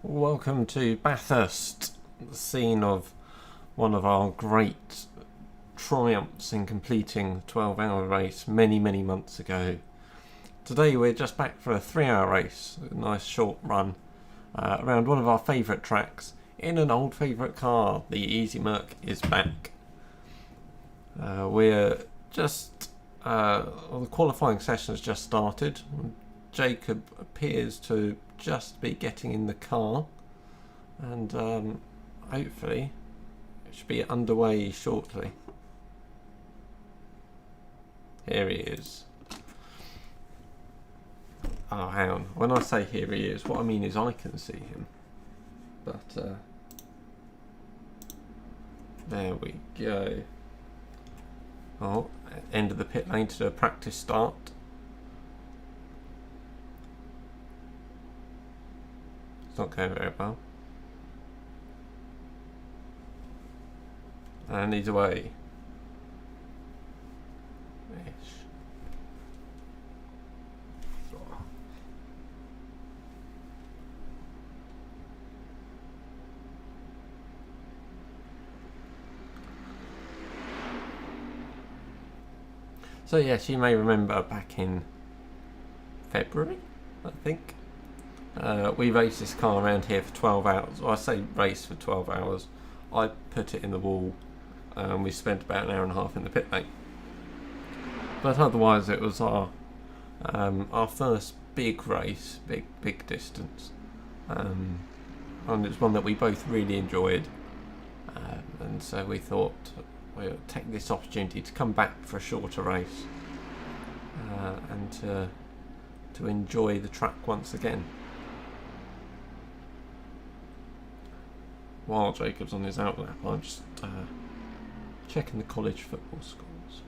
Welcome to Bathurst, the scene of one of our great triumphs in completing the 12-hour race many months ago. Today we're just back for a 3-hour race, a nice short run around one of our favourite tracks in an old favourite car. The EasiMerc is back. We're just, the qualifying session has just started. Jacob appears to just be getting in the car, and hopefully it should be underway shortly. Here he is. Oh, hang on. When I say here he is, what I mean is I can see him. But there we go. Oh, end of the pit lane to do a practice start. It's not going very well. And he's away. Ish. So yes, you may remember back in February, I think. We raced this car around here for 12 hours. Well, I say race for 12 hours. I put it in the wall and we spent about an hour and a half in the pit lane. But otherwise it was our first big race, big distance. And it's one that we both really enjoyed. And so we thought we'll take this opportunity to come back for a shorter race and to enjoy the track once again. While Jacob's on his outlap, I'm just checking the college football scores.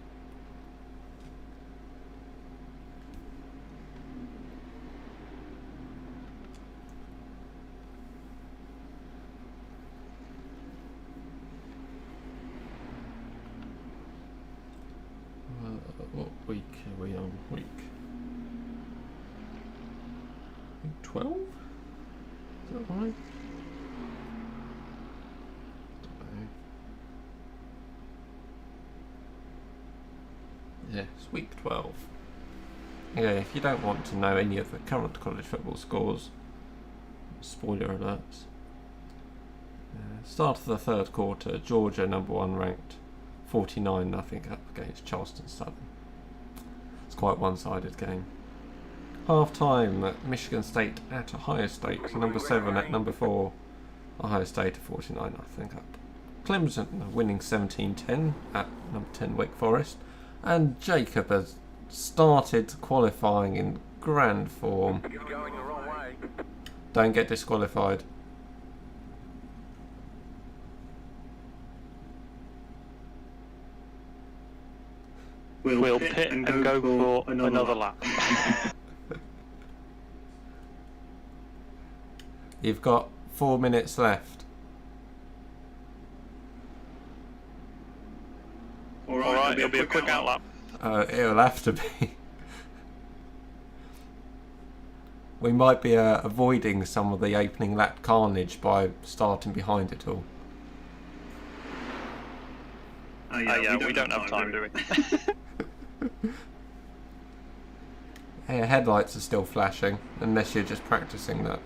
What week are we on? Week 12? Is that right? Yes, week 12. Yeah, if you don't want to know any of the current college football scores, spoiler alerts. Start of the third quarter, Georgia number 1 ranked 49-0 up against Charleston Southern. It's quite a one-sided game. Half time, Michigan State at Ohio State, number 7 at number 4, Ohio State 49-0 up. Clemson winning 17-10 at number 10 Wake Forest. And Jacob has started qualifying in grand form. You're going the wrong way. Don't get disqualified. We'll pit and go for another lap. You've got 4 minutes left. Alright, it'll be a quick outlap. It'll have to be. We might be avoiding some of the opening lap carnage by starting behind it all. We don't have time, do we? Hey, headlights are still flashing, unless you're just practicing that.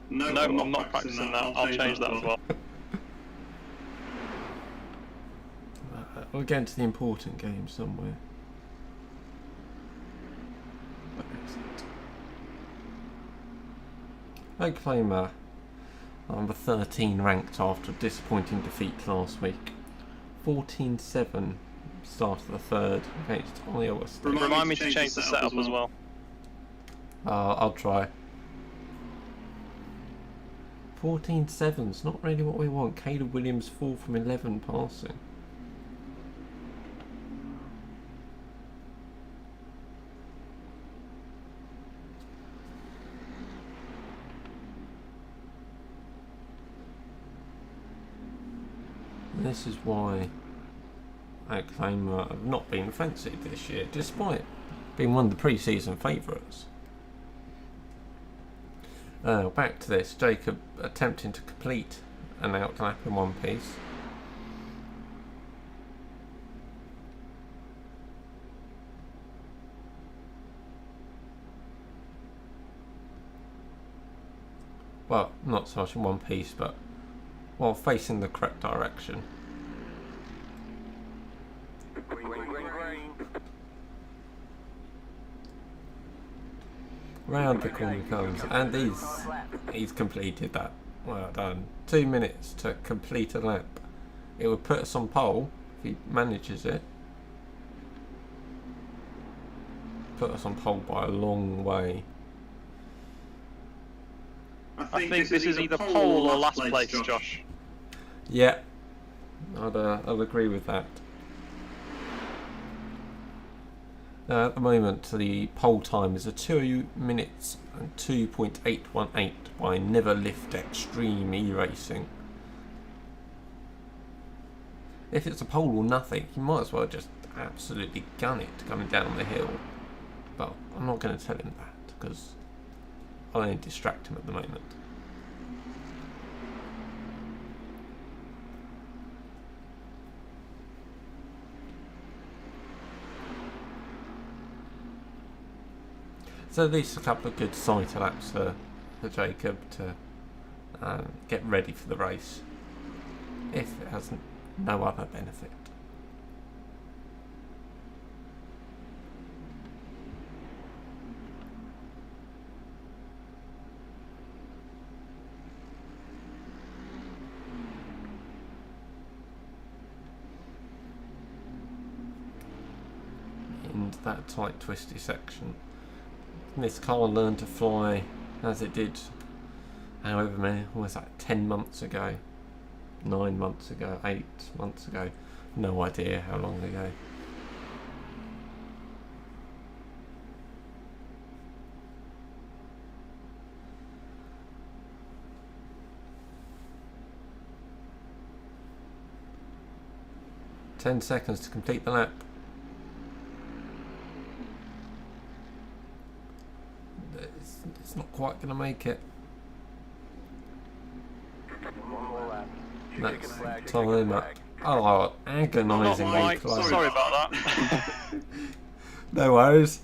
No, I'm not practicing that. I'll change that as well. We'll get into the important game somewhere. Oklahoma, number 13 ranked after a disappointing defeat last week. 14-7 start of the third against Iowa State. Remind me to change the setup as well. I'll try. 14-7's not really what we want. Caleb Williams 4 from 11 passing. This is why Oklahoma have not been fancied this year, despite being one of the pre-season favourites. Back to this. Jacob attempting to complete an outlap in one piece. Well, not so much in one piece, but while facing the correct direction. Round the corner he comes, and he's completed that. Well done. 2 minutes to complete a lap. It would put us on pole if he manages it. Put us on pole by a long way. I think this is either pole or last place, Josh. Yeah, I'll agree with that. At the moment, the pole time is a 2 minutes and 2.818 by Never Lift Extreme E-Racing. If it's a pole or nothing, you might as well just absolutely gun it coming down the hill. But I'm not going to tell him that, because I'll only distract him at the moment. So at least a couple of good sight laps for Jacob to get ready for the race, if it has no other benefit. Into that tight twisty section. This car learned to fly as it did, however many, was that 10 months ago, 9 months ago, 8 months ago, no idea how long ago. Ten seconds to complete the lap. It's not quite going to make it. That's time. Oh, agonisingly close. Sorry about that. No worries.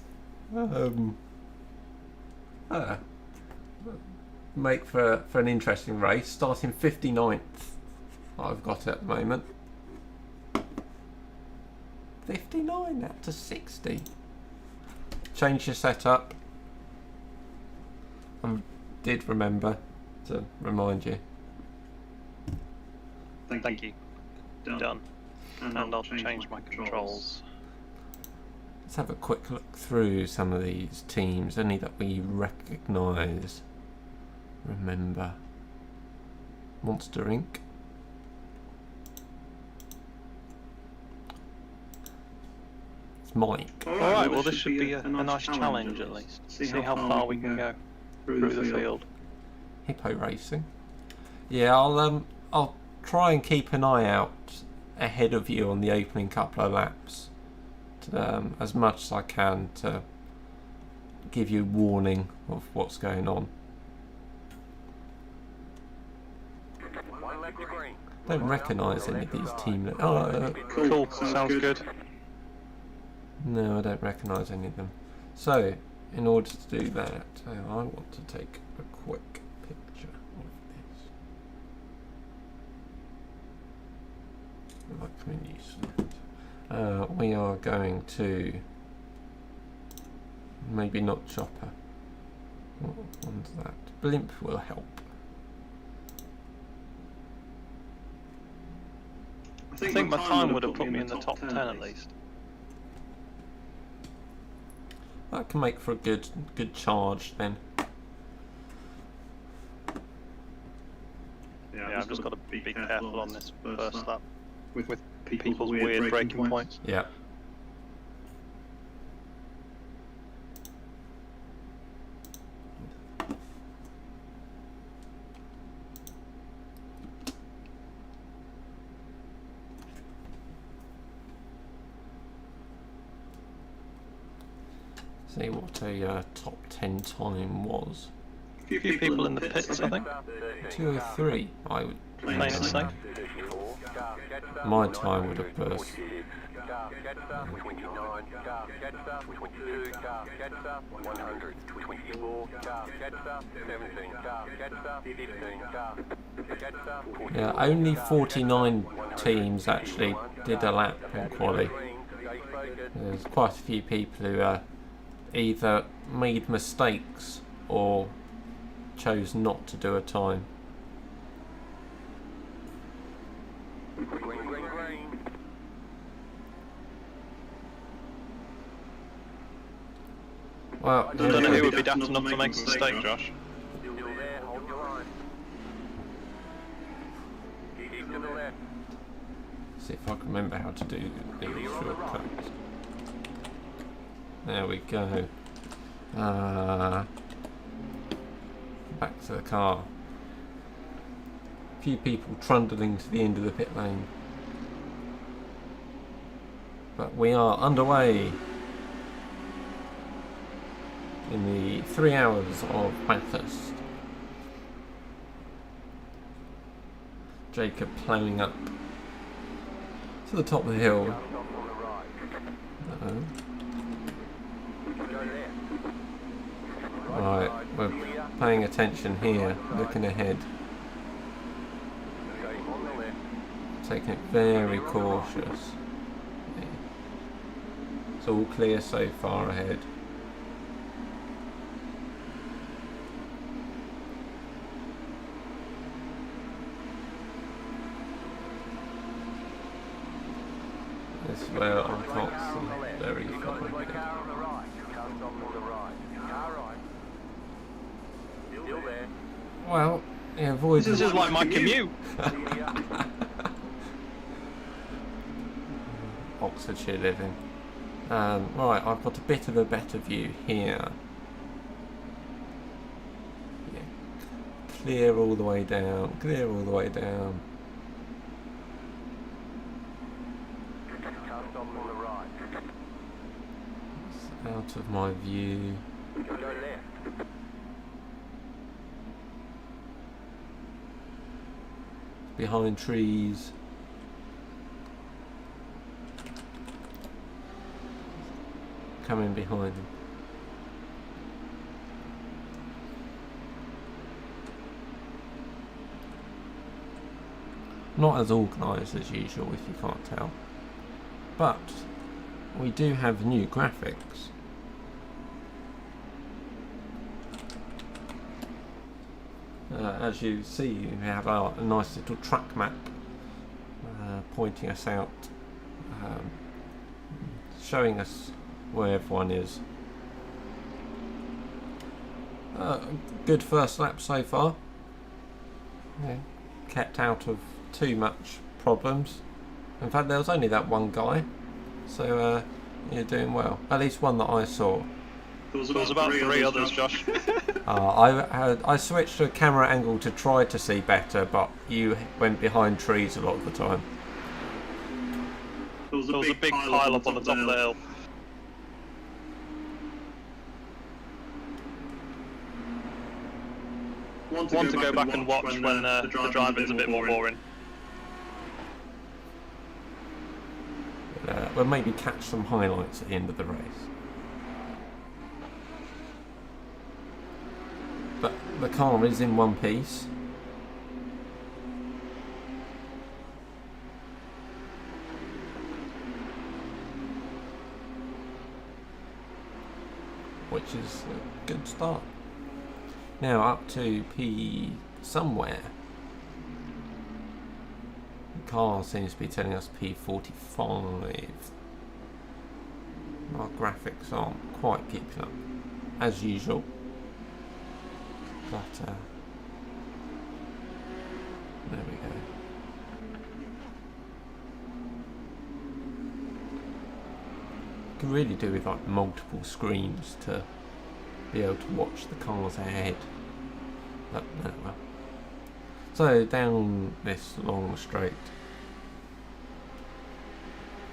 Make for an interesting race. Starting 59th. I've got it at the moment. 59 up to 60. Change your setup. I did remember to remind you. Thank you. Done. And I'll change my controls. Let's have a quick look through some of these teams. Any that we recognise. Remember. Monster Inc. It's Mike. Alright, well this should be a nice challenge at least. See how far we can go through the field. Hippo Racing. Yeah, I'll try and keep an eye out ahead of you on the opening couple of laps, as much as I can to give you warning of what's going on. Don't recognise any of these team. Cool, sounds good. No, I don't recognise any of them. So, in order to do that, I want to take a quick picture of this. Like I'm used. We are going to maybe not Chopper. What one's that? Blimp will help. I think my time would have put me in the top 10 at least. That can make for a good charge then. Yeah, I've just got to be careful on this first lap with people's weird braking points. Yeah. See what a top 10 time was. few people in the pits, I think. 2 or 3, I would Playing it safe. My time would have burst. Yeah, only 49 teams actually did a lap in quali. There's quite a few people who either made mistakes or chose not to do a time. Well, I don't know who would be daft enough to make a mistake, Josh. See if I can remember how to do these shortcuts. There we go. Back to the car. A few people trundling to the end of the pit lane. But we are underway in the 3 hours of Bathurst. Jacob ploughing up to the top of the hill. Right, we're paying attention here, looking ahead. Taking it very cautious. It's all clear so far ahead. This is where I can't see very far ahead. Well, yeah, avoid. This is like my commute. Oxfordshire living. Right, I've got a bit of a better view here. Yeah. Clear all the way down, clear all the way down. It's out of my view. Behind trees. Coming behind him. Not as organised as usual, if you can't tell. But we do have new graphics. As you see, we have a nice little track map pointing us out, showing us where everyone is. Good first lap so far. Yeah, kept out of too much problems. In fact, there was only that one guy, so you're doing well. At least one that I saw. There was about three others, Josh. I switched to a camera angle to try to see better, but you went behind trees a lot of the time. There was a big pile up on the top of the hill. Want to go back and watch when the driving's a bit more boring. We'll maybe catch some highlights at the end of the race. But the car is in one piece. Which is a good start. Now up to P somewhere. The car seems to be telling us P45. Our graphics aren't quite keeping up, as usual. But there we go. You can really do with like multiple screens to be able to watch the cars ahead. But no, well. So down this long straight,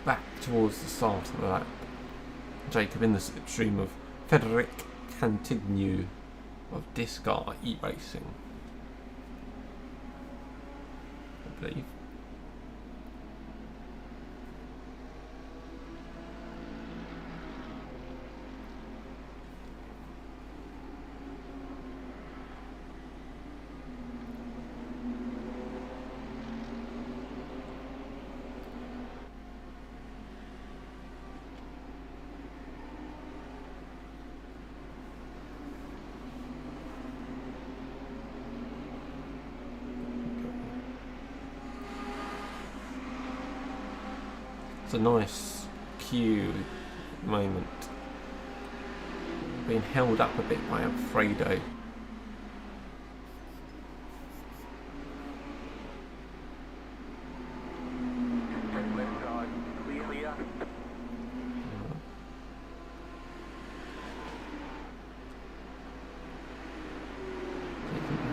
back towards the start of the lap. Jacob in the slipstream of Frederic Cantigny of Discar e-racing, I believe. It's a nice queue at the moment. Being held up a bit by Alfredo.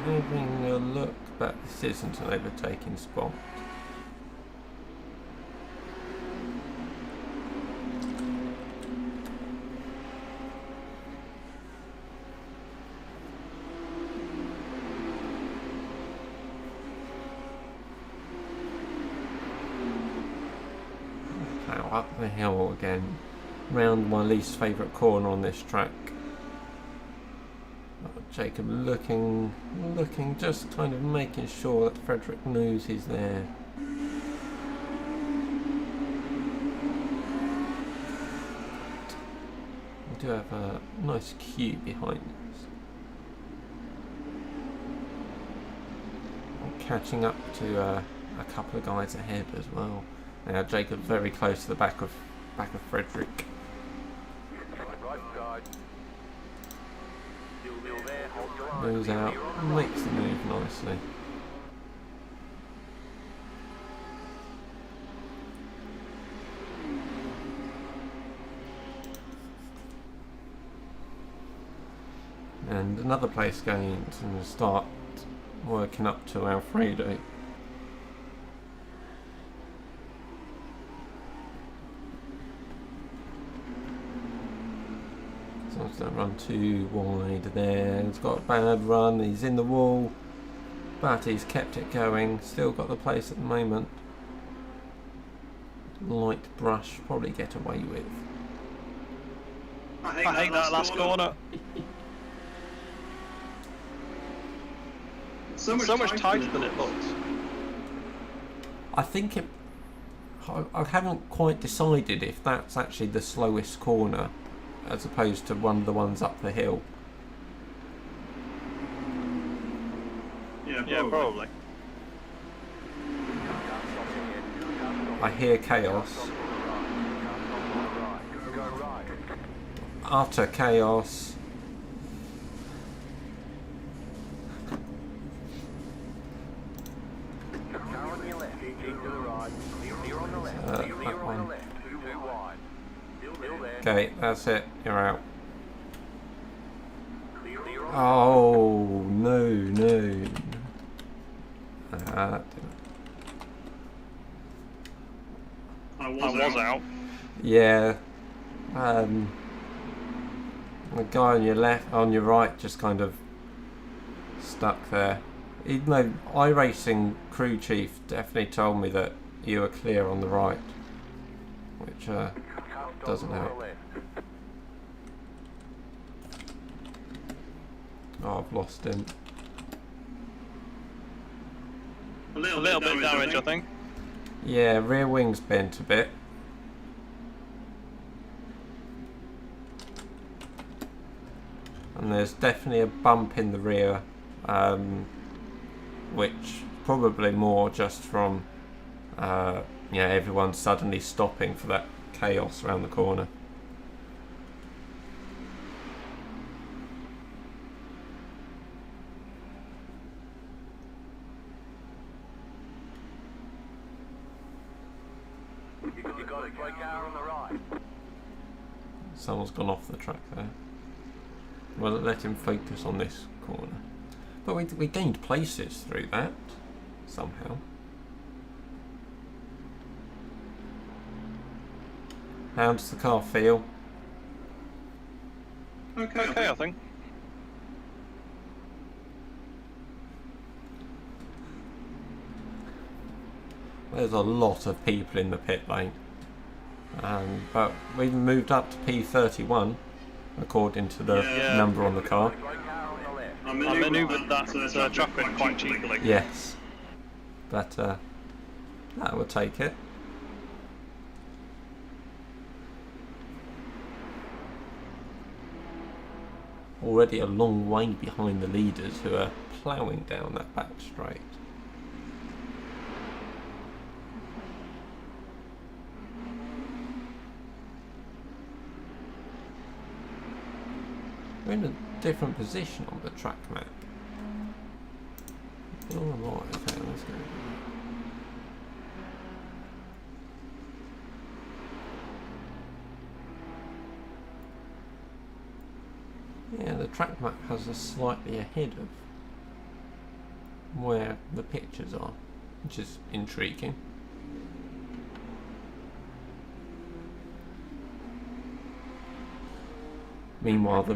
Having a look, but this isn't an overtaking spot. Up the hill again, round my least favourite corner on this track. Jacob looking, just kind of making sure that Frederick knows he's there. We do have a nice queue behind us. I'm catching up to a couple of guys ahead as well. Now Jacob's very close to the back of Frederick. Moves out, makes the move nicely. And another place gained, and we'll start working up to Alfredo. Don't run too wide there. He's got a bad run. He's in the wall, but he's kept it going. Still got the place at the moment. Light brush, probably get away with. I hate that last corner. so much tighter than it looks. I think it. I haven't quite decided if that's actually the slowest corner, as opposed to one of the ones up the hill. Yeah, probably. I hear chaos. Utter chaos. That one. Okay, that's it. You're out. Oh, no. That didn't. I was out. Yeah. The guy on your right, just kind of stuck there. Even though iRacing crew chief definitely told me that you were clear on the right, which doesn't help. Oh, I've lost him. A little bit damage, I think. Yeah, rear wing's bent a bit. And there's definitely a bump in the rear, which probably more just from everyone suddenly stopping for that chaos around the corner. You got it, car on the right. Someone's gone off the track there. Well, let him focus on this corner. But we gained places through that, somehow. How does the car feel? Okay, I think. there's a lot of people in the pit lane. But we've moved up to P31 according to the number on the car. I manoeuvred that traffic quite cheekily. Yes, but that will take it. Already a long way behind the leaders who are ploughing down that back straight. We're in a different position on the track map. Oh, right, okay, let's go. Yeah, the track map has us slightly ahead of where the pictures are, which is intriguing. Meanwhile, the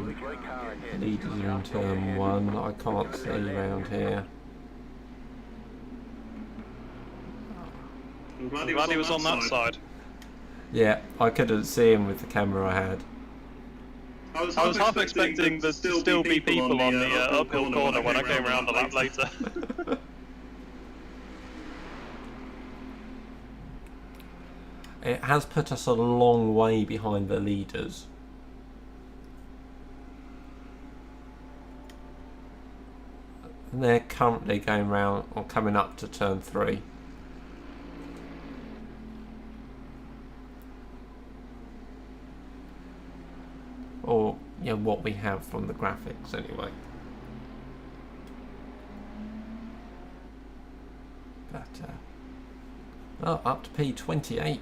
leaders are in turn 1. I can't see around here. I'm glad he was on that side. Yeah, I couldn't see him with the camera I had. I was half expecting there to still be people on the uphill corner when I came around a lap later. It has put us a long way behind the leaders. And they're currently going round or coming up to turn 3. Or, yeah, what we have from the graphics anyway. But, oh, up to P28.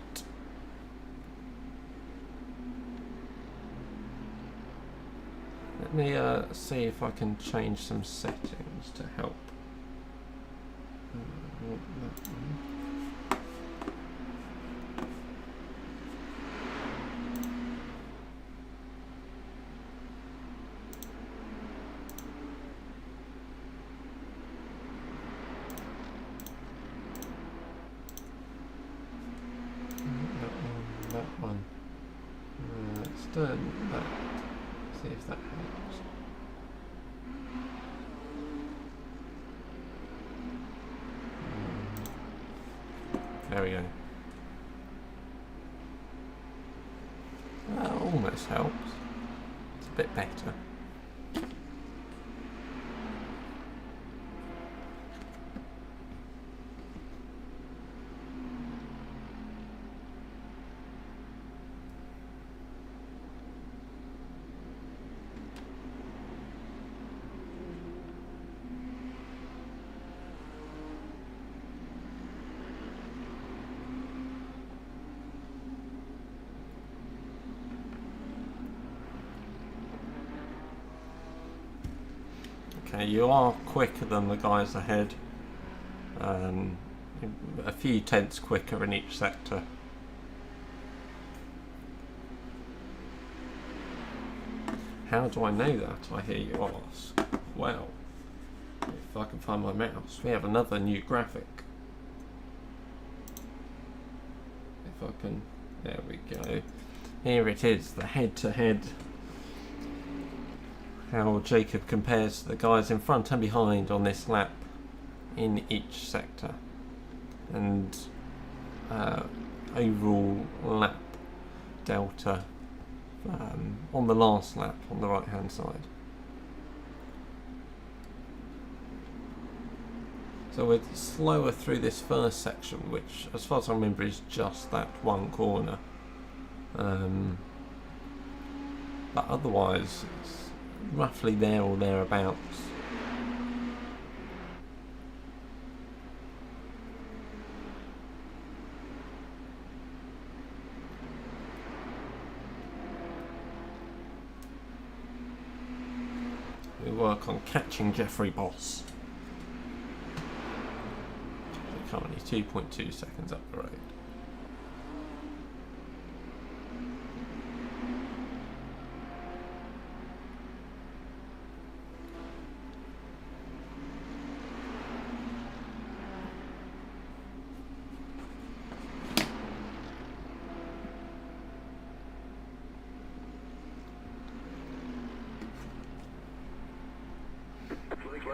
Let me see if I can change some settings to help. That one. Let's do that. See if that helps. There we go. That almost helps. It's a bit better. Okay, you are quicker than the guys ahead. A few tenths quicker in each sector. How do I know that, I hear you ask? Well, if I can find my mouse, we have another new graphic. If I can, there we go. Here it is, the head-to-head. How Jacob compares to the guys in front and behind on this lap in each sector, and overall lap delta on the last lap on the right hand side. So we're slower through this first section, which as far as I remember is just that one corner, but otherwise it's roughly there or thereabouts. We work on catching Jeffrey Boss. We're currently 2.2 seconds up the road.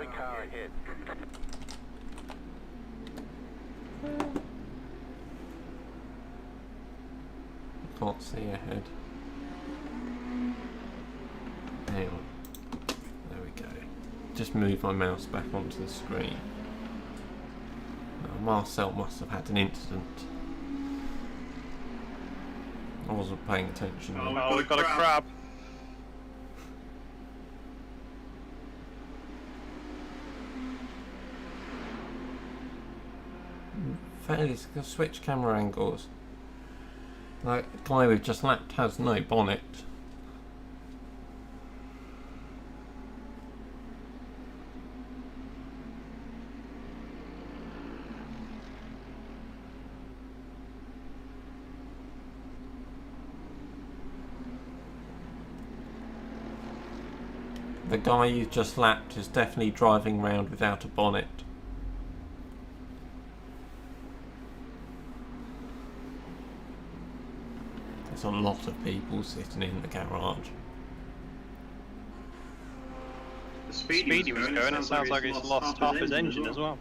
Brake car ahead. Can't see ahead. Hang on. There we go. Just move my mouse back onto the screen. Marcel must have had an incident. I wasn't paying attention. Oh, we've got a crab. Fairly switch camera angles. Like the guy we've just lapped has no bonnet. The guy you just lapped is definitely driving around without a bonnet. There's a lot of people sitting in the garage. The speed he was going, it sounds like he's lost half his engine as well.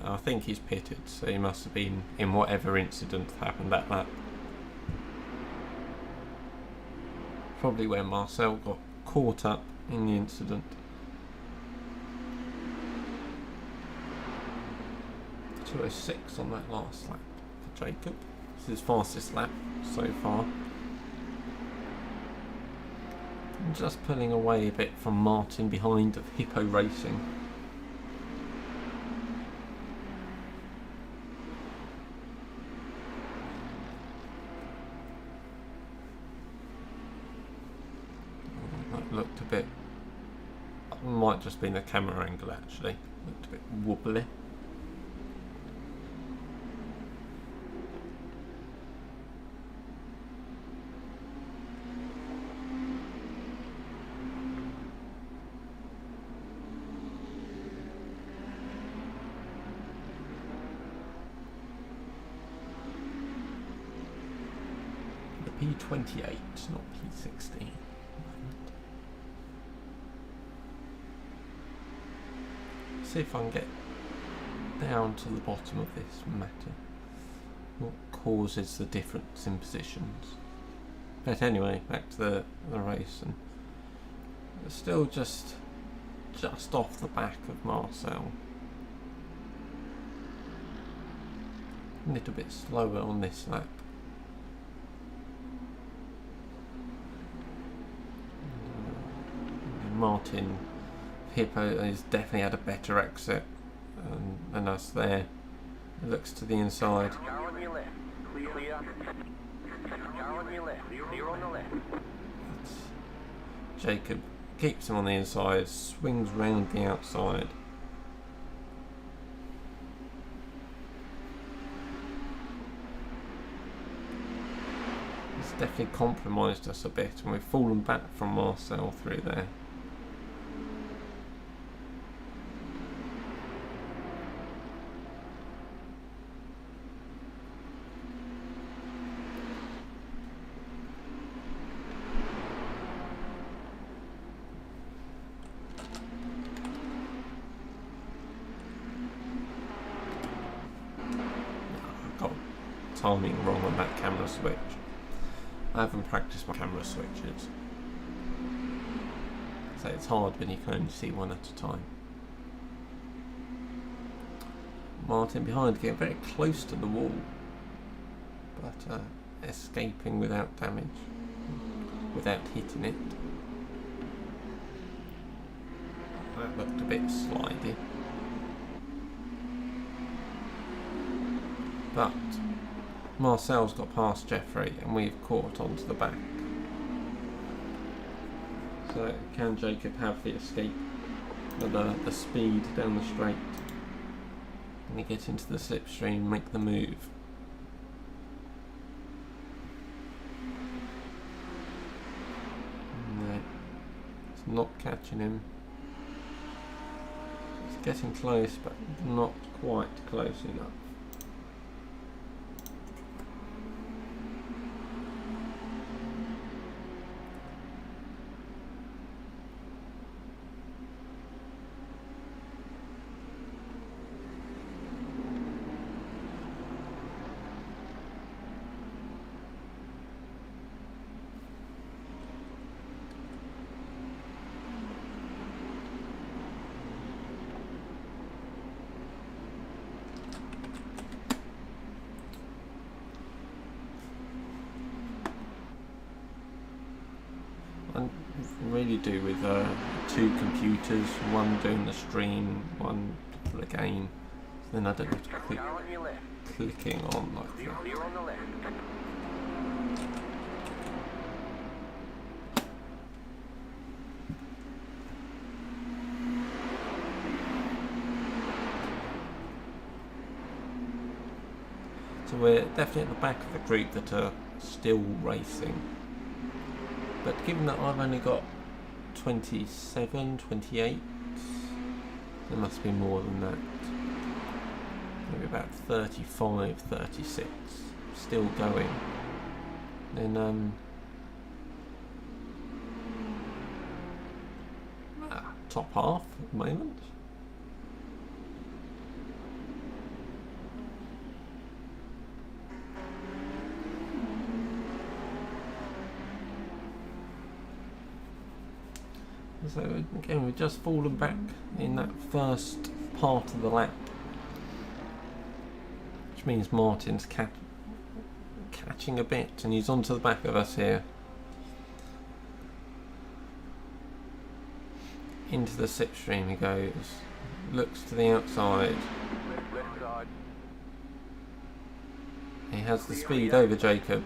I think he's pitted, so he must have been in whatever incident happened at that. Probably where Marcel got caught up in the incident. 2:06 on that last lap for Jacob. This is his fastest lap so far. I'm just pulling away a bit from Martin behind of Hippo Racing. That looked a bit... That might just been the camera angle actually. Looked a bit wobbly. P28, not P16. See if I can get down to the bottom of this matter. What causes the difference in positions? But anyway, back to the race, and it's still just off the back of Marcel. A little bit slower on this lap. Martin Hippo has definitely had a better exit than us there. It looks to the inside. Car on your left. Clear. Car on your left. Clear on the left. Jacob keeps him on the inside, swings round the outside. It's definitely compromised us a bit, and we've fallen back from Marcel through there. Timing wrong on that camera switch. I haven't practiced my camera switches, so it's hard when you can only see one at a time. Martin behind, getting very close to the wall, but escaping without damage, without hitting it. That looked a bit slidey, but Marcel's got past Jeffrey and we've caught onto the back. So can Jacob have the escape, the speed down the straight? Can he get into the slipstream and make the move? No, it's not catching him. It's getting close, but not quite close enough. really do with 2 computers, one doing the stream, one for the game. So then I don't have to keep Car on your left. clicking on like that. Clear on the left. So we're definitely at the back of the group that are still racing. But given that I've only got 27, 28, there must be more than that. Maybe about 35, 36 still going. Then top half at the moment. So again, we've just fallen back in that first part of the lap, which means Martin's catching a bit, and he's onto the back of us here. Into the slipstream he goes, looks to the outside. Left side. He has the speed over Jacob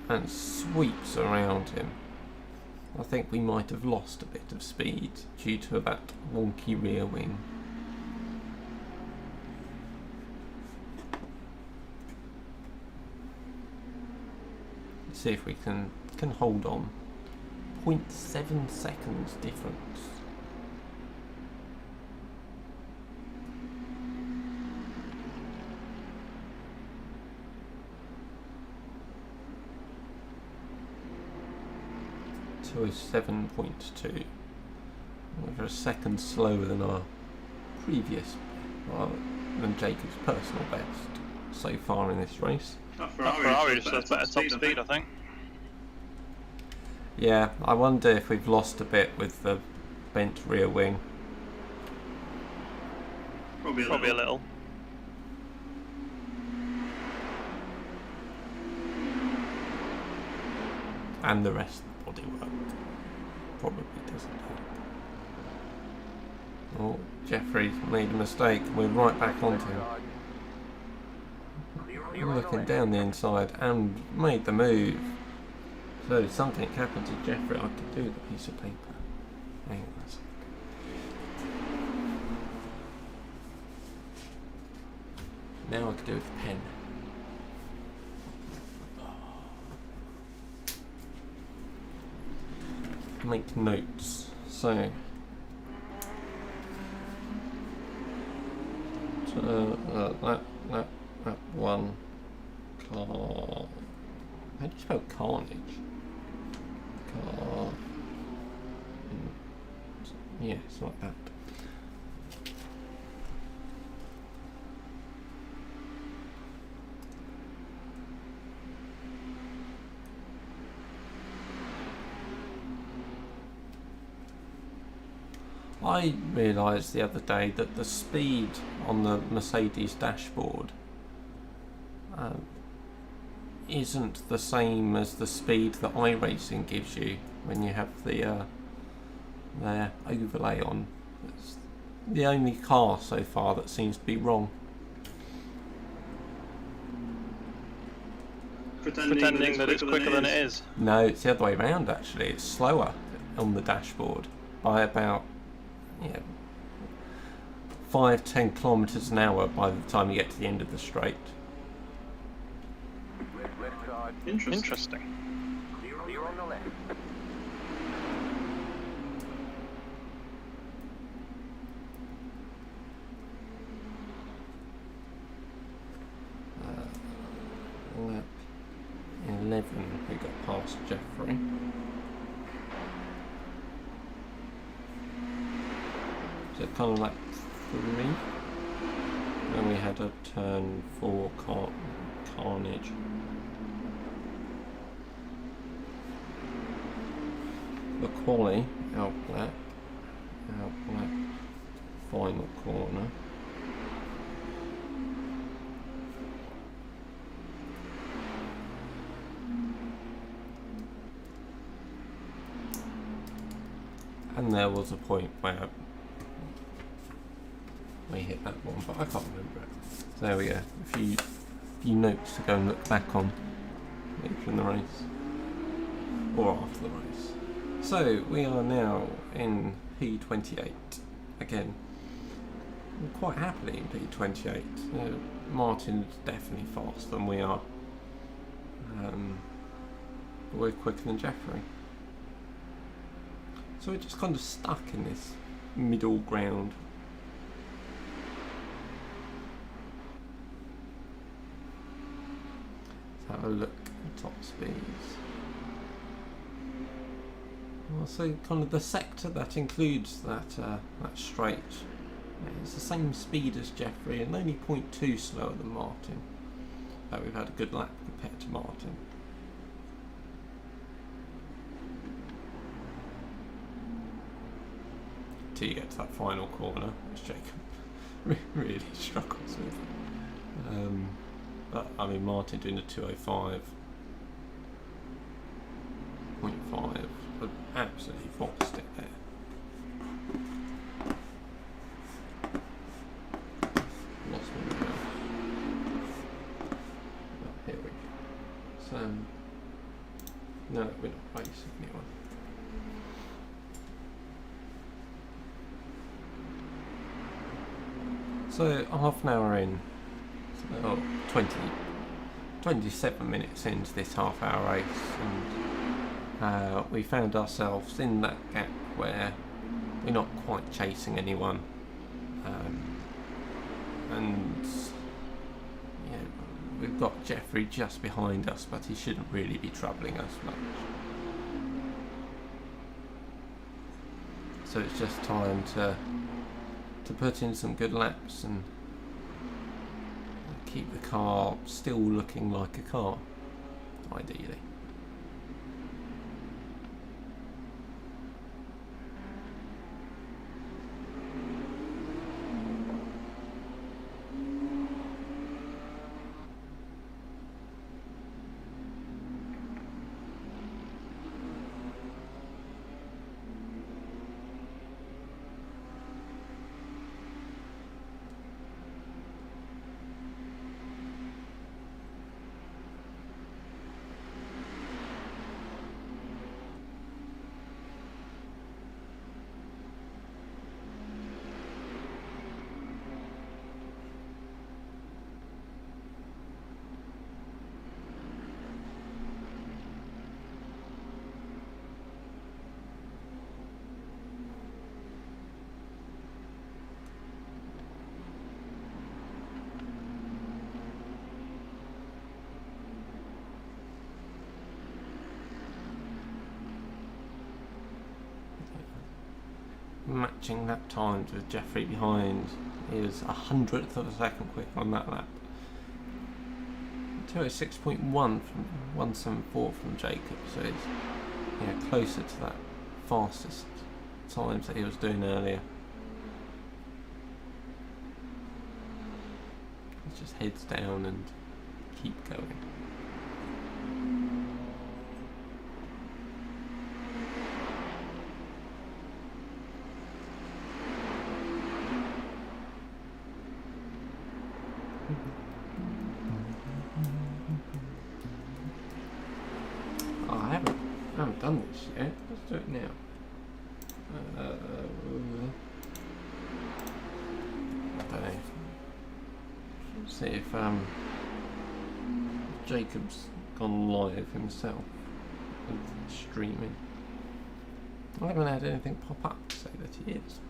and sweeps around him. I think we might have lost a bit of speed due to that wonky rear wing. Let's see if we can hold on. 0.7 seconds difference. Is 7.2. We're a second slower than our previous, than Jacob's personal best so far in this race. Ferrari just has better top speed, I think. Yeah, I wonder if we've lost a bit with the bent rear wing. Probably a little. And the rest of the bodywork probably doesn't help. Oh, Jeffrey's made a mistake. We're right back onto him. Looking down the inside and made the move. So if something happened to Jeffrey, I could do with a piece of paper. Hang on a sec. Now I could do it with a pen. Make notes. So that one car. How do you spell carnage? Car. Yeah, it's like that. I realised the other day that the speed on the Mercedes dashboard isn't the same as the speed that iRacing gives you when you have their overlay on. It's the only car so far that seems to be wrong. Pretending that it's quicker than it is. No, it's the other way around actually. It's slower on the dashboard by about 5-10 kilometres an hour by the time you get to the end of the straight. Left side. Interesting. Clear on the left. Lap 11, we got past Jeffrey. So kind of like 3. Then we had a turn 4 carnage. The quali out lap, final corner. there was a point where we hit that one, but I can't remember it. So there we go. A few notes to go and look back on from the race, or after the race. So we are now in P28 again. I'm quite happily in P28. Martin's definitely faster than we are. But we're quicker than Jeffrey. So we're just kind of stuck in this middle ground. Let's have a look at top speeds. Well, so kind of the sector that includes that straight, it's the same speed as Jeffrey and only 0.2 slower than Martin. But we've had a good lap compared to Martin. Till you get to that final corner, which Jacob really struggles with. But I mean, Martin doing a 2:05.5, but absolutely forced it there. Lost my mouse. Oh, here we go. So, no, we're not racing anyone. So half an hour in, so 27 minutes into this half hour race, and we found ourselves in that gap where we're not quite chasing anyone, and yeah, we've got Jeffrey just behind us, but he shouldn't really be troubling us much. So it's just time to put in some good laps and keep the car still looking like a car, ideally. Matching lap times with Jeffrey behind. He was 100th of a second quick on that lap. 206.1 from 174 from Jacob, so it's closer to that fastest times that he was doing earlier. He just heads down and keep going. Oh, I haven't done this yet. Let's do it now. I don't know. See if Jacob's gone live himself with streaming. I haven't had anything pop up to say that he is.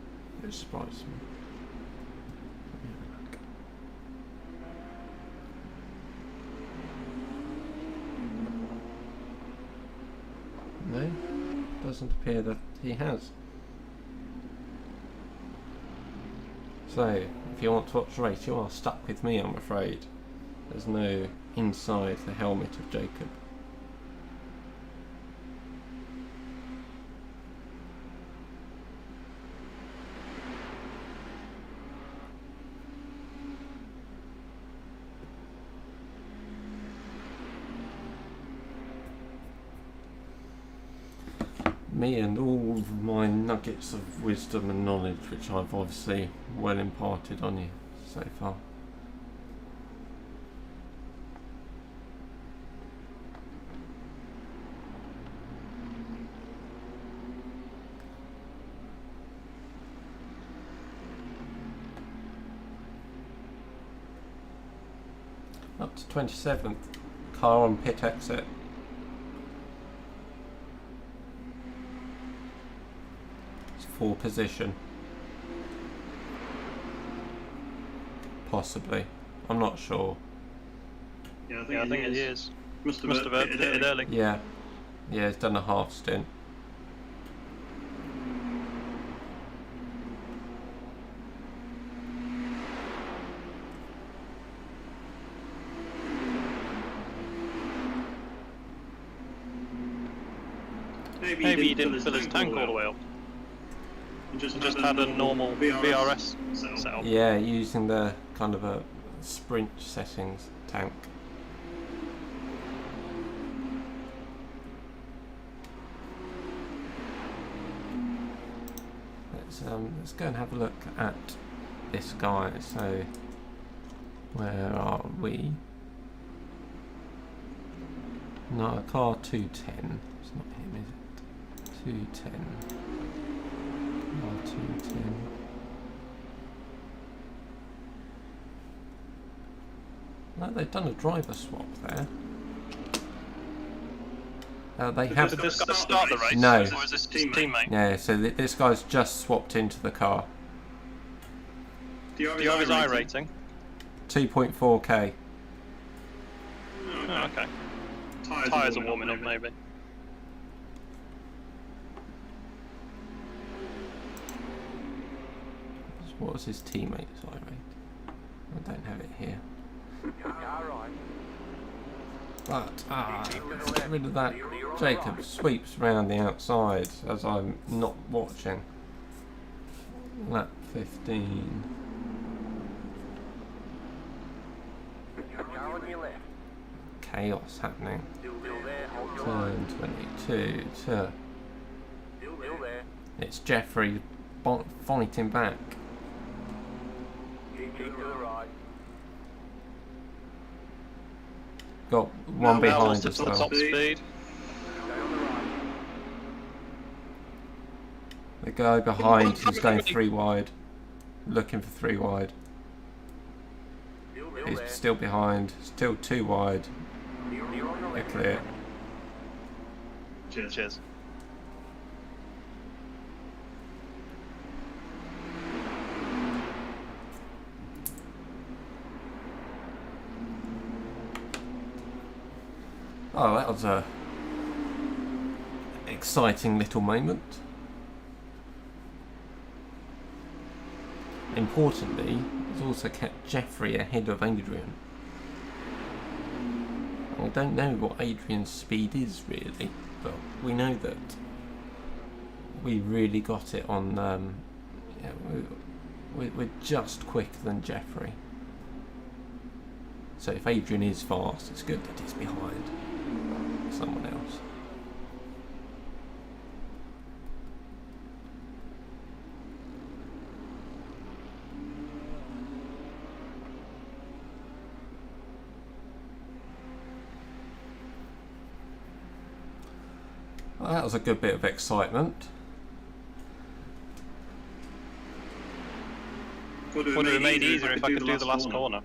It surprised me. No, doesn't appear that he has. So, if you want to watch the race, you are stuck with me, I'm afraid. There's no inside the helmet of Jacob. me and all of my nuggets of wisdom and knowledge, which I've obviously well imparted on you so far. Up to 27th, car on pit exit. It's 4 position. Possibly. I'm not sure. Yeah, I think it is. Must have pitted early. Yeah. Yeah, he's done a half stint. Maybe he didn't fill his tank all the way up. And just had a normal VRS setup. Yeah, using the kind of a sprint settings tank. Let's go and have a look at this guy. So, where are we? No, car 210. It's not him, is it? 210. Car 210. No, they've done a driver swap there. They have. Did this guy start the race? No. Or is this his teammate? Yeah, so this guy's just swapped into the car. Do you have his iRacing? 2.4k. Oh, okay. Tyres are warming up, maybe. What was his teammate's iRate? I don't have it here. But, let's get rid of that. Jacob sweeps around the outside as I'm not watching. Lap 15. Chaos happening. Turn 22 to... It's Jeffrey fighting back. Got one behind as well. Top speed. The guy behind is going 3 wide. Looking for 3 wide. He's still behind. Still 2 wide. They're clear. Cheers. Oh, that was a exciting little moment. Importantly, it's also kept Jeffrey ahead of Adrian. We don't know what Adrian's speed is really, but we know that we really got it on. Yeah, we're just quicker than Jeffrey. So if Adrian is fast, it's good that he's behind someone else. Well, that was a good bit of excitement. Would have been made easier if I could do the last corner.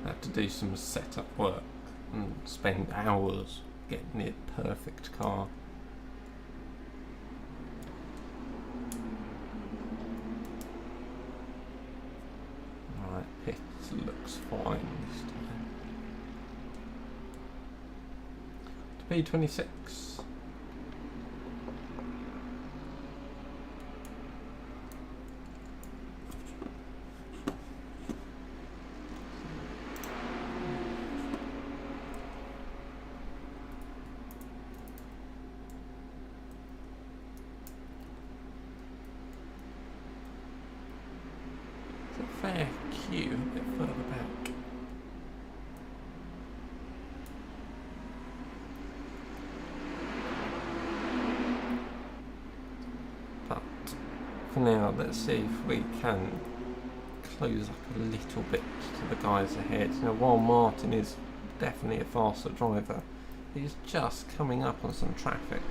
Had to do some setup work and spend hours getting the perfect car. Right, pit looks fine this time. To P26. few a bit further back. But for now, let's see if we can close up a little bit to the guys ahead. You know, while Martin is definitely a faster driver, he's just coming up on some traffic.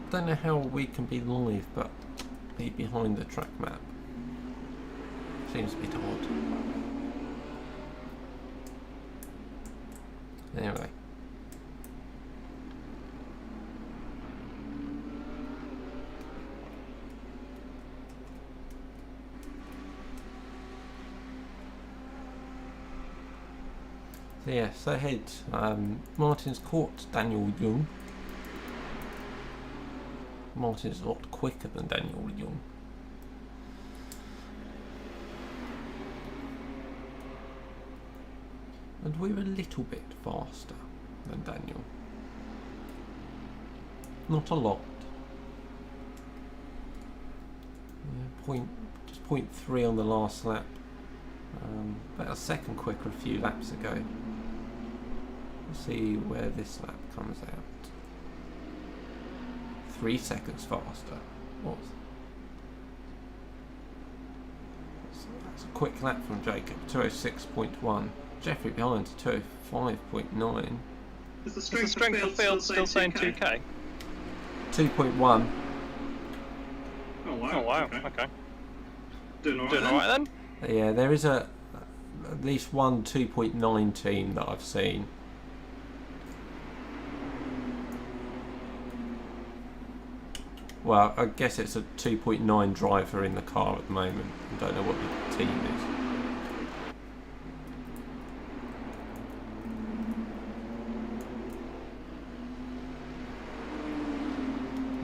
Don't know how we can be live but be behind the track map. Seems a bit odd. Anyway. So yes, ahead, Martin's caught Daniel Young. Martin's a lot quicker than Daniel Young. And we're a little bit faster than Daniel. Not a lot. Yeah, just 0.3 on the last lap. About a second quicker a few laps ago. We'll see where this lap comes out. 3 seconds faster. What? That's a quick lap from Jacob. 206.1. Jeffrey behind 205.9. Is the strength of field still saying 2K? 2.1. Oh wow. Okay. Doing alright then? Yeah, there is at least one 2.9 team that I've seen. Well, I guess it's a 2.9 driver in the car at the moment. I don't know what the team is.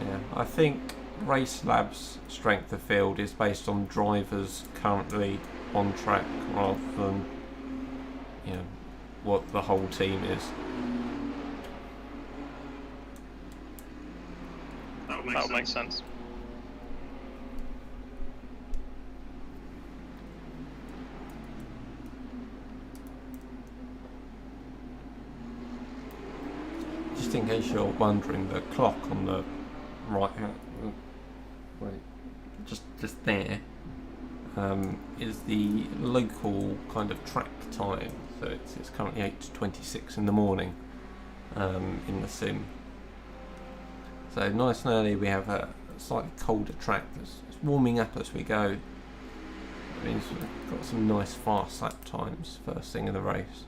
Yeah, I think Race Lab's strength of field is based on drivers currently on track rather than, you know, what the whole team is. That would make sense. Just in case you're wondering, the clock on the right hand, just there, is the local kind of track time. So it's currently 8:26 in the morning in the sim. So nice and early, we have a slightly colder track that's warming up as we go. That means we've got some nice fast lap times first thing in the race.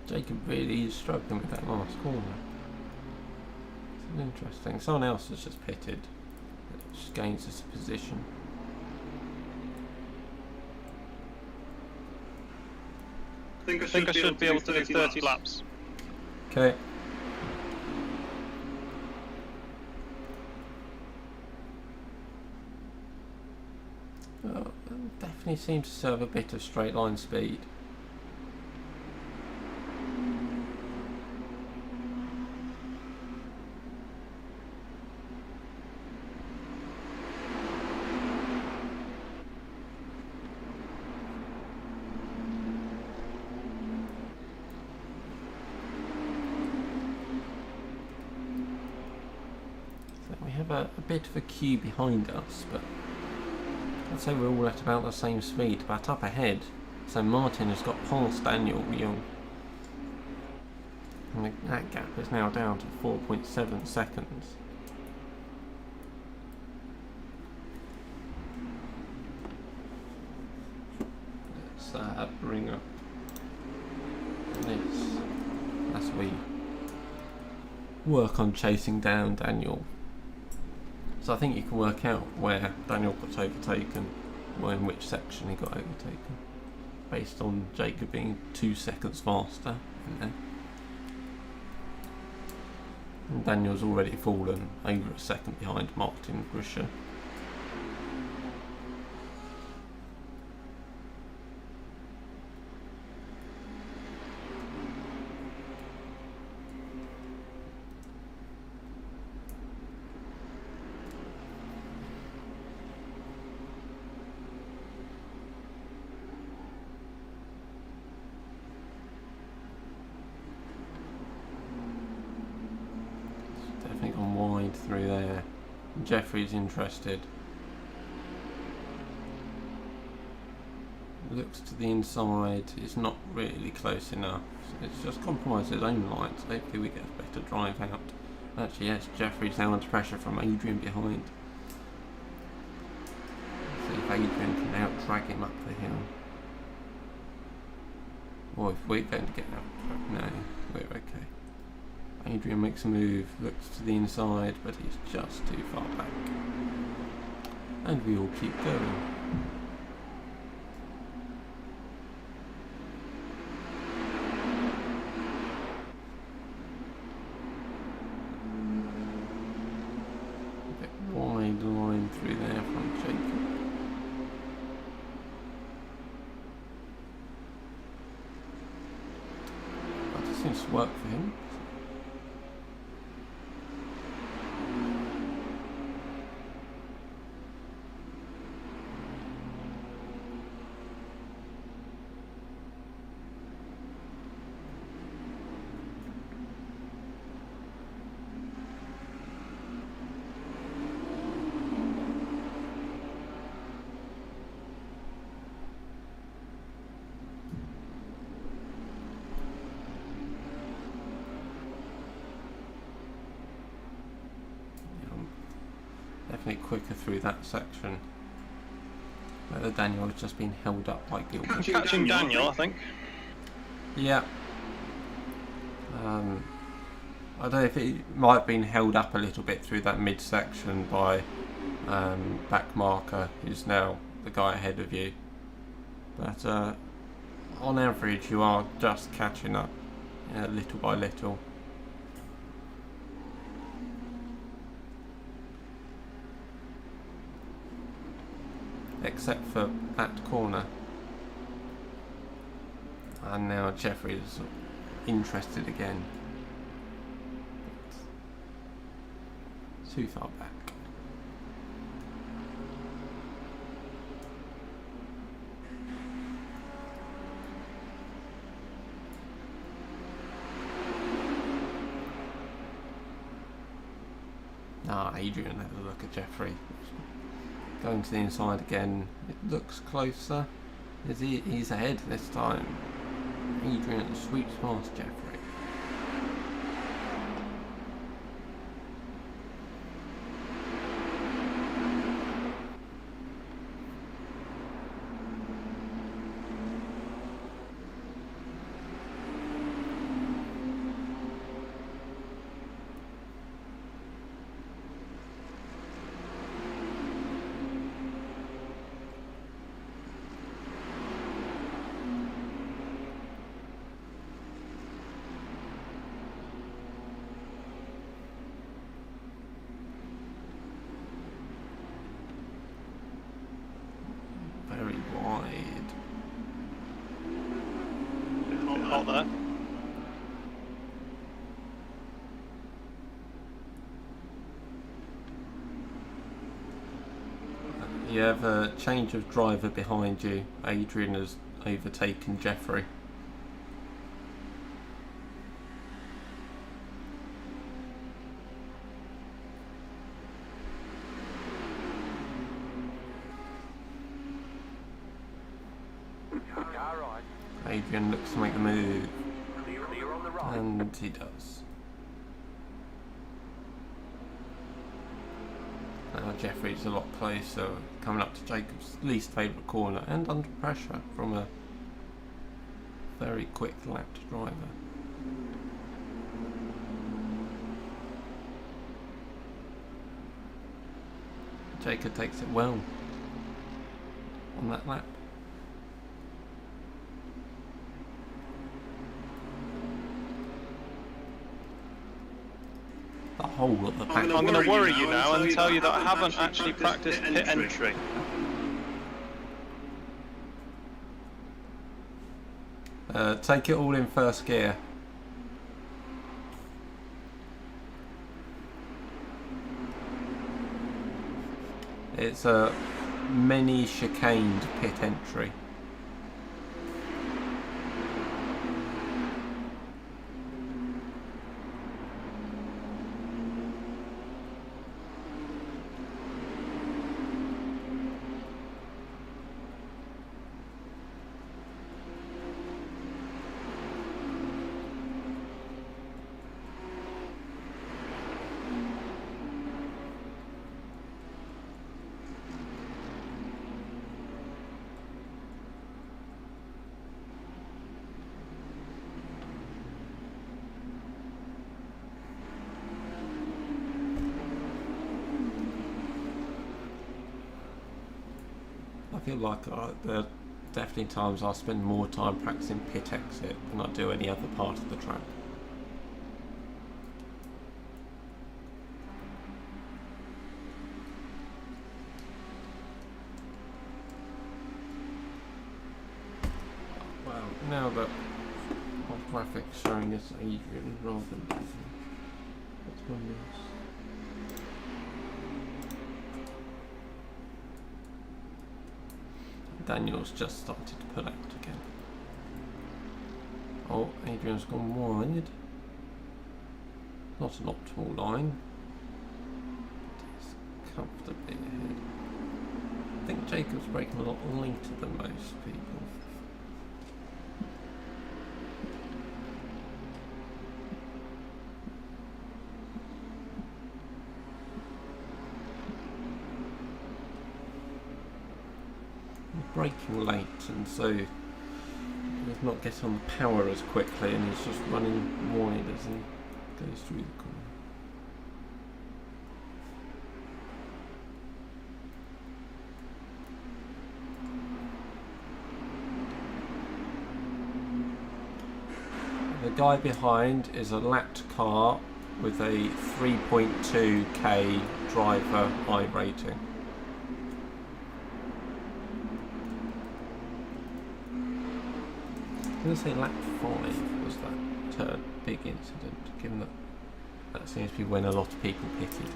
Jacob really is struggling with that last corner. It's interesting. Someone else has just pitted. It just gains us a position. I think I should be able to do 30 laps. Okay. Well, definitely seems to serve a bit of straight line speed. A bit of a queue behind us, but I'd say we're all at about the same speed, but up ahead. So Martin has got past Daniel Young, and that gap is now down to 4.7 seconds. Let's bring up this as we work on chasing down Daniel. So I think you can work out where Daniel got overtaken, or in which section he got overtaken, based on Jacob being 2 seconds faster in there. And Daniel's already fallen over a second behind Martin Grisha. Through there. Jeffrey's interested. Looks to the inside. It's not really close enough. It's just compromised his own lines. Hopefully we get a better drive out. Actually, yes, Jeffrey's now under pressure from Adrian behind. Let's see if Adrian can out drag him up the hill. Or if we're going to get out. No, we're okay. Adrian makes a move, looks to the inside, but he's just too far back. And we all keep going. A bit wide line through there from Jacob. But it seems to work for him. Definitely quicker through that section. Whether Daniel has just been held up by Gilbert. Catching Daniel, I think. Yeah. I don't know if it might have been held up a little bit through that mid-section by back marker, who's now the guy ahead of you. But on average, you are just catching up little by little. Except for that corner. And now Jeffrey's interested again. But too far back. Adrian had a look at Jeffrey. Going to the inside again. It looks closer. He's ahead this time. Adrian sweeps past Jeffrey. Hot there. You have a change of driver behind you. Adrian has overtaken Jeffrey. Adrian looks to make the move, and he does. Now Jeffrey's a lot closer, coming up to Jacob's least favourite corner, and under pressure from a very quick lapped driver. Jacob takes it well on that lap. The whole of the pack. I'm going to worry you now and tell you that I haven't actually practiced pit entry. Take it all in first gear. It's a many chicaned pit entry. I feel like there are definitely times I spend more time practicing pit exit than I do any other part of the track. Well, now that our graphics showing us Adrian rather than Disney. What's my news? Daniel's just started to pull out again. Oh, Adrian's gone wide. Not an optimal line. He's comfortably ahead. I think Jacob's braking a lot later than most people. Braking late, and so he's not getting on the power as quickly, and he's just running wide as he goes through the corner. The guy behind is a lapped car with a 3.2k driver iRating. I'm going to say lap 5 was that big incident, given that that seems to be when a lot of people pitted.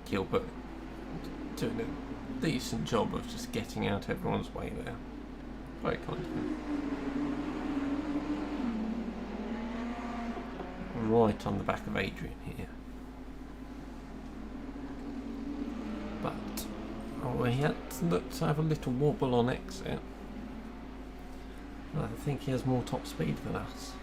Gilbert doing a decent job of just getting out everyone's way there. Very kind of him. Right on the back of Adrian here. But he had looked to have a little wobble on exit. I think he has more top speed than us.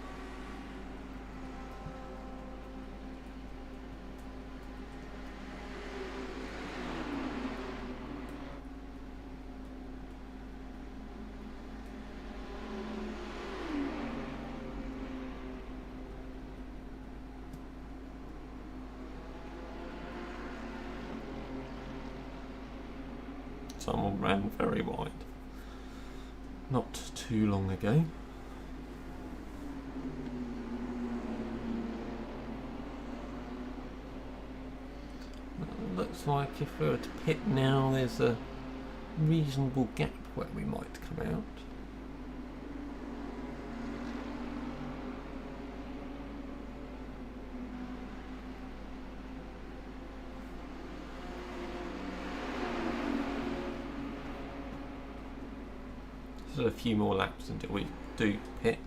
Someone ran very wide not too long ago. It looks like if we were to pit now, there's a reasonable gap where we might come out. There's a few more laps until we do pit.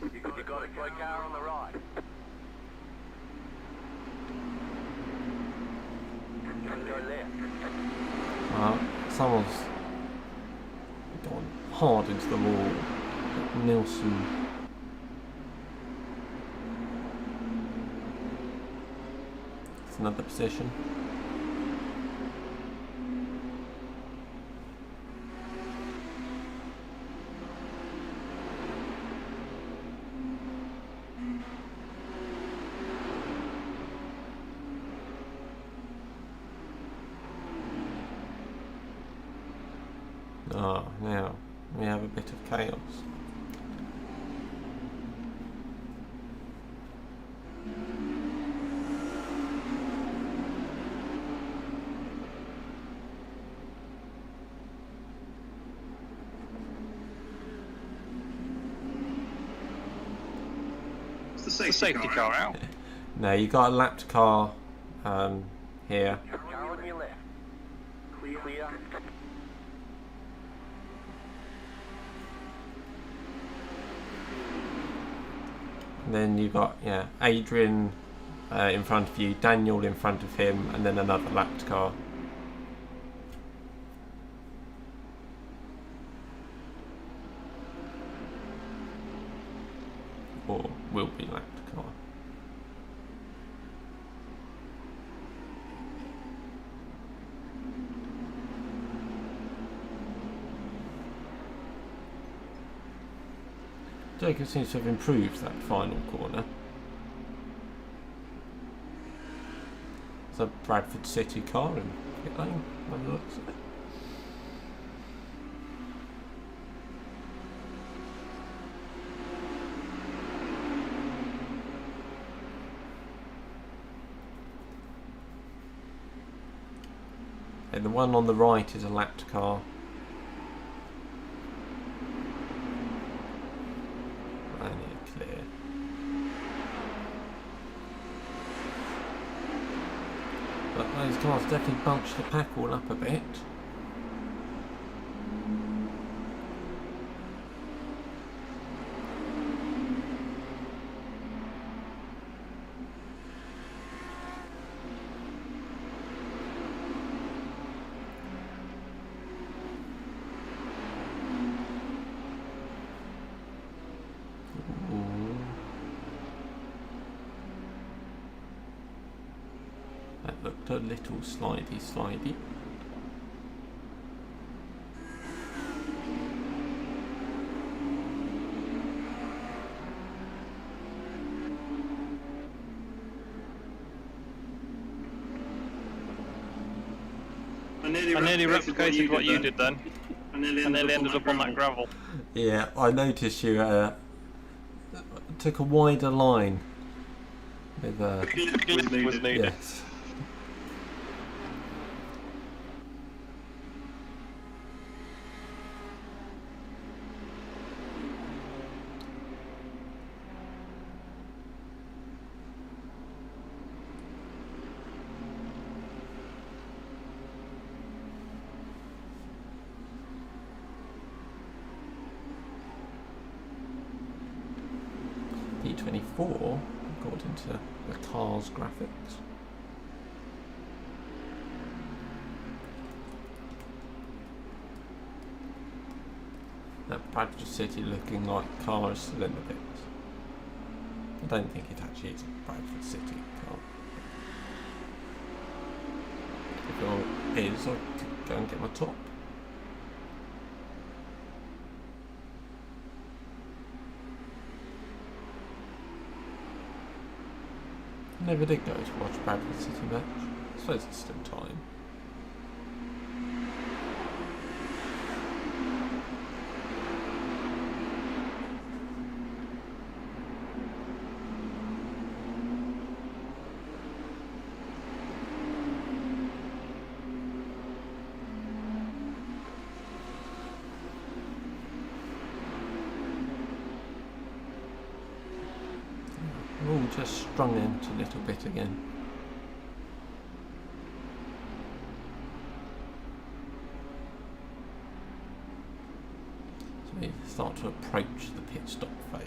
You've got a quick car on the right. Go left. Someone's gone hard into the wall. Nelson. It's another position. Oh, now we have a bit of chaos. It's the safety car out. No, you got a lapped car here. Car on your left. Clear. And then you got Adrian in front of you, Daniel in front of him, and then another lapped car. Or will be lapped car. Jacob seems to have improved that final corner. It's a Bradford City car in pit lane, by the looks of it. And the one on the right is a lapped car. And it's clear. But those cars definitely bunched the pack all up a bit. That looked a little slidey. I nearly replicated what you did then. I nearly ended up on that gravel. Yeah, I noticed you took a wider line with Was needed. yes. P24 according to the car's graphics. That Bradford City looking like car is still in the pits. I don't think it actually is a Bradford City car. If it is, I'll go and get my top. Never did go to watch Bradford City match. I suppose it's still time. We're all just strung out a little bit again. So we start to approach the pit stop phase.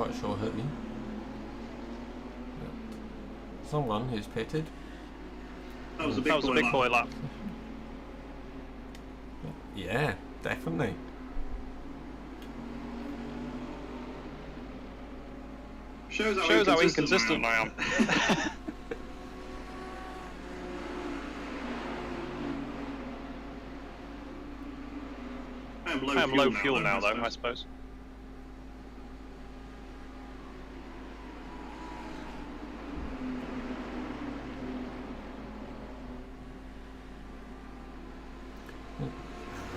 quite sure who. But someone who's pitted. That was a big boy lap. Yeah, definitely. Shows how inconsistent I am. I am low fuel now, though, I suppose.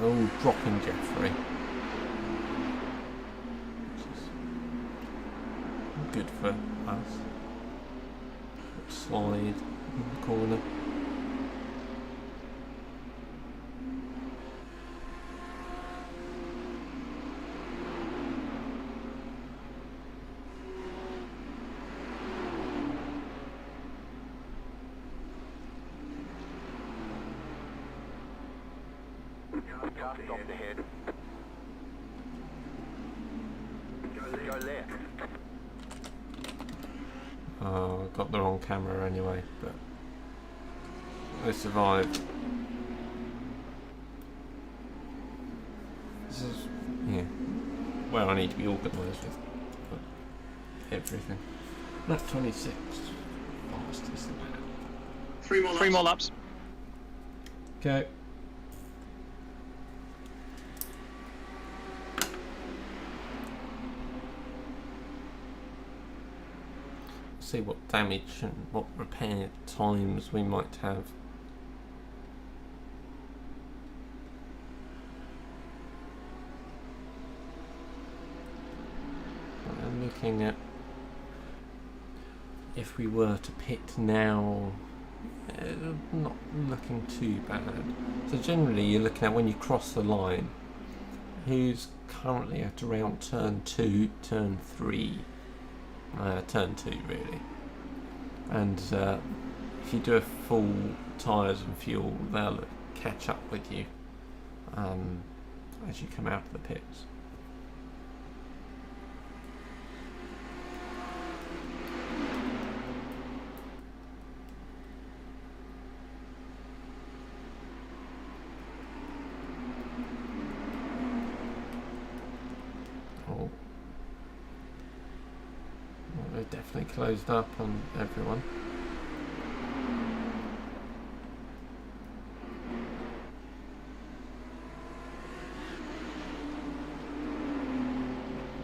Oh, dropping Jeffrey. Which is good for us. Slide in the corner. Just off the head. Go left. Oh, I got the wrong camera anyway, but I survived. This is, yeah, where I need to be organised with everything. Lap 26. Fastest lap. 3 more laps. Okay. See what damage and what repair times we might have. I'm looking at if we were to pit now, not looking too bad. So generally you're looking at when you cross the line, who's currently at around turn 2, turn 3. Turn 2 really, and if you do a full tyres and fuel, they'll catch up with you as you come out of the pits. Definitely closed up on everyone.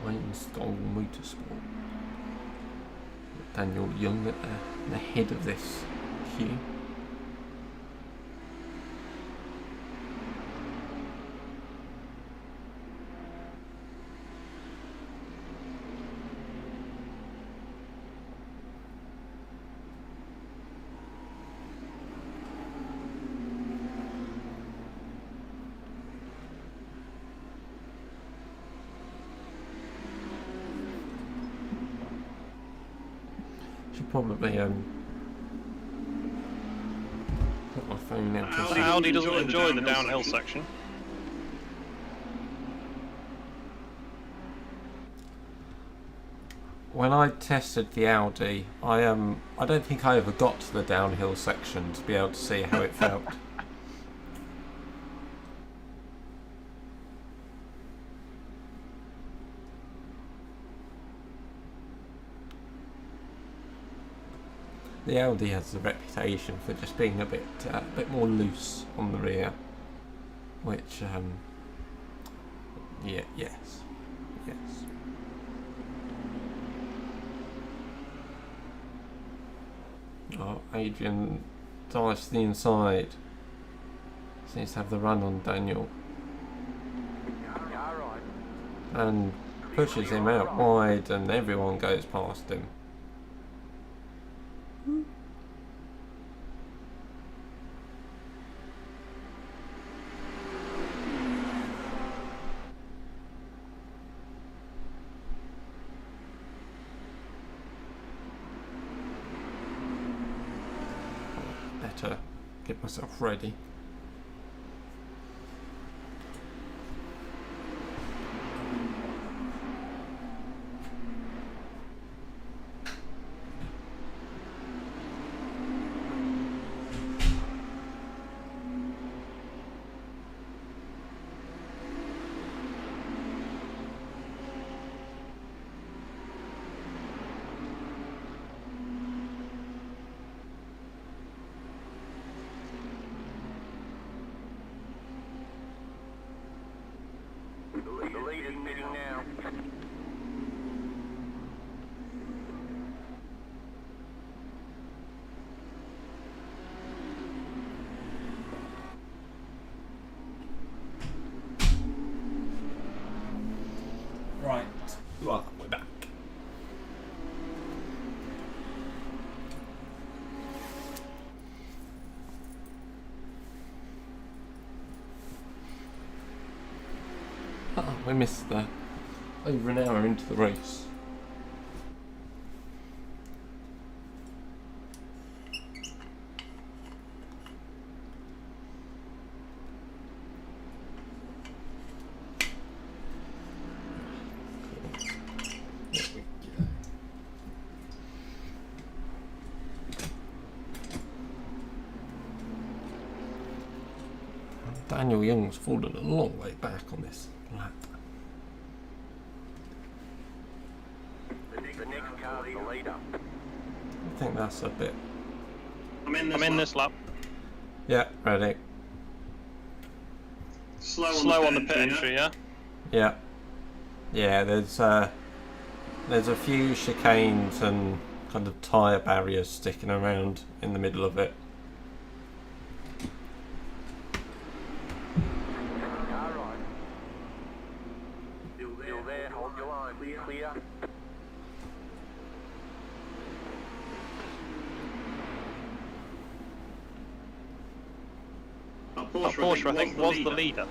Wayne Motorsport. Daniel Young at the head of this queue. Should probably put my phone out. Audi doesn't enjoy the downhill section. When I tested the Audi, I don't think I ever got to the downhill section to be able to see how it felt. The Audi has a reputation for just being a bit more loose on the rear, which yeah, yes. Oh, Adrian dives to the inside. Seems to have the run on Daniel. And pushes him out wide, and everyone goes past him. Better get myself ready. We missed the over an hour into the race. Daniel Young's fallen a long way back on this lap. The next car's the leader. I think that's a bit... I'm in this lap. Yeah, ready. Slow on the pit entry, yeah? Yeah. Yeah, there's a few chicanes and kind of tyre barriers sticking around in the middle of it. Car right. Still there, hold your line. Clear. Porsche, I think, was the leader.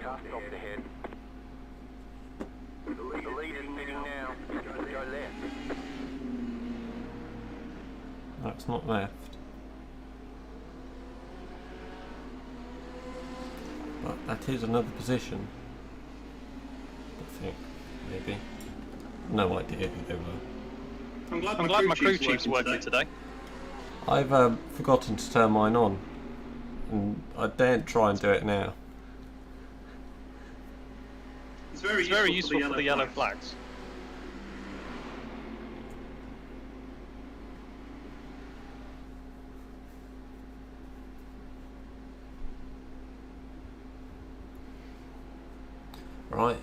Car stopped ahead. The leader's pitting now. Go left. That's not left. But that is another position. I think, maybe. No idea who they were. I'm glad my crew chief's working today. I've forgotten to turn mine on. And I daren't try and do it now. It's very useful for the yellow flags. Right.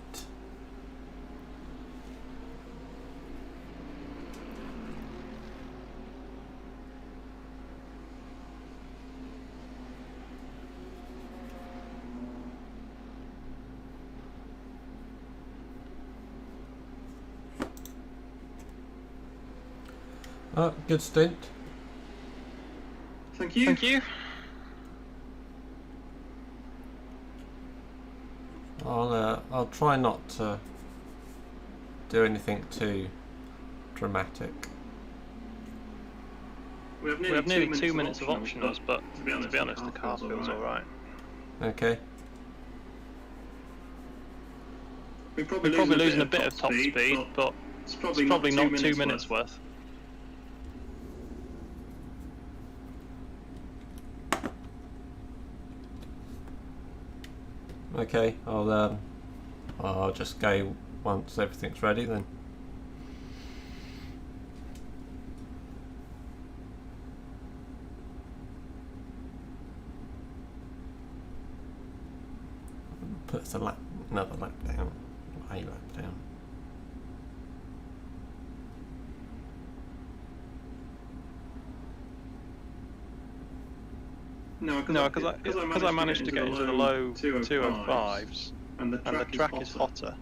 Oh, good stint. Thank you. Thank you. I'll try not to do anything too dramatic. We have nearly 2 minutes of optionals, but to be honest, the car feels alright. Okay. We're probably losing a bit of top speed, but it's probably not 2 minutes worth. Okay, I'll just go once everything's ready then. Puts another lap down, a lap down. No, because I managed to get into the low 205s, and the track is hotter,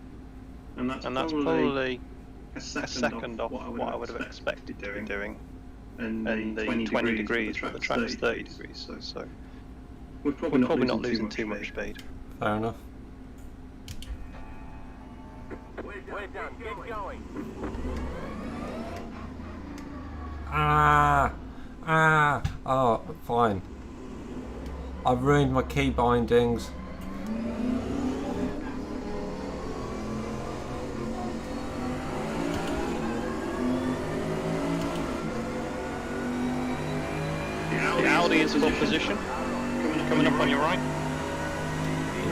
and that's probably a second off what I would have expected to be doing in the 20 degrees, but the track is 30 degrees, so we're probably not losing too much speed. Fair enough. We're done. Get going. Oh, fine. I've ruined my key bindings. The Audi is full position, coming up on your right.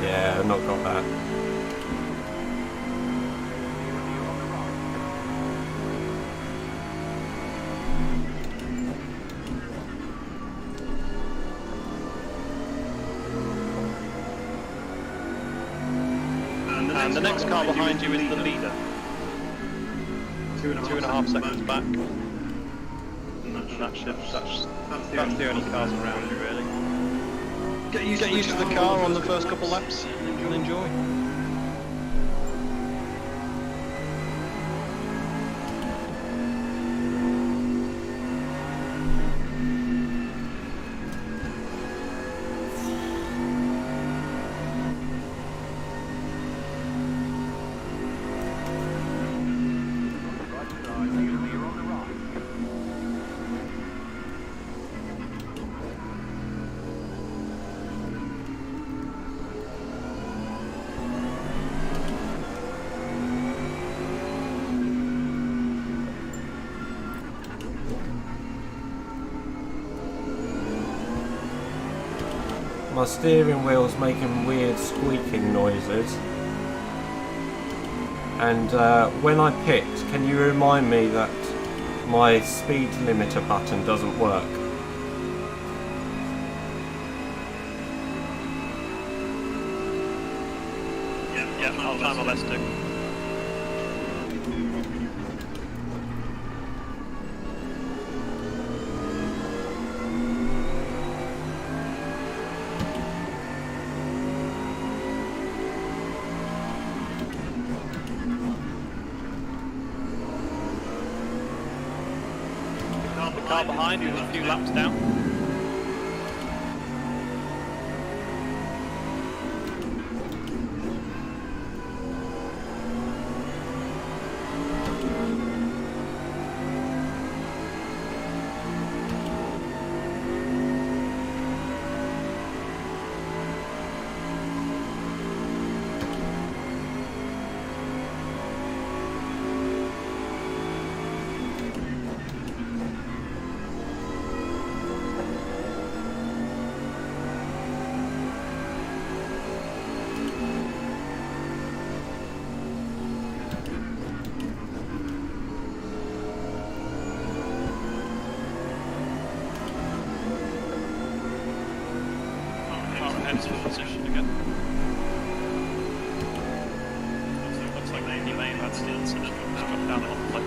Yeah, I've not got that. And the next car behind you is the leader. 2.5 seconds back. And that's the only cars around you, really. Get used to the car on the first couple laps and enjoy. My steering wheel's making weird squeaking noises. And when I pit, can you remind me that my speed limiter button doesn't work? Yeah, I'll try my best to. The car behind you is a few laps down. Position again. So it looks like he may have had steel, so just drop down a lot of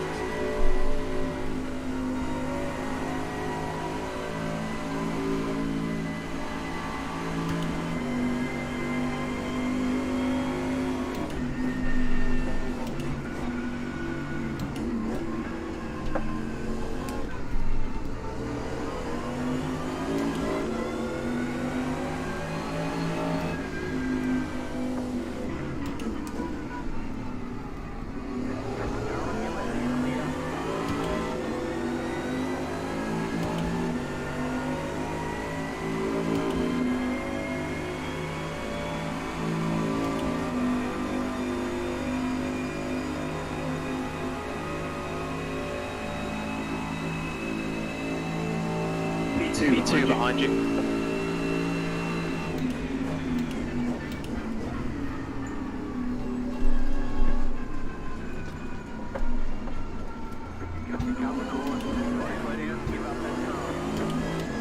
P2 behind you.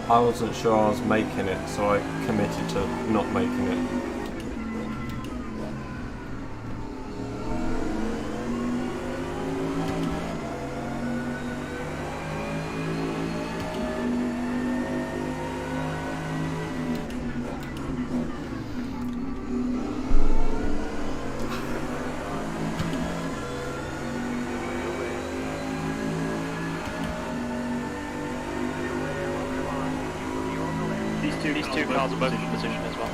I wasn't sure I was making it, so I committed to not making it. These two cars are both in position as well.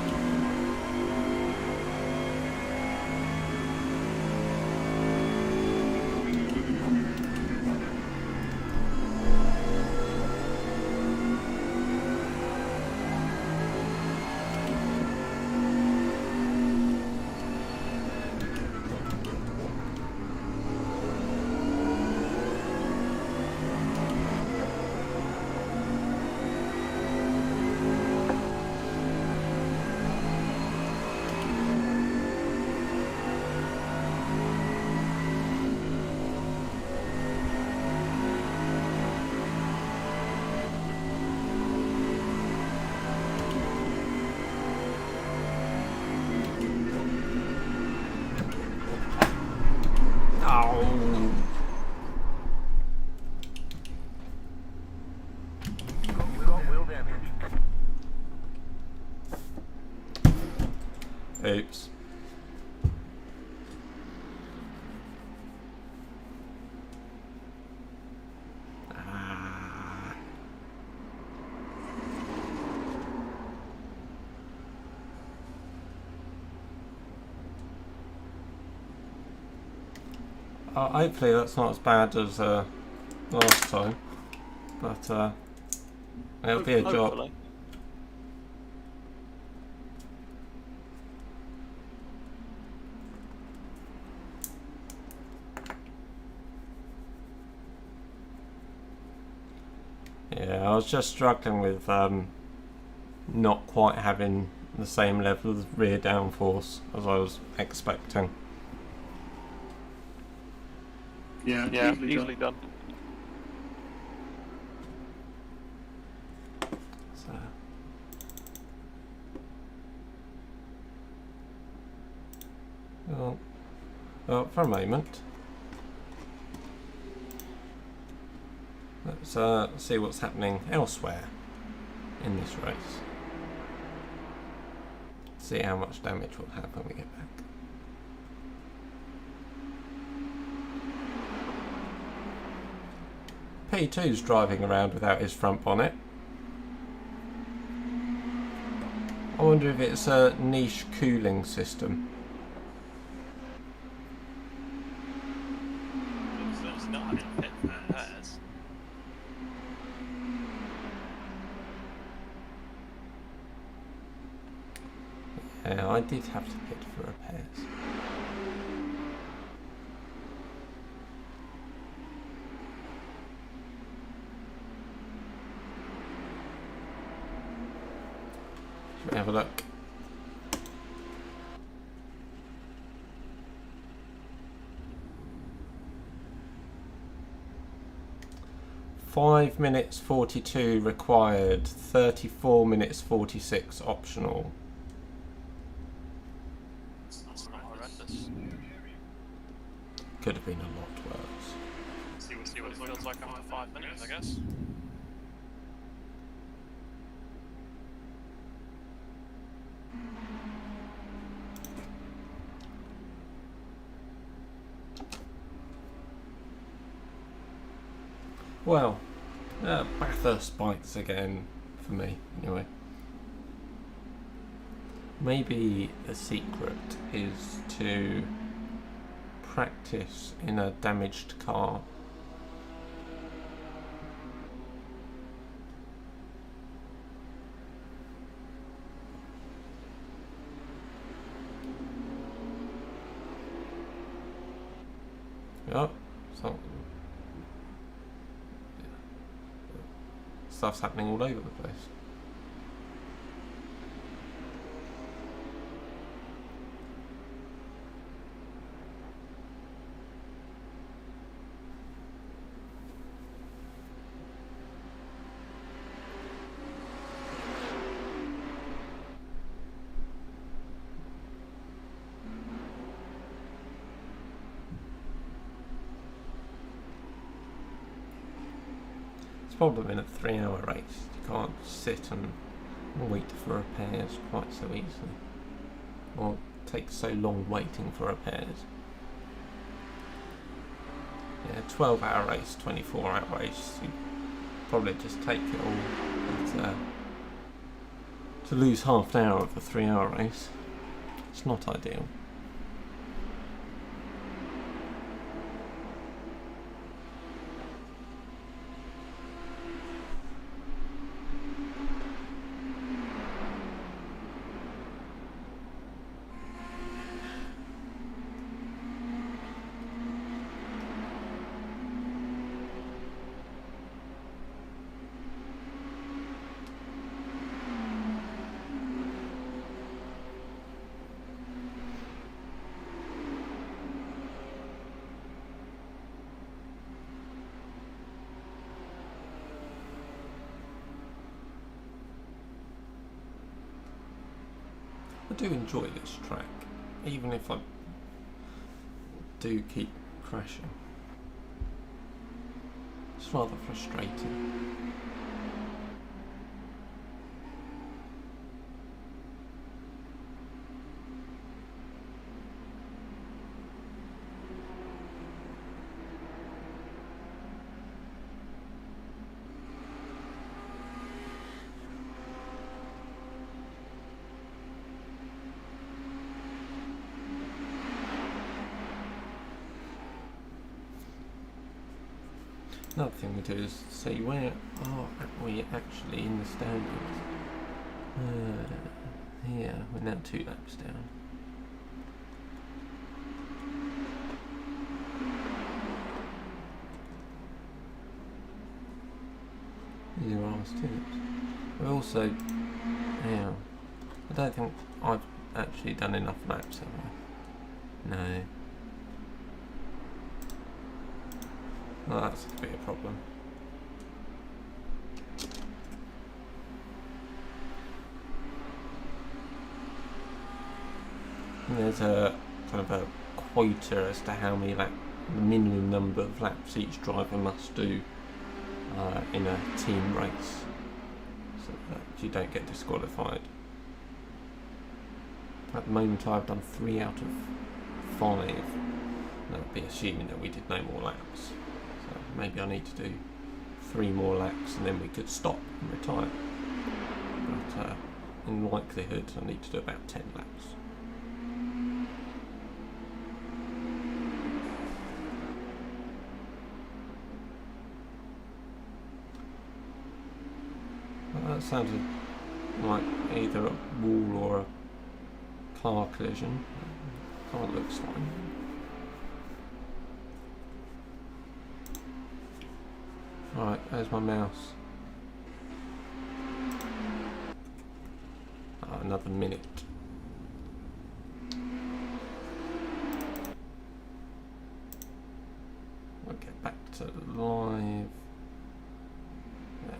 hopefully that's not as bad as last time, but it'll be a job. Hopefully. Yeah, I was just struggling with not quite having the same level of rear downforce as I was expecting. Yeah, easily done. So, well, for a moment, let's see what's happening elsewhere in this race. See how much damage we'll have when we get back. P2's driving around without his front bonnet. I wonder if it's a niche cooling system. It's not having fit for repairs. Yeah, I did have to pit for repairs. Should we have a look? Five minutes 42 required, 34 minutes 46 optional. That's not horrendous. Could have been a lot worse. See what it feels like after 5 minutes, I guess. Well, Bathurst bites again for me, anyway. Maybe the secret is to practice in a damaged car. Oh, so stuff's happening all over the place. It's the problem in a 3-hour race. You can't sit and wait for repairs quite so easily. Or it takes so long waiting for repairs. Yeah, 12-hour race, 24-hour race, you probably just take it all. But, to lose half an hour of a 3-hour race, it's not ideal. I do enjoy this track, even if I do keep crashing. It's rather frustrating. Another thing we do is see where are we actually in the standings. Yeah, we're now 2 laps down. These are our students. We also, yeah, I don't think I've actually done enough laps, have I? No. Well, that's a bit of a problem. And there's a kind of a quota as to how many the minimum number of laps each driver must do in a team race, so that you don't get disqualified. At the moment I've done 3 out of 5. That would be assuming that we did no more laps. So maybe I need to do 3 more laps and then we could stop and retire. But in likelihood I need to do about 10 laps. Well, that sounded like either a wall or a car collision. Car looks fine. Alright, there's my mouse. Another minute. We'll get back to live. There.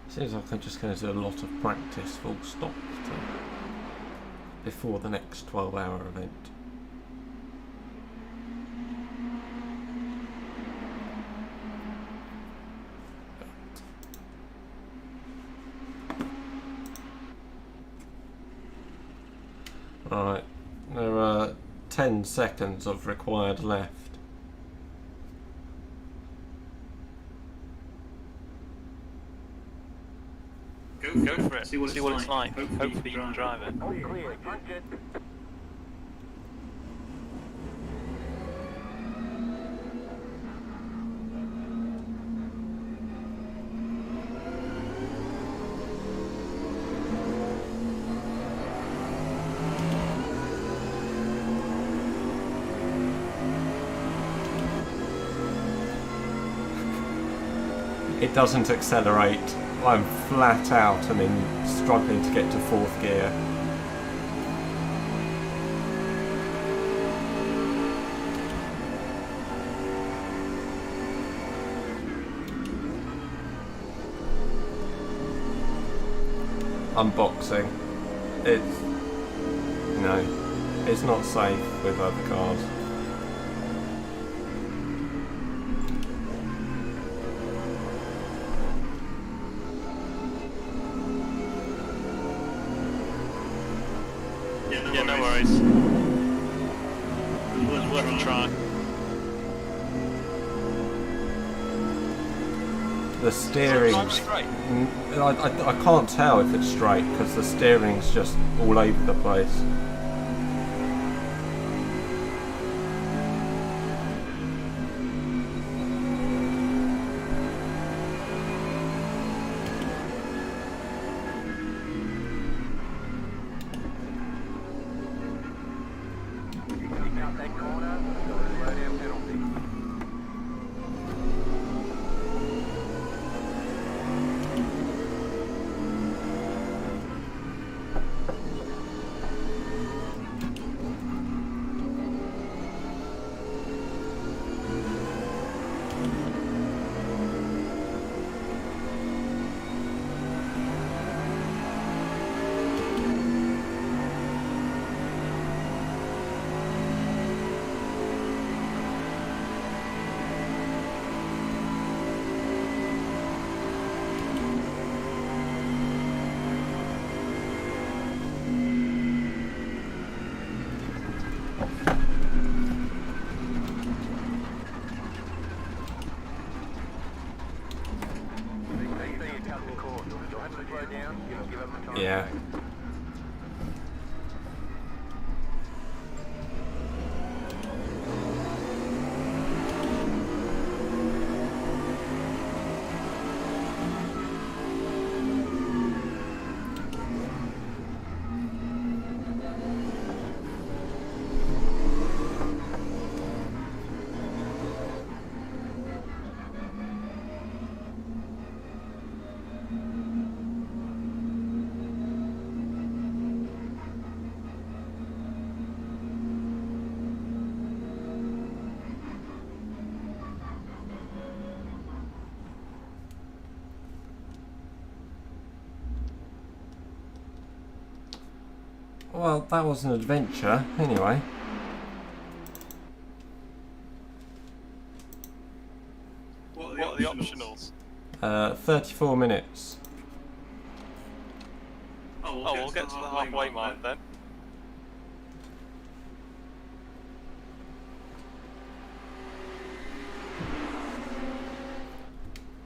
Seems like I'm just going to do a lot of practice full stop before the next 12-hour event. Alright, there are 10 seconds of required left. Go for it. See what it's like. Hopefully you can drive it. All clear. Punch it. It doesn't accelerate. I'm flat out and then struggling to get to 4th gear. Unboxing. It's not safe with other cars. Yeah, no worries. It was worth a try. The steering, I can't tell if it's straight because the steering's just all over the place. Out that corner. Slow down penalty. Well, that was an adventure, anyway. What are the optionals? 34 minutes. Oh, we'll get to the halfway mark then.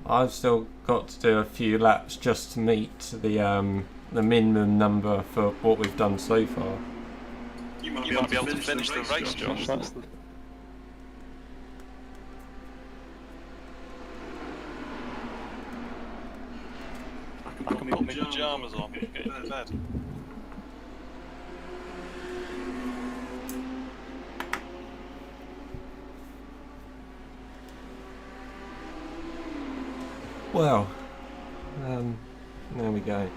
I've still got to do a few laps just to meet the minimum number for what we've done so far. You might be able to finish the race, Josh. That's the... I can put my pyjamas on and get into bed. Well, there we go.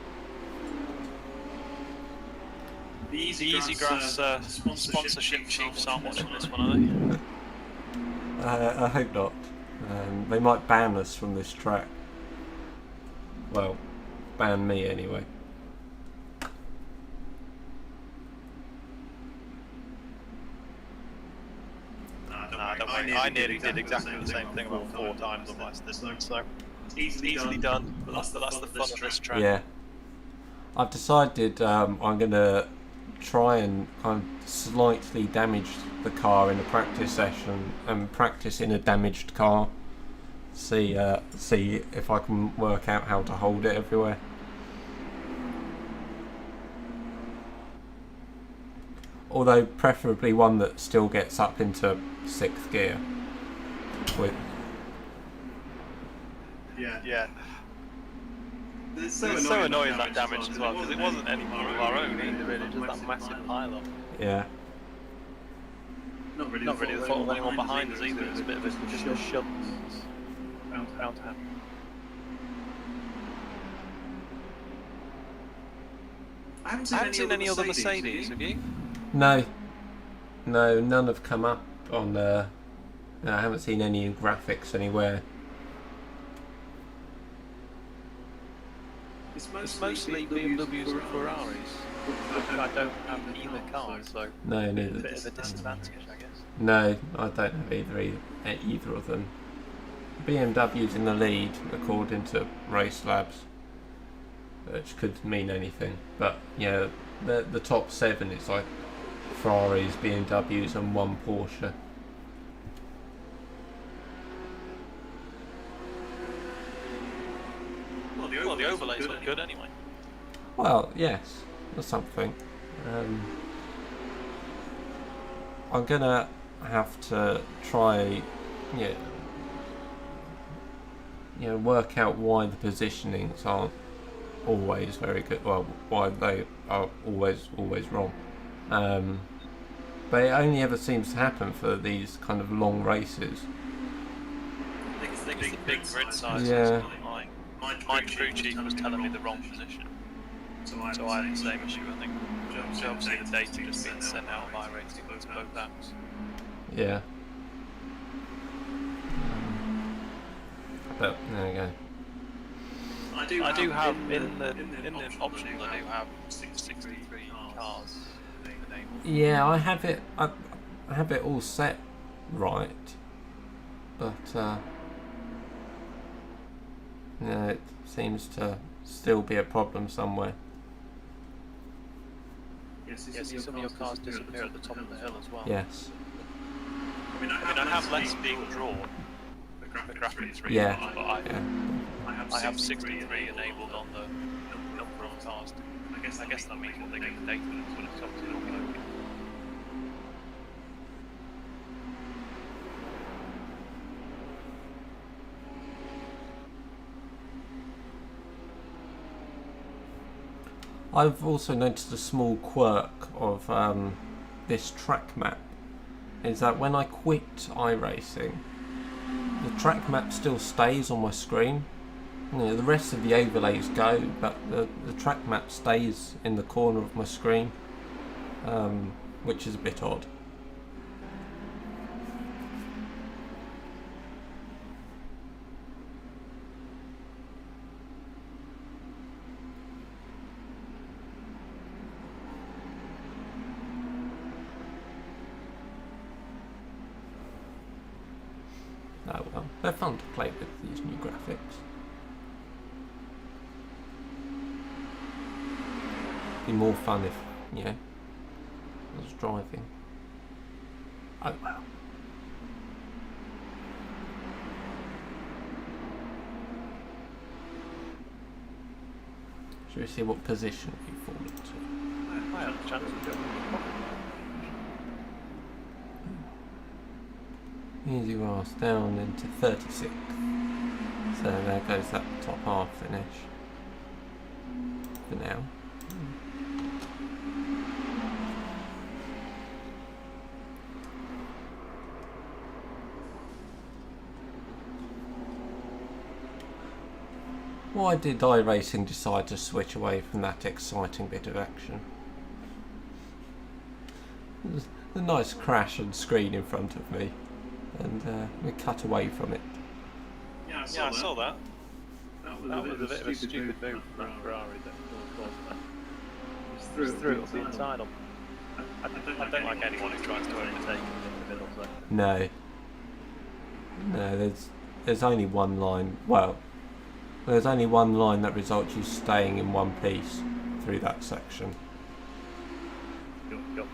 The Easigrass sponsorship chiefs aren't watching this one, are they? I hope not. They might ban us from this track. Well, ban me anyway. Nah, don't worry. I nearly did exactly the same thing about 4 times on last distance, so it's easily done. But that's the fun of this track. Yeah. I've decided I'm going to try and kind of slightly damage the car in a practice session and practice in a damaged car. See if I can work out how to hold it everywhere. Although preferably one that still gets up into 6th gear. With Yeah. It's so annoying that damage as well, because it wasn't any more of our own either, really, just that massive pile-up. yeah. Not really the fault of anyone behind us either, it's a bit of just a shunt. Round to happen. I haven't seen any other Mercedes, have you? No, none have come up on. No, I haven't seen any in graphics anywhere. It's mostly BMWs and Ferraris. I don't have either car, so No, neither. a bit of a disadvantage, I guess. No, I don't have either of them. BMW's in the lead according to Race Labs, which could mean anything. But yeah, the top 7 is like Ferraris, BMWs, and 1 Porsche. Well, the overlays look good anyway. Well, yes, that's something. I'm gonna have to try, work out why the positionings aren't always very good. Well, why they are always wrong. But it only ever seems to happen for these kind of long races. I think it's the big grid size. Yeah. My crew chief was telling me the wrong position, so I had the same issue. I think obviously the data just being sent out of iRacing to both apps. Yeah. But there we go. I do have in the options. I do have 63 cars enabled. Yeah, I have it. I have it all set right, but it seems to still be a problem somewhere. Yes, some of your cars disappear at the top of the hill as well. Yes. I mean, I have less being drawn. The graphic 3, Yeah. but I have 63 enabled on the number of cars. I guess that means what they get the data when it's obviously not working. I've also noticed a small quirk of this track map, is that when I quit iRacing, the track map still stays on my screen. The rest of the overlays go, but the track map stays in the corner of my screen, which is a bit odd. Oh well, they're fun to play with, these new graphics. Be more fun if, you know, I was driving. Oh well. Should we see what position we fall into? I have a chance of doing Easigrass down into 36th. So there goes that top half finish. For now. Why did iRacing decide to switch away from that exciting bit of action? There's a nice crash and screen in front of me, and we cut away from it. Yeah, I saw that. That was a bit of a stupid move from that Ferrari that caused that. Just threw it up the inside on. I don't like anyone who tries to overtake in the middle. So. No. No, there's only one line. Well, there's only one line that results you staying in one piece through that section. Go.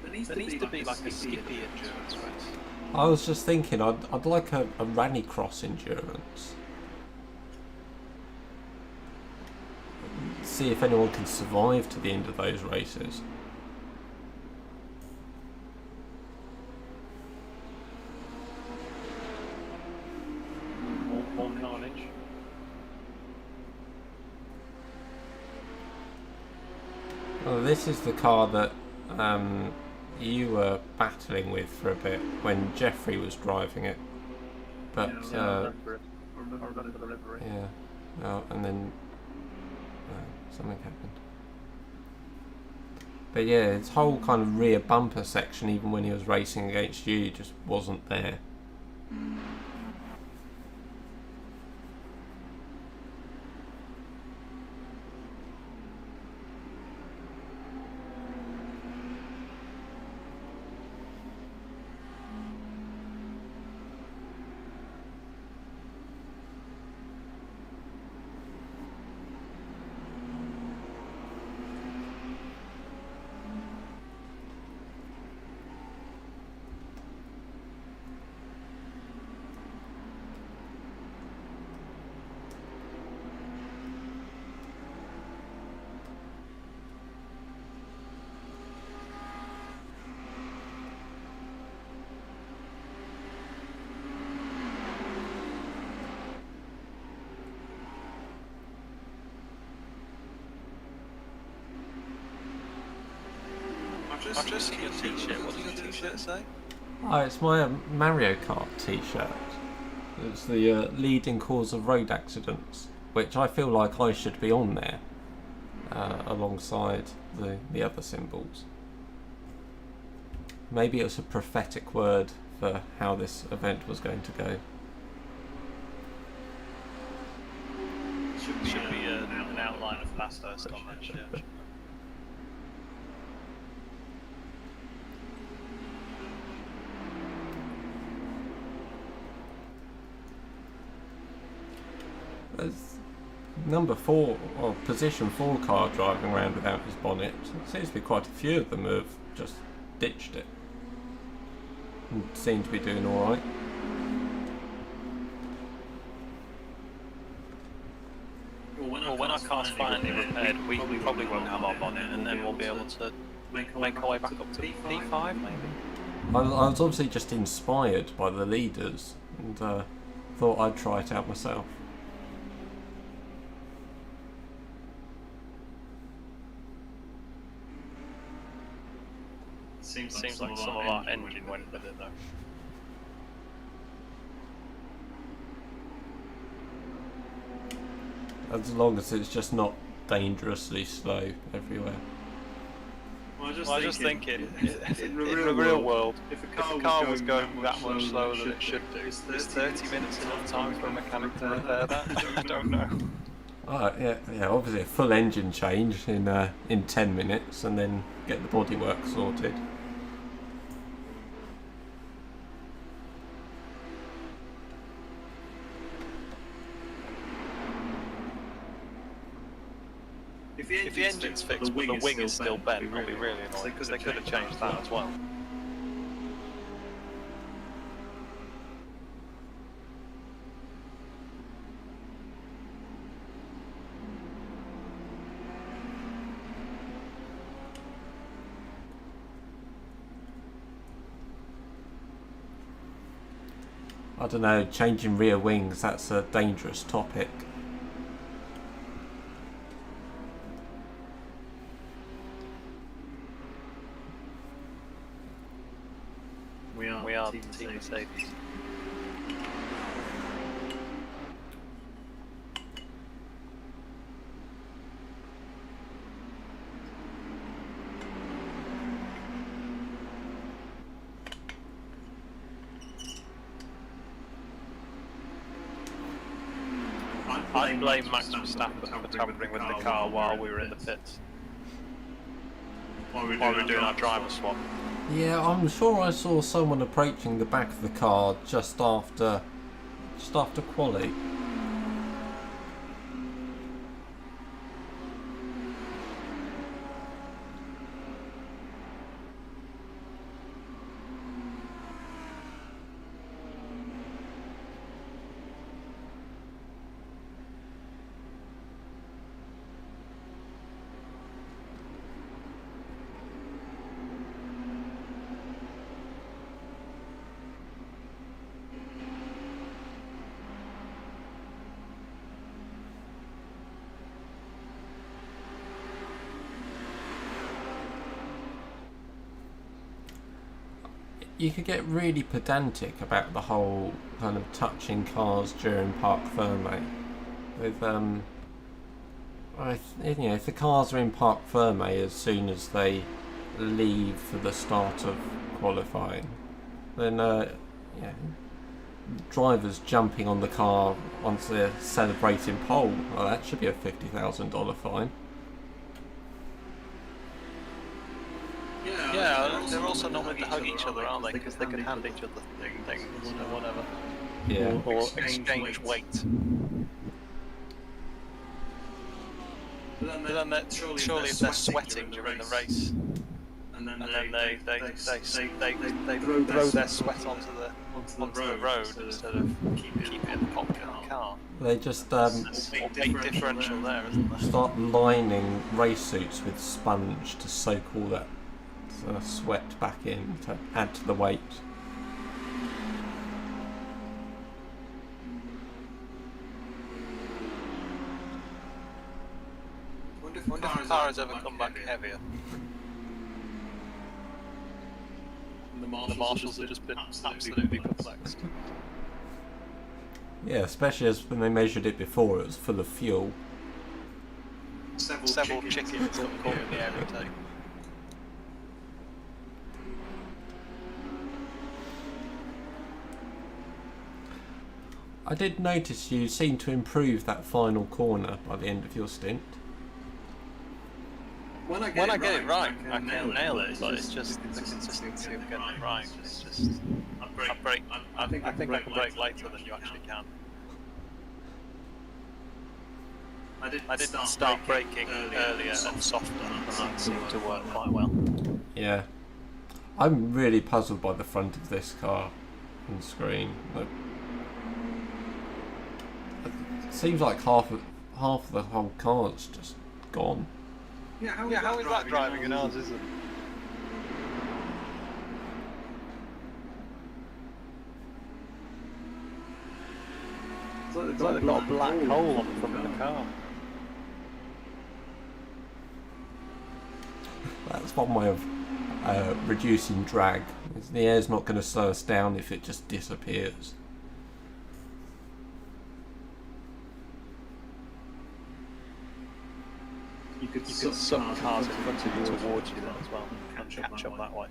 There needs to be like a skippy endurance race. I was just thinking, I'd like a Rallycross endurance. See if anyone can survive to the end of those races. More carnage. Well, this is the car that you were battling with for a bit when Jeffrey was driving it, but I remember the livery. yeah, oh, and then something happened. But yeah, its whole kind of rear bumper section, even when he was racing against you, just wasn't there. I've just seen your t-shirt. What does your t-shirt say? Oh, it's my Mario Kart t-shirt. It's the leading cause of road accidents, which I feel like I should be on there, alongside the other symbols. Maybe it was a prophetic word for how this event was going to go. Should be an outline of Bathurst on that shirt. There's number 4 or position 4 car driving around without his bonnet. It seems to be quite a few of them who have just ditched it and seem to be doing alright. Well, when our car's finally repaired, we probably won't have our bonnet, and then we'll be able to make our way back up to P5 maybe. I was obviously just inspired by the leaders and thought I'd try it out myself. Seems like some of our engine went with it though. As long as it's just not dangerously slow everywhere. Well, I just think in the real world, if a car was going that much slower than it should do, is 30 minutes enough time for a mechanic to repair that? I don't know. Yeah, obviously a full engine change in 10 minutes, and then get the bodywork sorted. If the engine's fixed but the wing is still bent, it'll be really annoying, because they could have changed that as well. I don't know, changing rear wings, that's a dangerous topic. We are Team Mercedes. I blame Max Verstappen for tampering with the car while we were in the pits. While we were doing our driver swap. Yeah, I'm sure I saw someone approaching the back of the car just after quali. You could get really pedantic about the whole kind of touching cars during parc fermé. With if the cars are in parc fermé as soon as they leave for the start of qualifying, then drivers jumping on the car once they're celebrating pole, well, that should be a $50,000 fine. Yeah, they're also not meant to hug each other, are they? Because they could hand each other things or whatever. Yeah. Or exchange weight. But then surely if they're sweating during the race, and then they throw their sweat onto the road instead of keeping it in the cockpit of the car. They just big differential there, isn't there? start lining race suits with sponge to soak all that sweat back in to add to the weight. I wonder if the car has ever come back heavier. The marshals have just been absolutely perplexed. Yeah, especially as when they measured it before, it was full of fuel. Several chickens got caught in the air intake. I did notice you seemed to improve that final corner by the end of your stint. When I get it right, I can nail it, but it's just the consistency of getting it right. It's just, I think I can brake later than you actually can. I didn't start braking earlier and softer, and that seemed to work quite well. Yeah. I'm really puzzled by the front of this car and screen. It seems like half of the whole car's just gone. Yeah, how is that driving and ours isn't? It's like they've got a black hole on the front of the car. That's one way of reducing drag. The air's not going to slow us down if it just disappears. could suck cars in front of you towards you then as well, and catch up that way.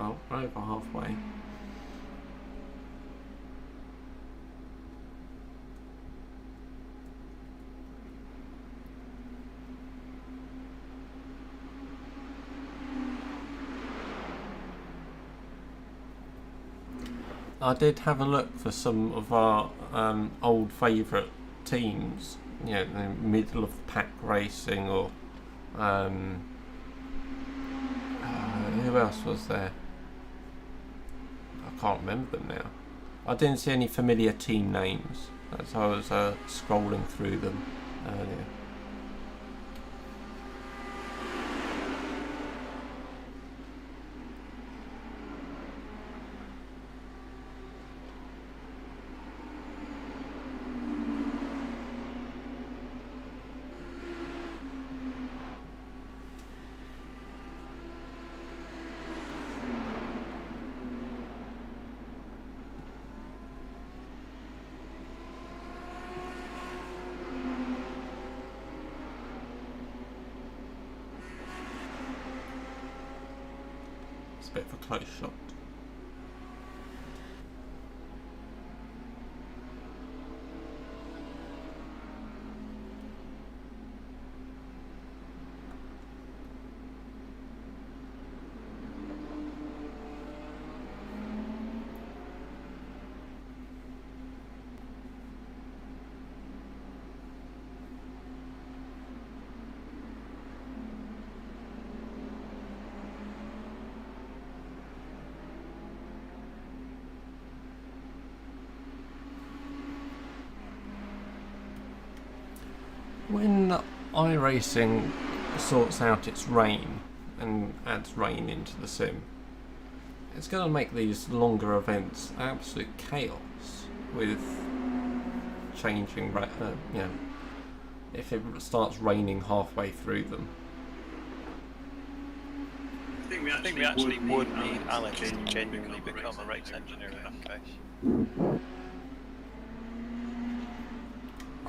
Oh, over halfway. I did have a look for some of our old favourite teams, you know, in the middle of the pack racing, or who else was there? I can't remember them now. I didn't see any familiar team names as I was scrolling through them earlier. It's a bit of a close shot. When iRacing sorts out its rain and adds rain into the sim, it's going to make these longer events absolute chaos with changing, you know, if it starts raining halfway through them. I think we actually would need Alex to genuinely become a race engineer in that case.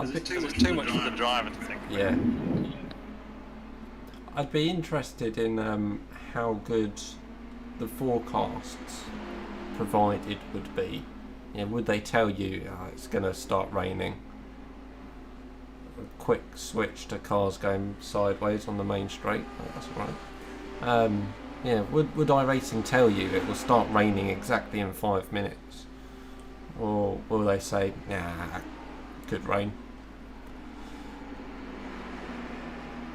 There's too much for the driver to think. Yeah. I'd be interested in how good the forecasts provided would be. Yeah, would they tell you it's going to start raining? A quick switch to cars going sideways on the main straight. Oh, that's all right. Yeah, would iRacing tell you it will start raining exactly in 5 minutes? Or will they say, nah, could rain?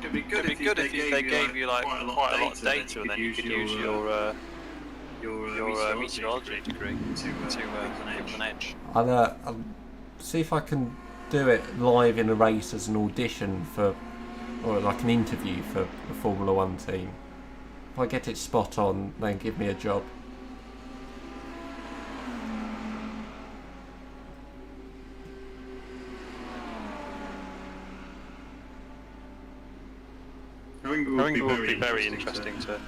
It'd be good if they gave you like quite a lot of data, and then you could use your meteorology degree to give an edge. I'll see if I can do it live in a race as an audition for, or like an interview for the Formula 1 team. If I get it spot on, then give me a job. I think it would be very interesting to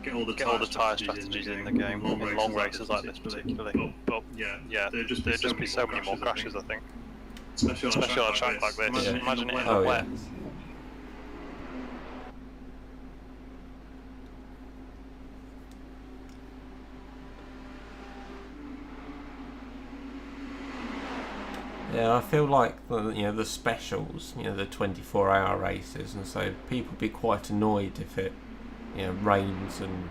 get all the tyre strategies in the game, in long races like this particularly. But yeah, there'd just be so many more crashes, I think. Especially on a track like this. Imagine it in the wet. Yeah, I feel like the specials, the 24-hour races, and so people be quite annoyed if it rains and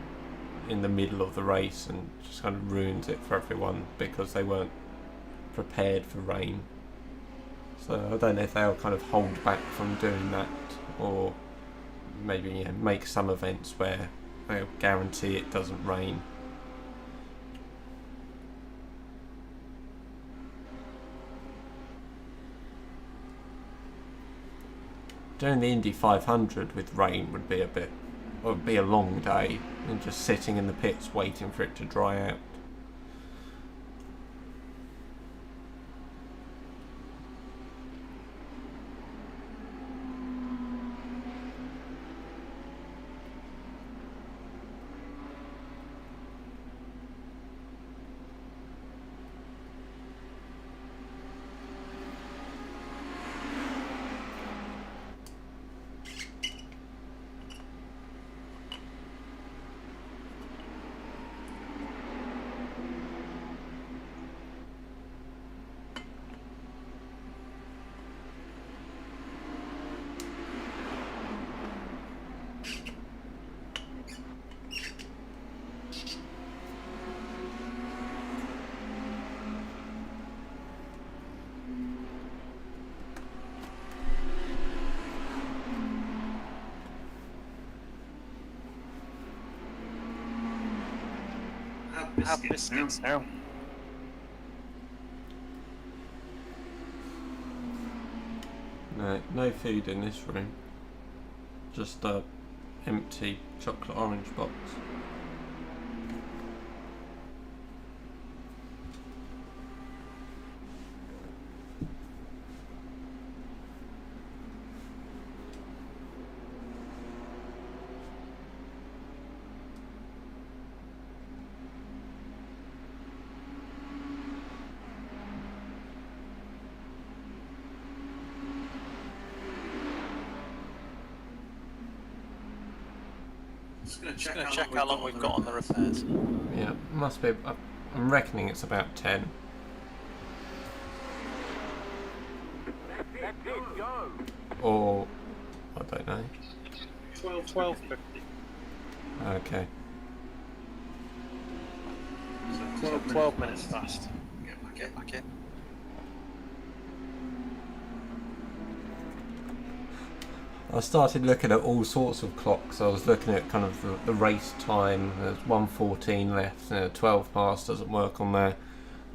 in the middle of the race and just kind of ruins it for everyone because they weren't prepared for rain. So I don't know if they'll kind of hold back from doing that, or maybe make some events where they'll guarantee it doesn't rain. Doing the Indy 500 with rain would be a long day, and just sitting in the pits waiting for it to dry out. Have biscuits now. No food in this room. Just a empty chocolate orange box. Just going to check how long we've got on the repairs. Yeah, must be. I'm reckoning it's about 10. That's it, go! Or I don't know. 12:50. Okay. 12 minutes past. Get back in. I started looking at all sorts of clocks. I was looking at kind of the race time. There's 1:14 left. 12 past doesn't work on there.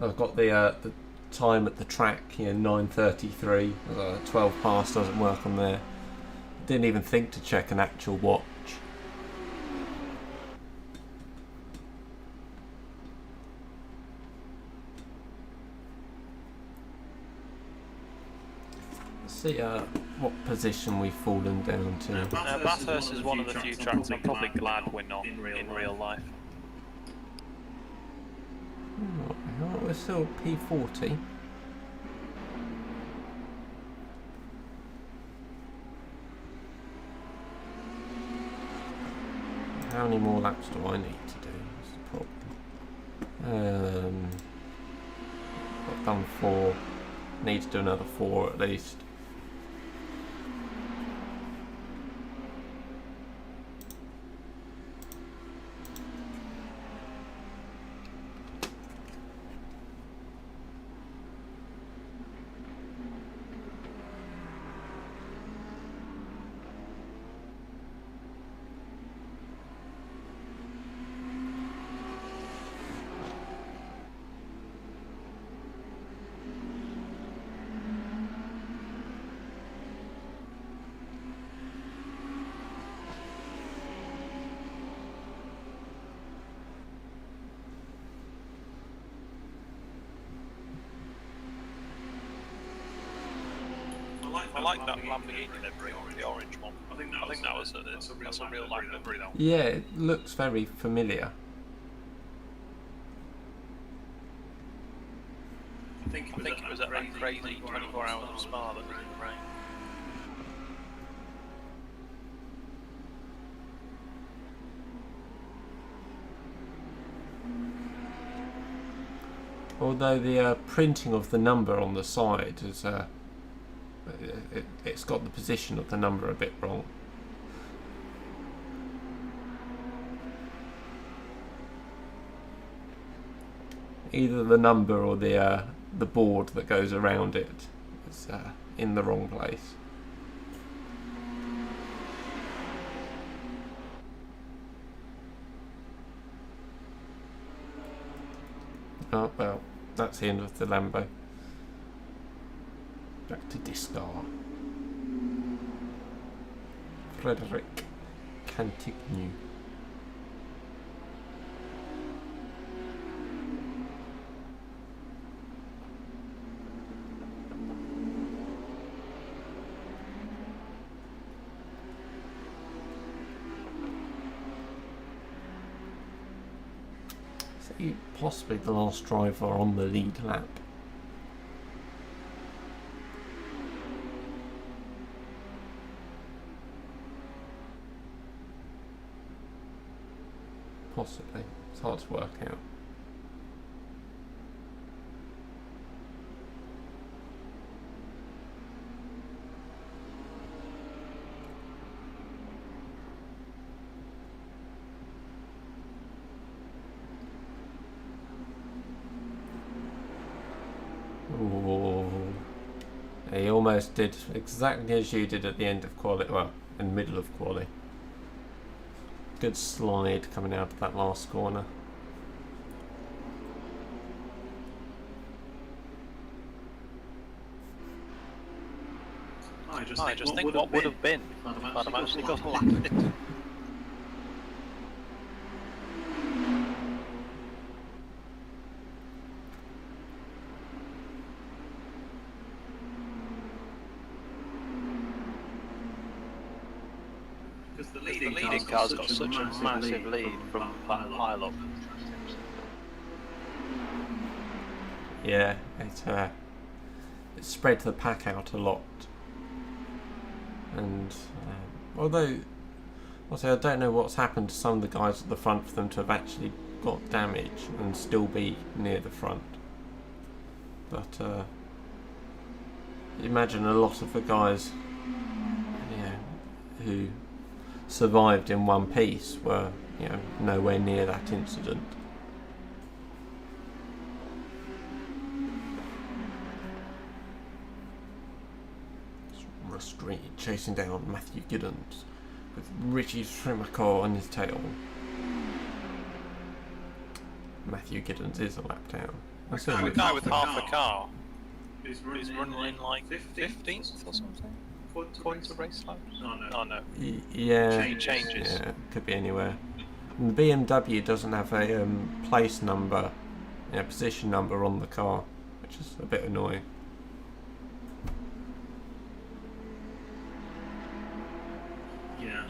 I've got the time at the track, 9:33. 12 past doesn't work on there. Didn't even think to check an actual watch. See what position we've fallen down to. Bathurst is one of the few tracks I'm probably glad we're not in real life. Oh, we're still P40. How many more laps do I need to do? That's the problem. I've done 4. Need to do another 4 at least. I like that Lamborghini livery, the orange one. I think that's a real life livery though. Yeah, it looks very familiar. I think it was at that crazy 24 hours of Spa that was in the rain. Although the printing of the number on the side is it's got the position of the number a bit wrong. Either the number or the board that goes around it is in the wrong place. Oh, well, that's the end of the Lambo. Back to Discar. Frederick Cantigny. Possibly the last driver on the lead lap. Possibly. It's hard to work out. Ooh. He almost did exactly as you did at the end of quali, well, in the middle of quali. Good slide coming out of that last corner. I just think what would have been if I'd have actually got a lap in it. The leading car's got such a massive lead from that pile-up. Yeah, it spread the pack out a lot. And although, also I don't know what's happened to some of the guys at the front for them to have actually got damage and still be near the front. But imagine a lot of the guys, who survived in one piece were, nowhere near that incident. Restrained, chasing down Matthew Giddens with Richie Schumacher on his tail. Matthew Giddens is a lap down. The guy with half a car is running in like 15th or something. According to race laps? Oh no. Yeah. It changes. Yeah, could be anywhere. And the BMW doesn't have a place number, position number on the car, which is a bit annoying.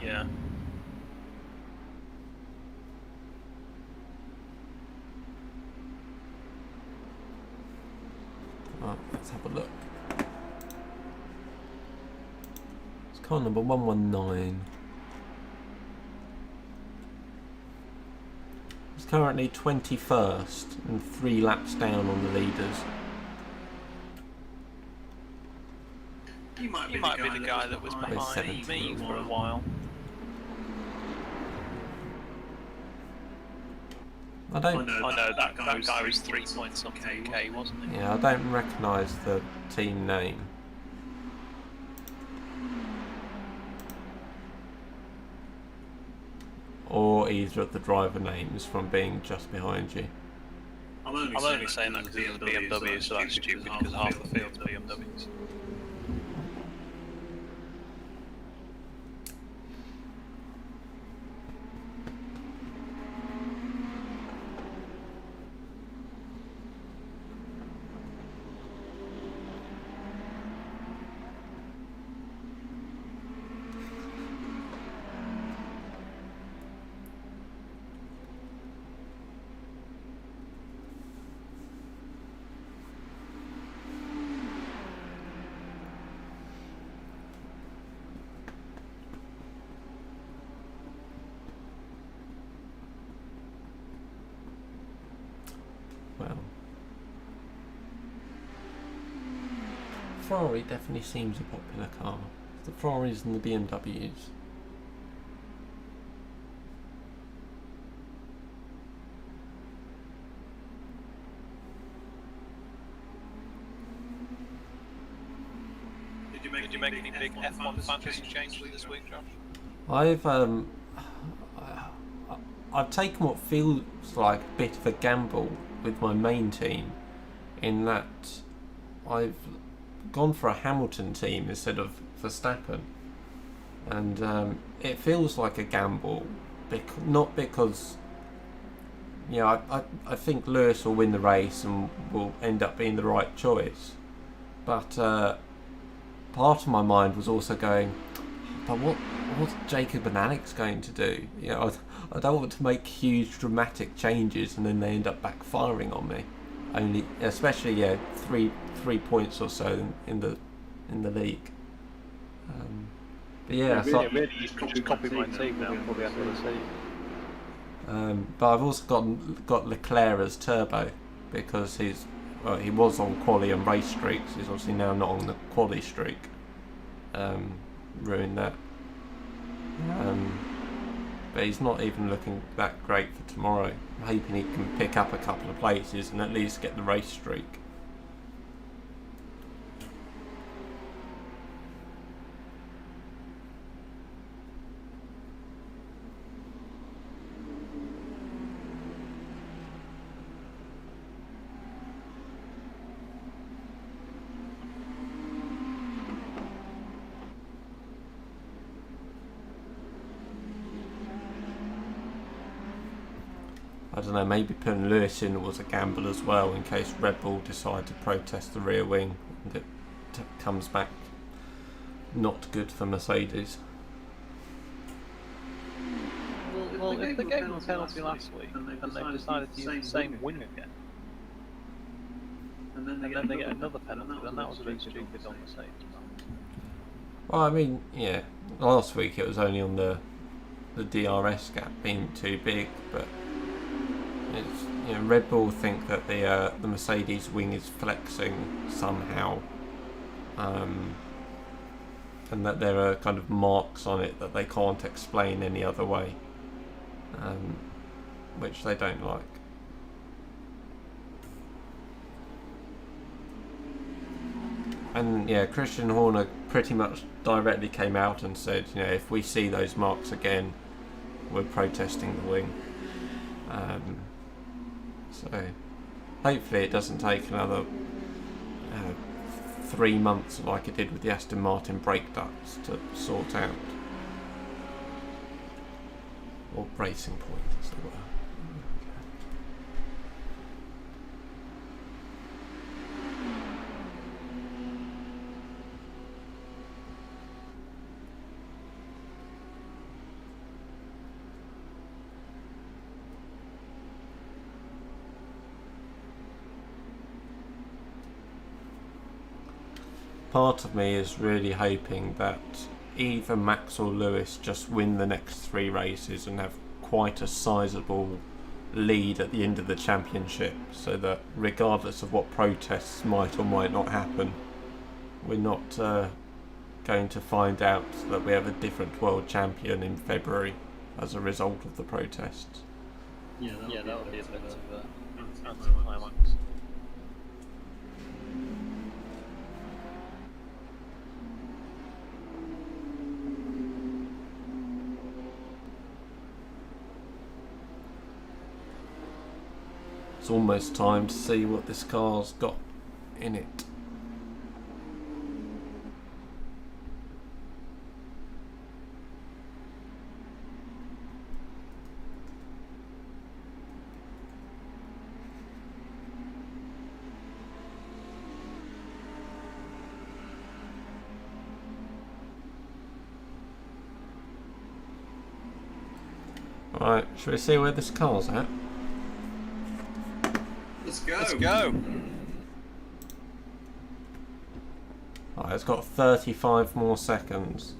Yeah. Right, let's have a look. It's car number 119. It's currently 21st and 3 laps down on the leaders. He might be the guy that was behind me for a while. I know that guy was 3 point something K, wasn't he? Yeah, I don't recognise the team name. Or either of the driver names from being just behind you. I'm only saying that because of the BMW, so that's stupid because half the field's BMWs. Well, Ferrari definitely seems a popular car. The Ferraris and the BMWs. Did you make any big F1 fantasy changes this week, Josh? I've taken what feels like a bit of a gamble with my main team, in that I've gone for a Hamilton team instead of Verstappen, and it feels like a gamble, not because, you know, I think Lewis will win the race and will end up being the right choice, but part of my mind was also going, but what's Jacob and Alex going to do? You know, I don't want to make huge dramatic changes and then they end up backfiring on me. Only, especially, three points or so in the league. But yeah, so really, you just copy my team now for the end of the season. but I've also got Leclerc as turbo because he was on quali and race streaks. He's obviously now not on the quali streak. Ruined that. But he's not even looking that great for tomorrow. I'm hoping he can pick up a couple of places and at least get the race streak. I don't know, maybe putting Lewis in was a gamble as well in case Red Bull decide to protest the rear wing and it comes back not good for Mercedes. Well, if they gave them a penalty last week and they've decided to use the same wing again, and then they get another penalty, then that was a bit stupid on Mercedes. Well, I mean, yeah, last week it was only on the DRS gap being too big, but it's, you know, Red Bull think that the Mercedes wing is flexing somehow, and that there are kind of marks on it that they can't explain any other way, which they don't like. And yeah, Christian Horner pretty much directly came out and said, you know, if we see those marks again, we're protesting the wing. So hopefully it doesn't take another 3 months like it did with the Aston Martin brake ducts to sort out. Or racing point, as it were. Part of me is really hoping that either Max or Lewis just win the next 3 races and have quite a sizable lead at the end of the championship, so that regardless of what protests might or might not happen, we're not going to find out that we have a different world champion in February as a result of the protests. Yeah, that would be a bit of an anticlimax. It's almost time to see what this car's got in it. Right, shall we see where this car's at? Let's go. Right, it's got 35 more seconds.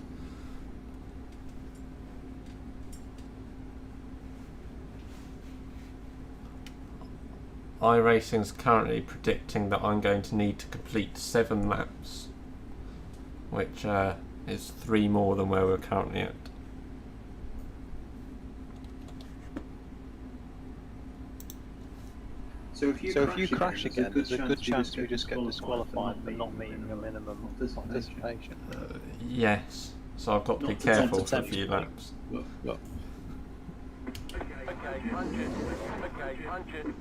iRacing's currently predicting that I'm going to need to complete 7 laps, which is 3 more than where we're currently at. So if you crash again, there's a good chance you just get disqualified for not meeting a minimum participation. Yes, so I've got to be careful for a few laps. Okay, punch it.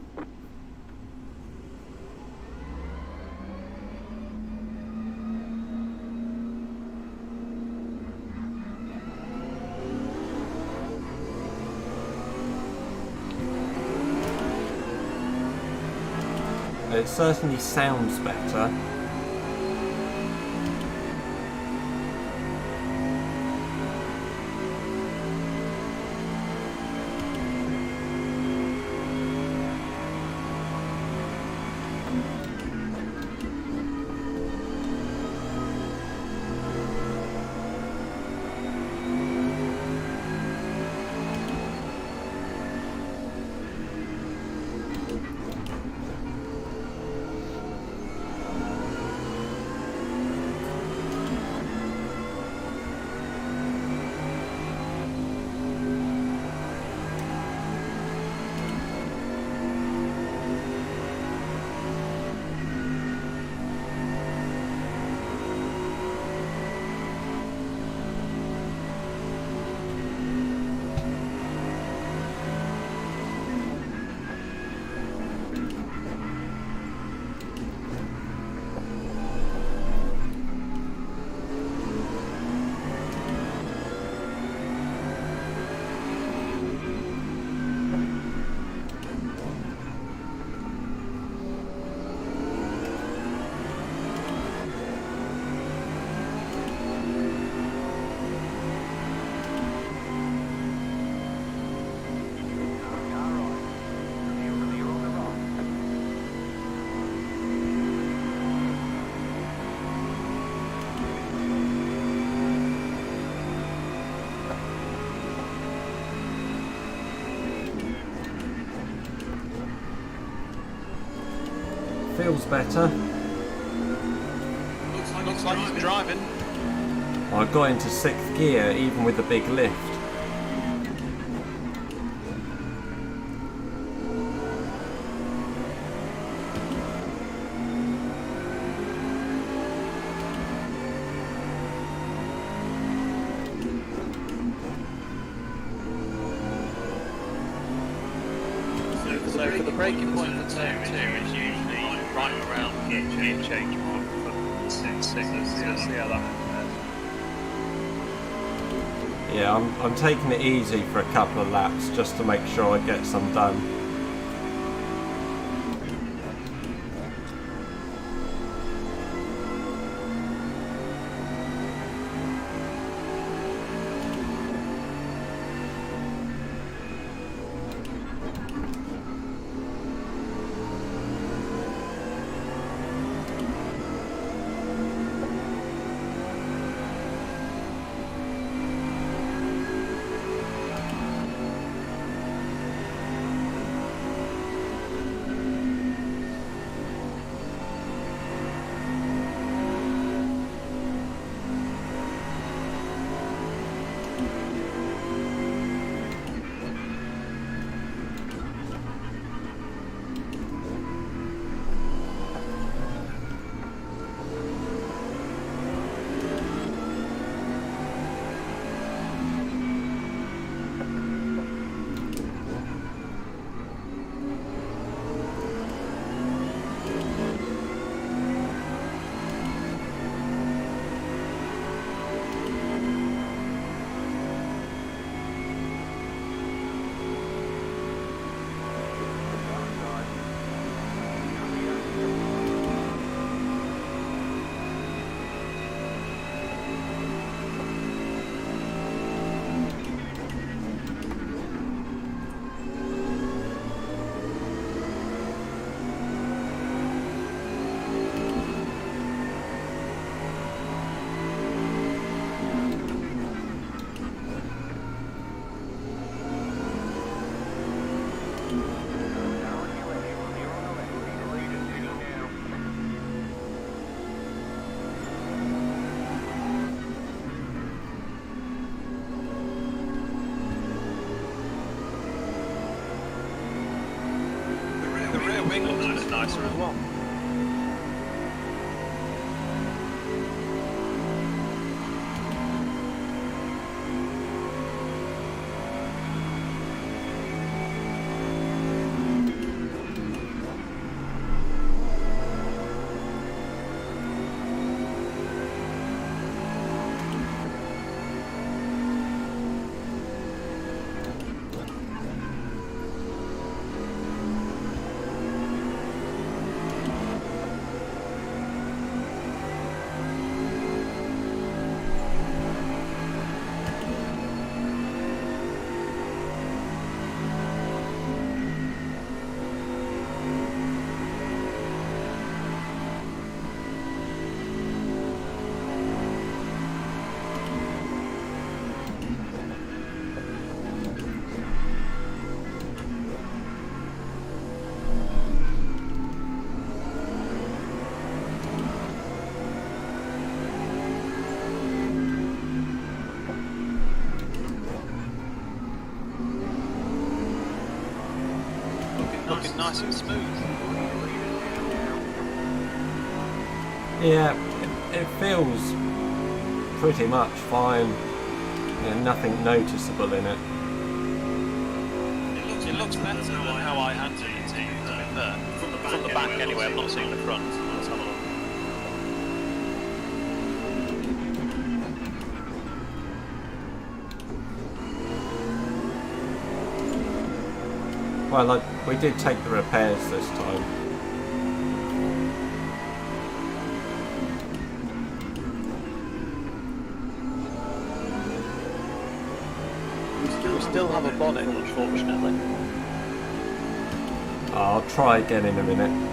It certainly sounds better. Feels better. Looks like he's driving. I got into 6th gear even with the big lift. So for the braking point for turn 2 is usually right around gear change mark for 6. So see how that compares. Yeah, I'm taking it easy for a couple of laps just to make sure I get some done. wing looks a bit nicer as well. nice and smooth. Yeah, it feels pretty much fine. Yeah, nothing noticeable in it. It looks better than how I had to be fair. From the back anyway, I'm not seeing the front. Let's have a look. Well, we did take the repairs this time. We still have a bonnet, unfortunately. I'll try again in a minute.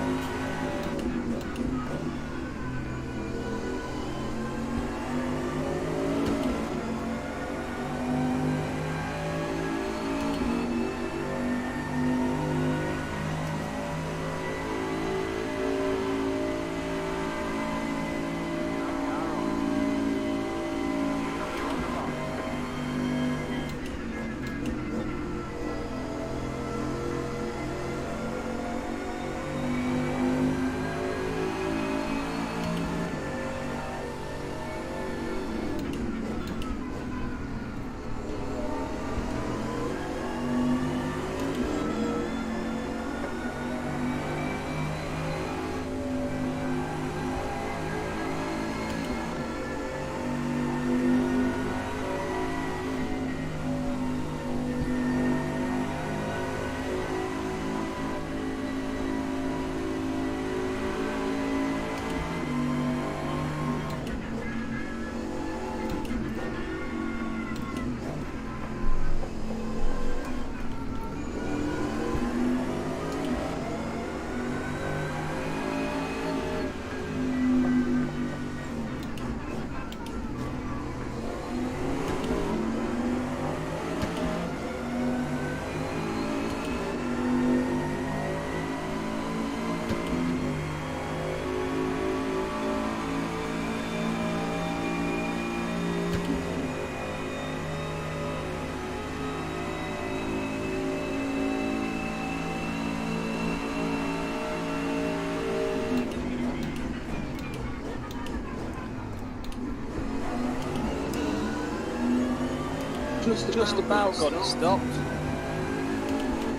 Just about got it stopped.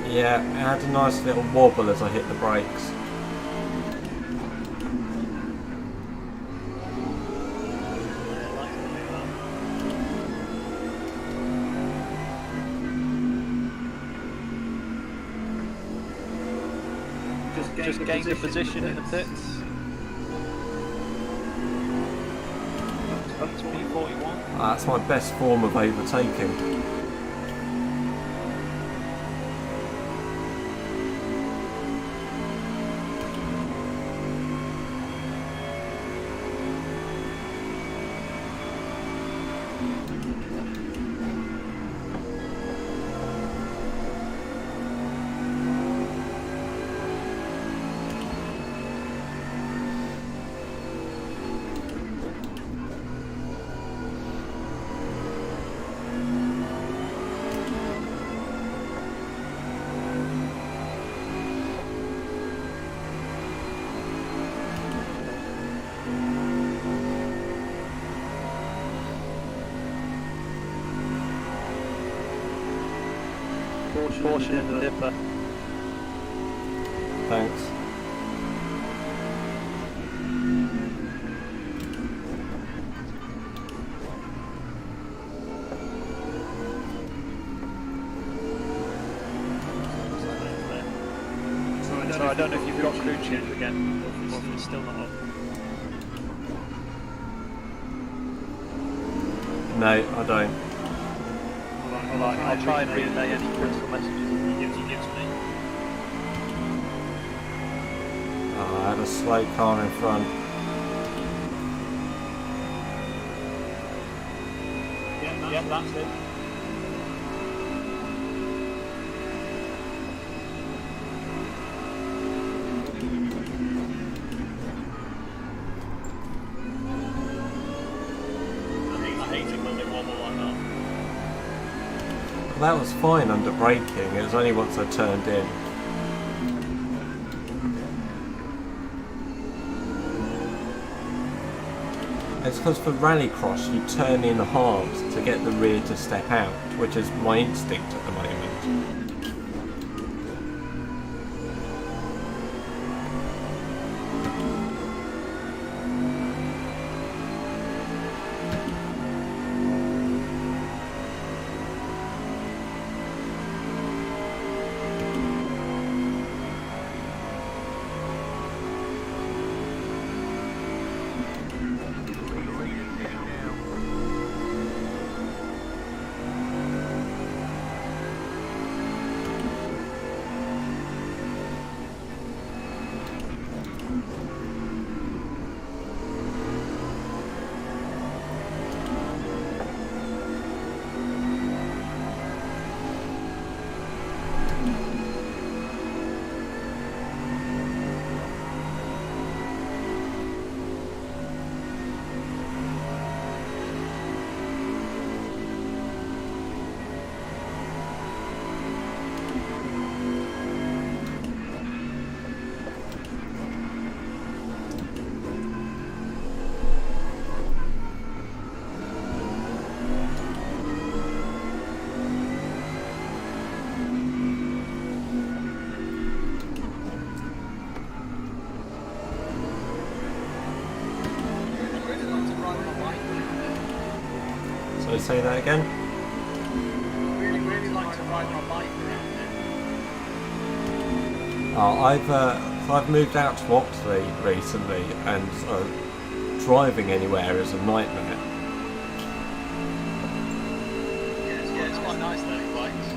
Yeah, it had a nice little wobble as I hit the brakes. Just gained a position in the pits. Up to P41. That's my best form of overtaking. Portion in the dipper. Thanks. So I don't know if you've got crew chief again, or if it's still not up. No, I don't. I'll try and relay any critical messages he gives me. Oh, I had a slow car in front. Yep, that's it. That was fine under braking, it was only once I turned in. It's because for rallycross you turn in hard to get the rear to step out, which is my instinct at the moment. So say that again? Really like to ride my bike around there. Oh, I've moved out to Oxley recently, and driving anywhere is a nightmare. Yeah, it's quite nice though, bikes.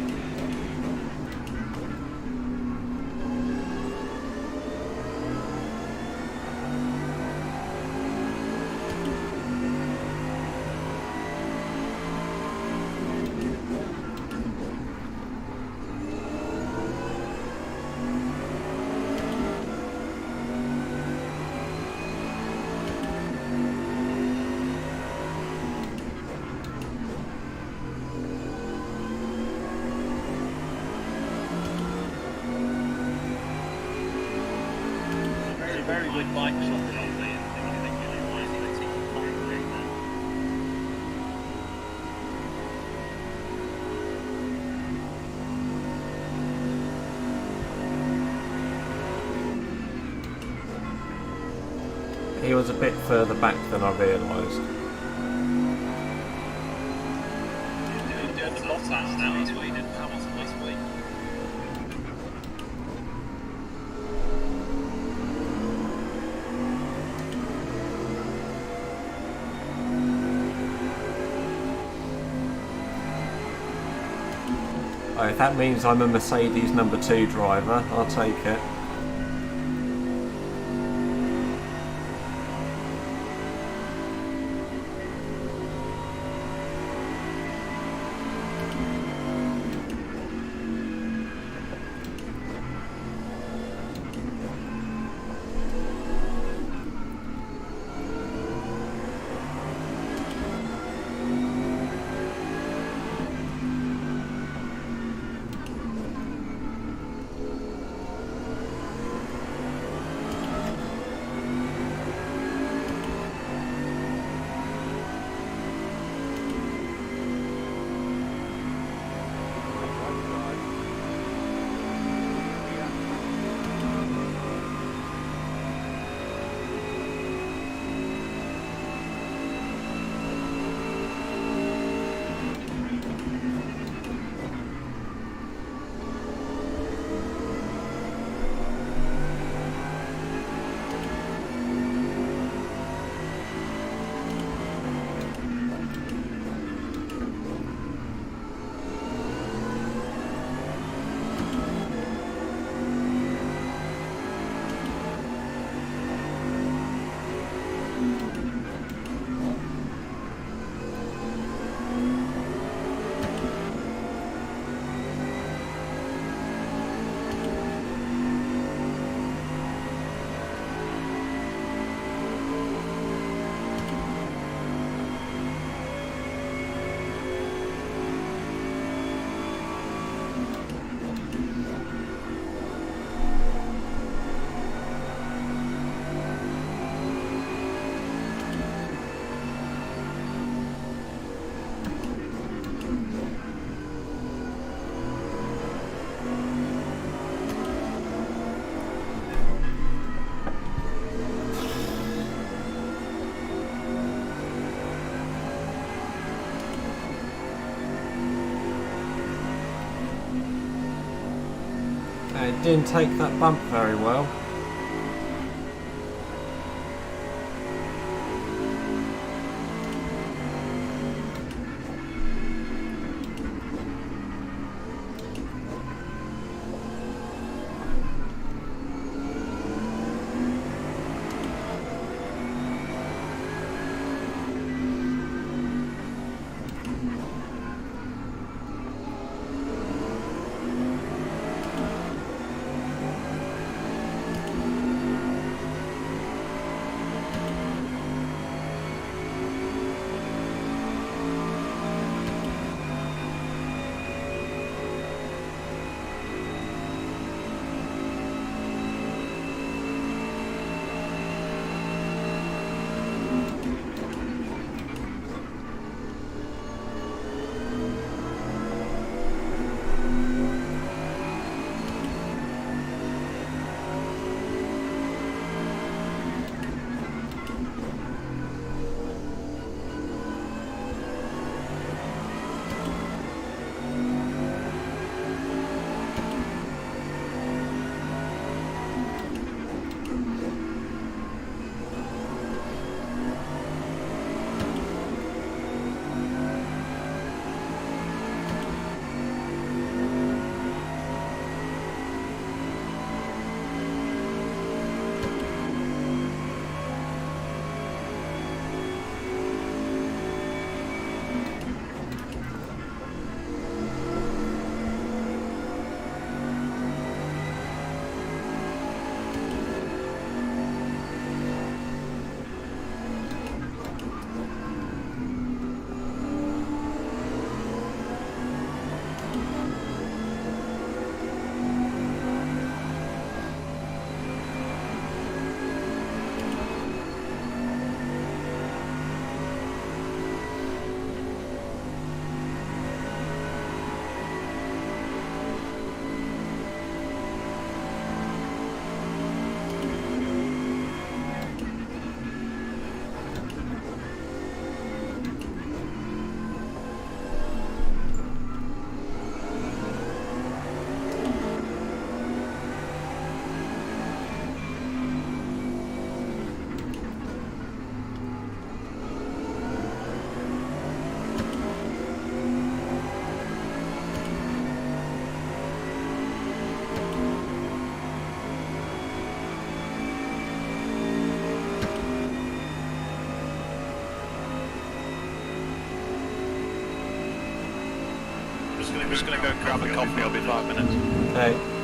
Very good bike shop in Oxley, and they really like it. They take your time doing that. He was a bit further back than I realised. You're doing the lot out now, that's what you did Hamilton last week. Oh, if that means I'm a Mercedes number 2 driver, I'll take it. didn't take that bump very well. I'm just going to go grab a coffee, I'll be 5 minutes. Hey.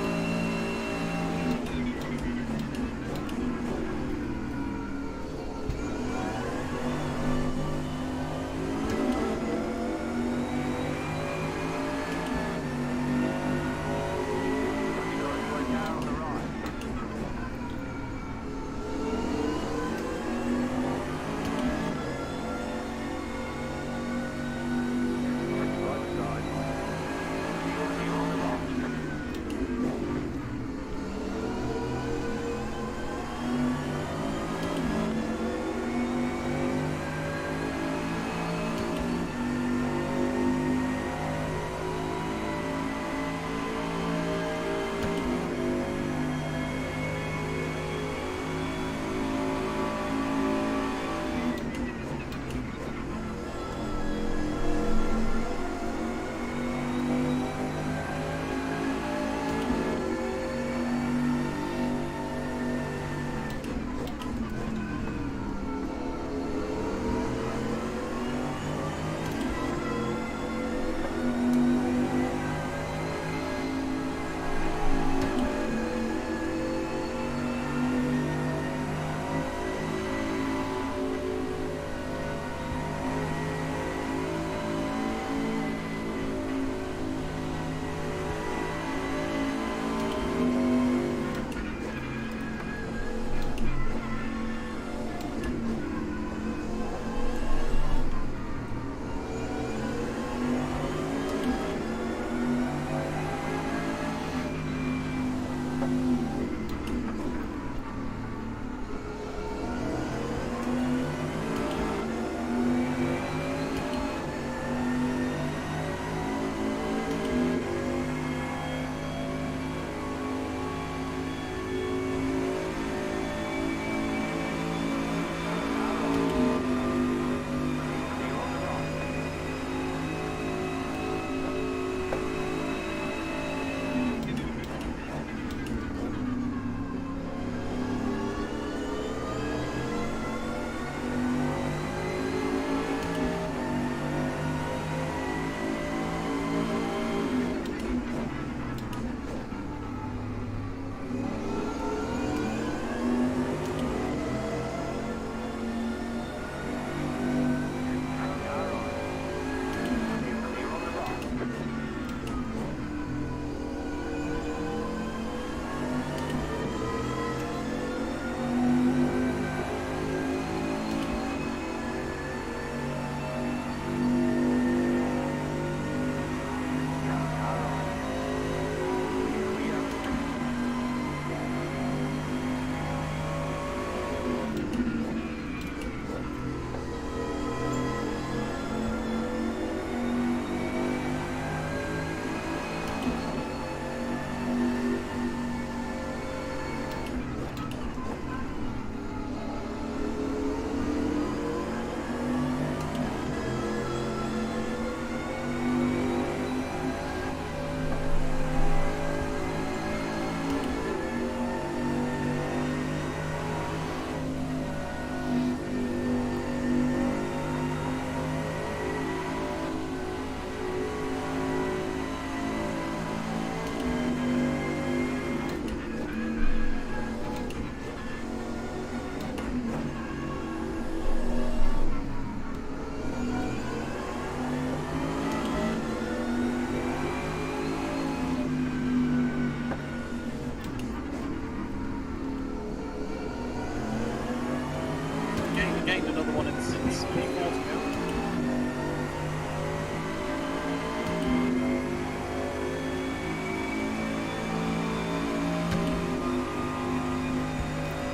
gained another one since P4 to go.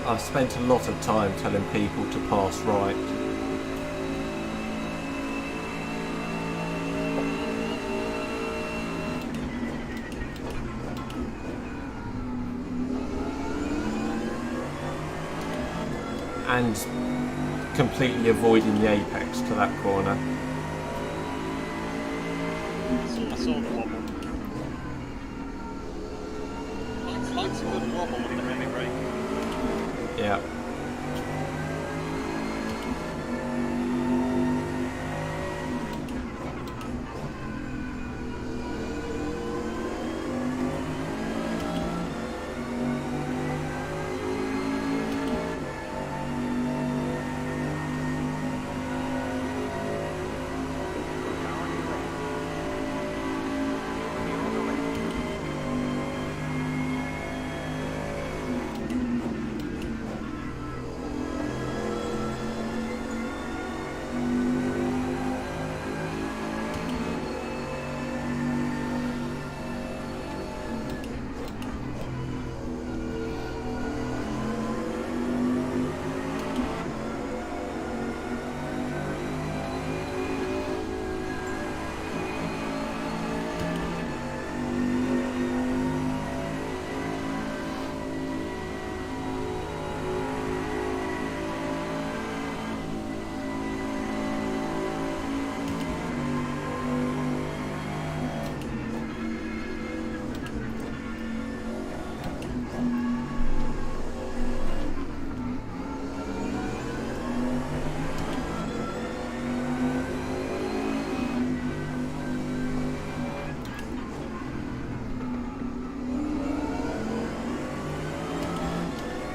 I've spent a lot of time telling people to pass right. And completely avoiding the apex to that corner. I saw the wobble. Likes a good wobble with the heavy brake. Yeah.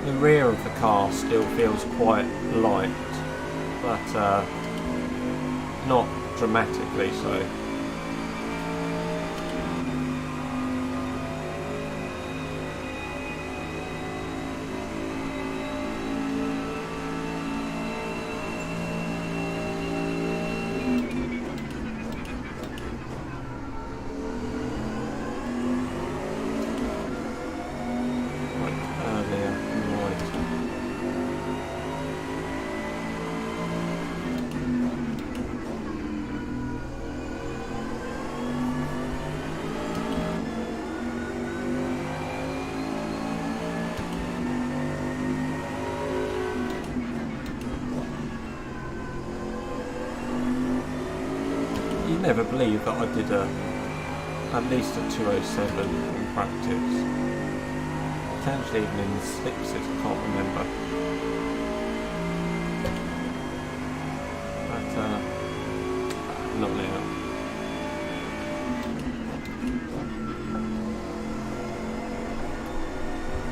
The rear of the car still feels quite light, but not dramatically so. Never believe that I did at least a 207 in practice. Potentially even in the sixes, I can't remember. But not now.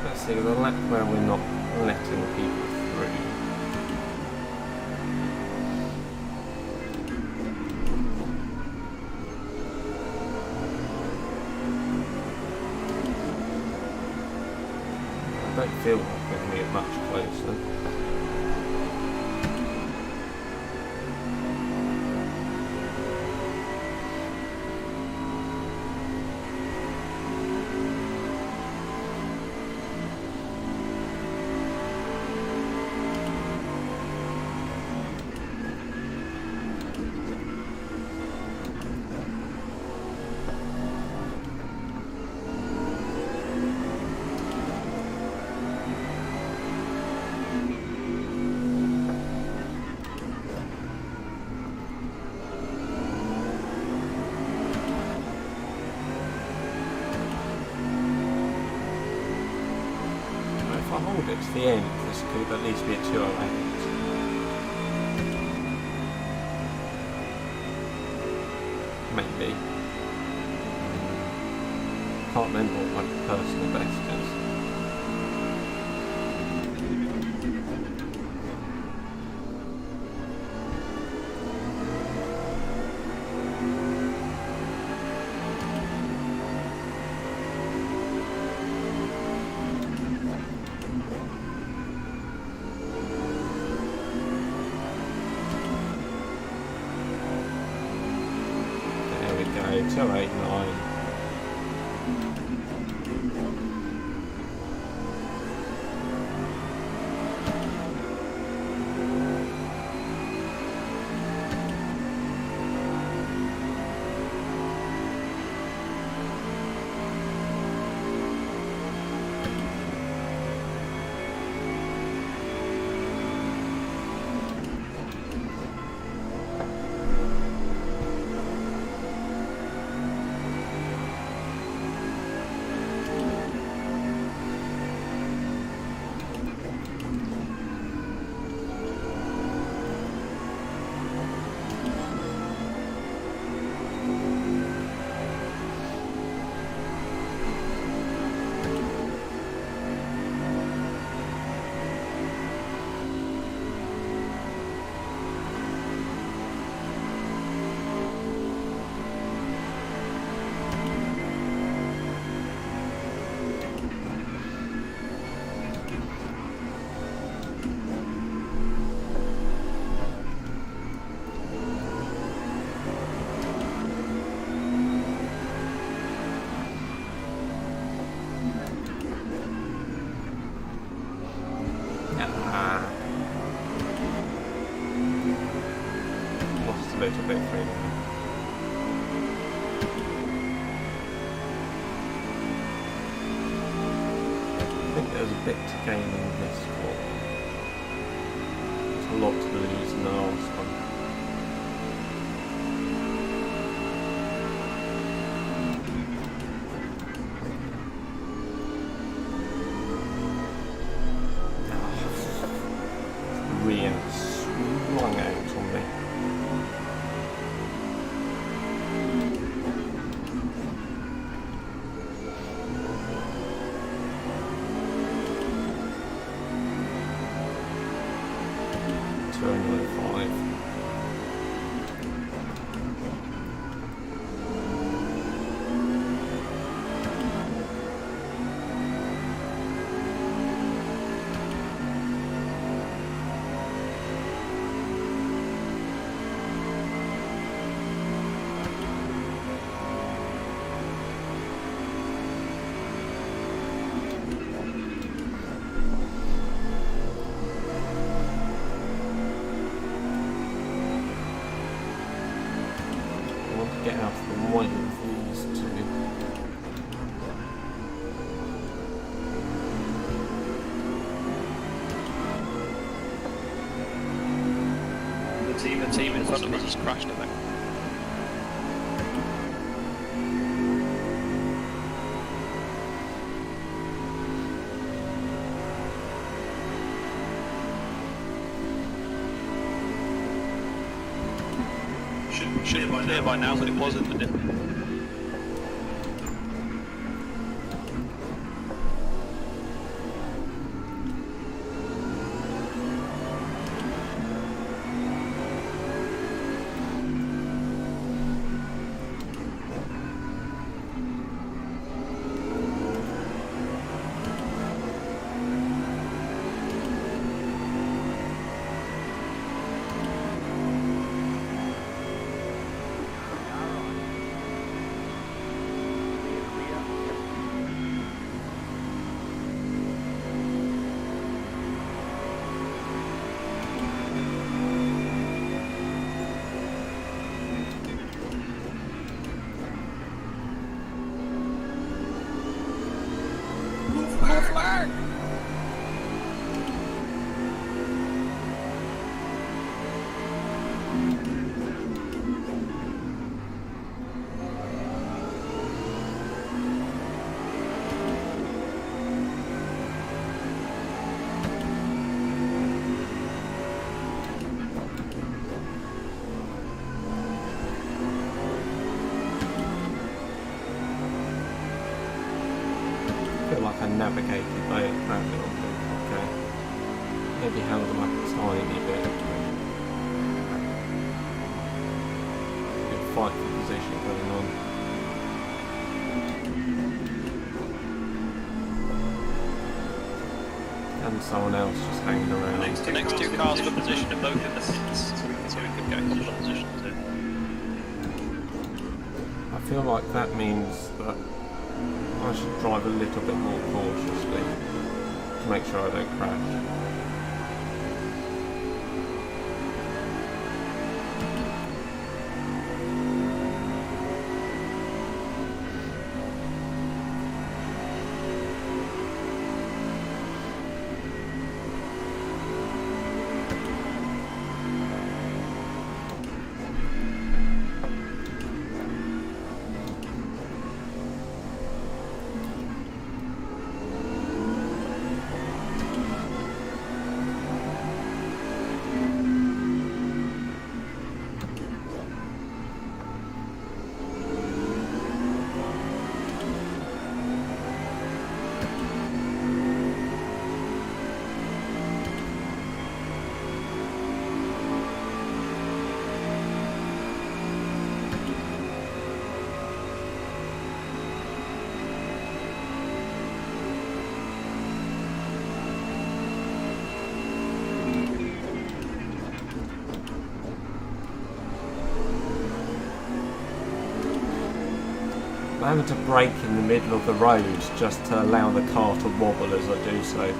Let's see, the lap where we're not letting people through. I don't feel like we're going to get much closer. If I hold it to the end, this could at least be a 208. Maybe. Can't remember what my personal best is. 289. Lost a little bit for him. I think there's a bit to gain in this one. There's a lot to lose in the last one. Rear swung out on me. Get out of the way of these two. The team in front of us has crashed, I think. Should be clear by now, but it wasn't, did it? I feel like I navigated that little bit. Okay. Maybe held them up a tiny bit. Good fight for position going on. And someone else just hanging around. The next two cars for position are both in the pits, so we could go for the position too. I feel like that means that I should drive a little bit more cautiously to make sure I don't crash. I'm having to brake in the middle of the road just to allow the car to wobble as I do so.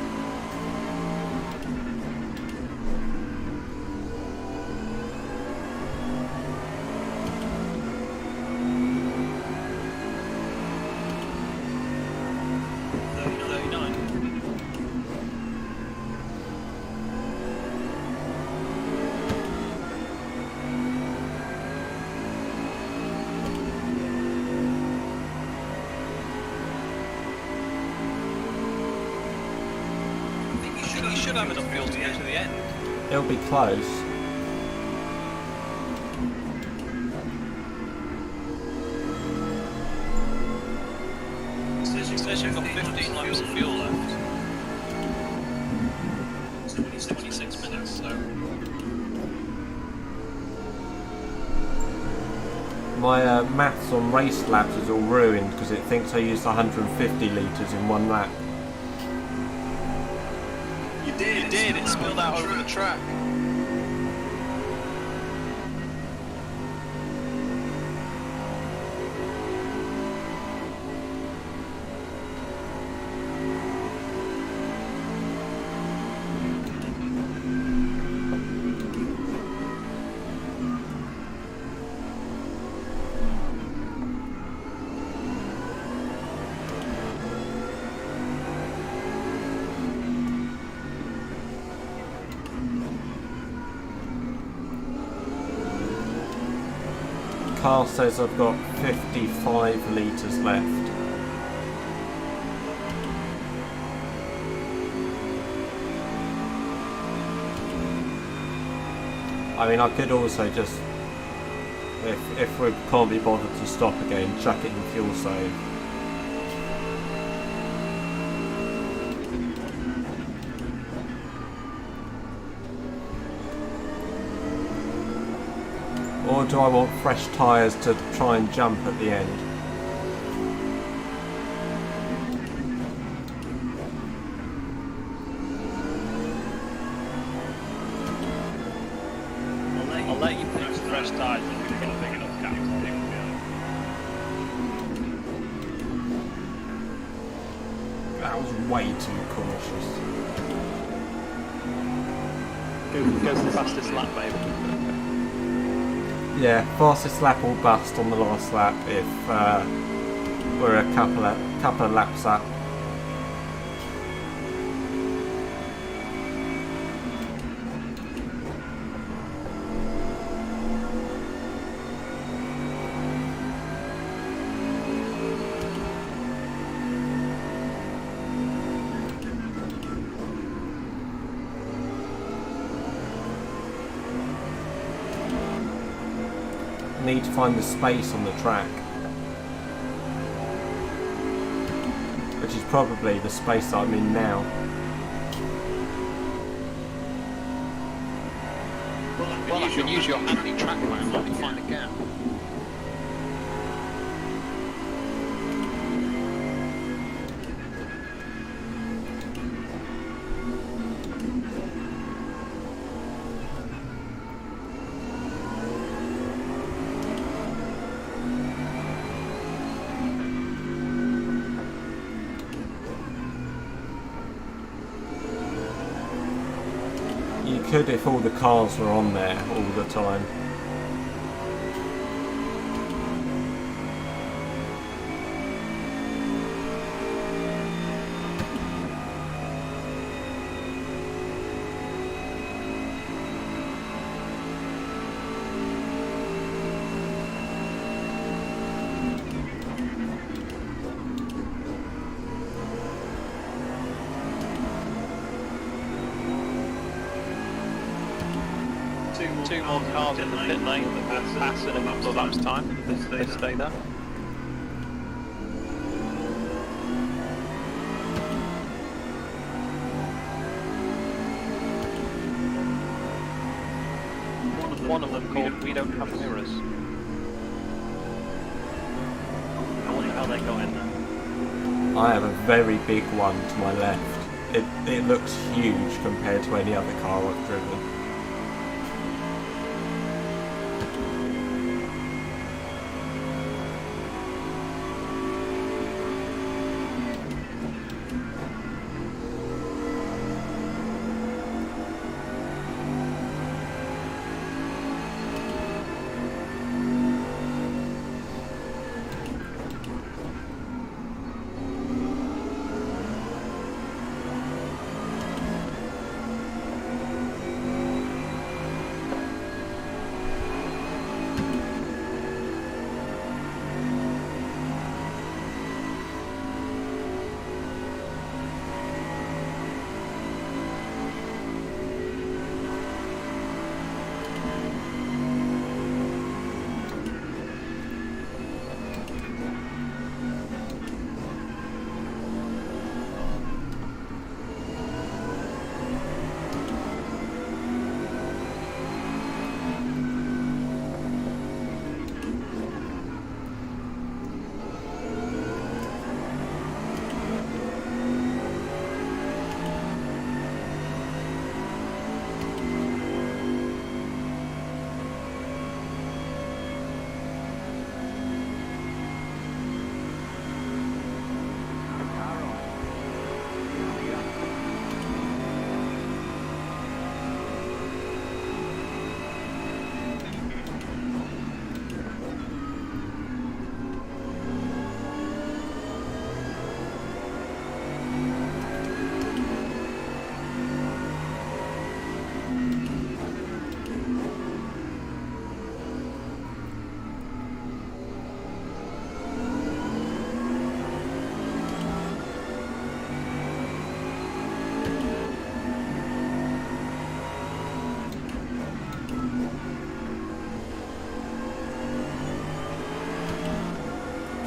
Should have enough fuel to get to the end. It'll be close. It says you've got 15 laps of fuel left. 26 minutes, so... My maths on race laps is all ruined because it thinks I used 150 litres in one lap. You did, it spilled out over the track. Car says I've got 55 litres left. I mean, I could also just, if we can't be bothered to stop again, chuck it in fuel save. Or do I want fresh tyres to try and jump at the end? I'll let you put fresh tyres if you've got a big enough gap to pick behind. That was way too cautious. Go for the fastest lap, maybe. Yeah, fastest lap or bust on the last lap if we're a couple of laps up. Need to find the space on the track, which is probably the space that I'm in now. Well, I can use your anti-track plan to find a gap. could if all the cars were on there all the time. Two more cars in the pit lane that will pass in a couple of laps' time if they stay there. One of them called "We Don't Have Mirrors." I wonder how they got in there. I have a very big one to my left. It looks huge compared to any other car I've driven.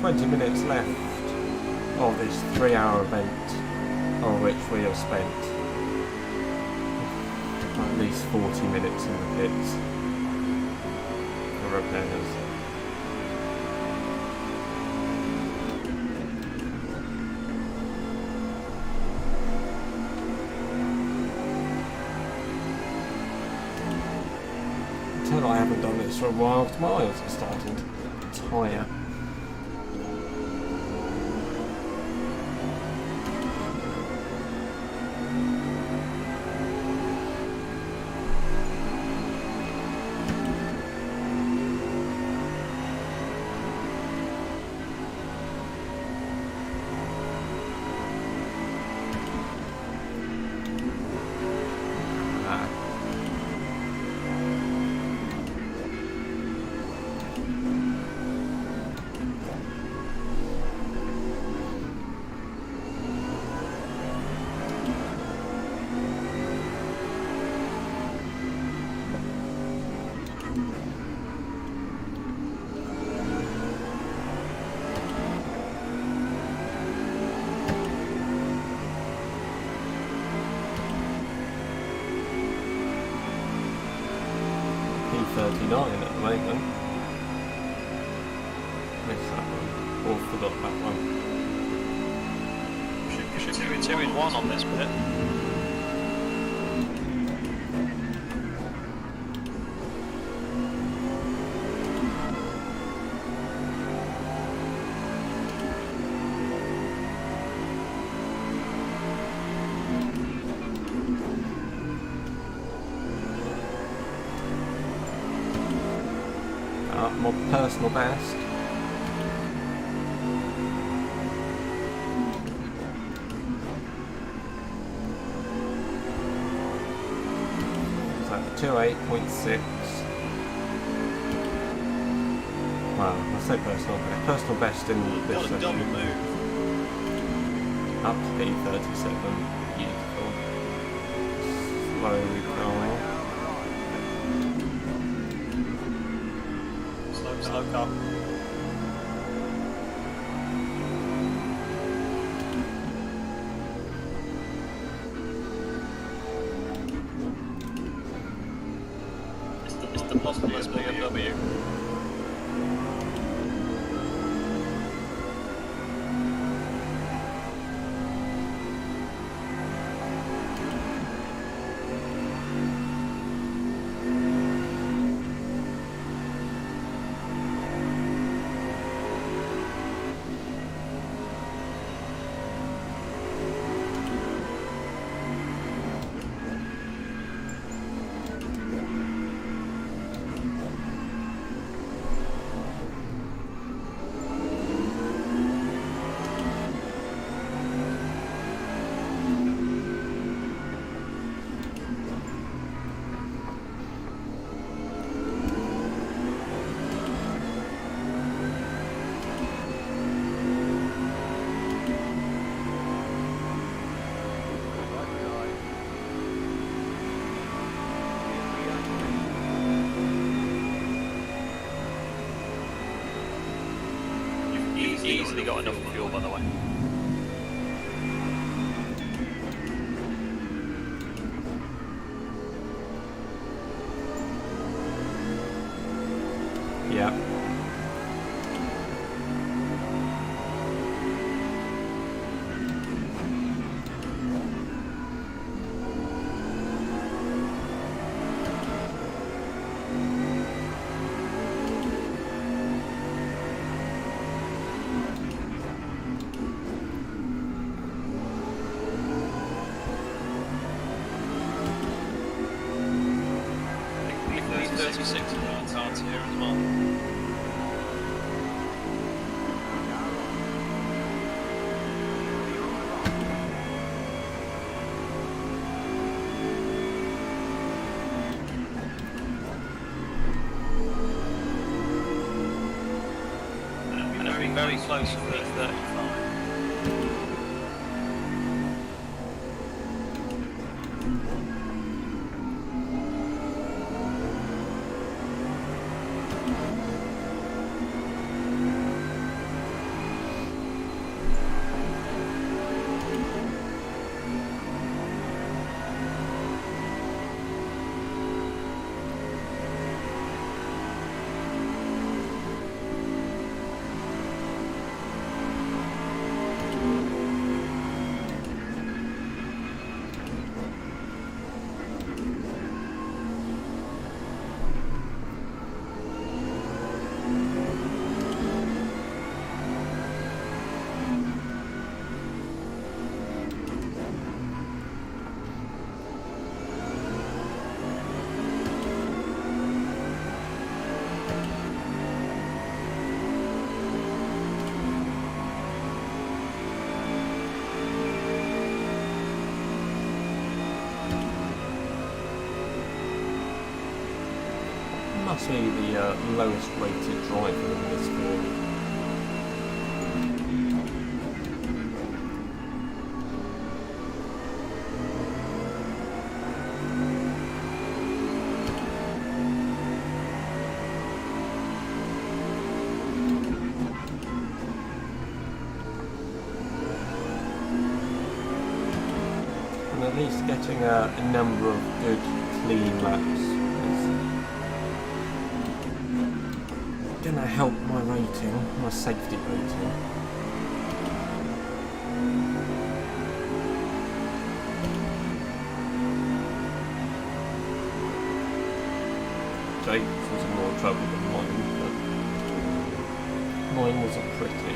"20 minutes left of this 3-hour event, on which we have spent at least 40 minutes in the pits for repairs." Until I haven't done this for a while, my eyes are starting to tire. P39 at the moment. Missed that one. Or forgot that one. Should be 2 in 1 on this bit. my personal best. So 2:08.6. Well, I say personal best in this What a double session. move. Up to P37. Beautiful. Slowly going. Slow car. It's the possibilist BMW. Easily got enough fuel, by the way. Yeah. P36 cards here as well. And it'll be very close to P35. Must be the lowest rated driver in this field. And at least getting a number of good, clean laps is gonna help my rating, my safety rating. Jake was in more trouble than mine, but mine wasn't pretty.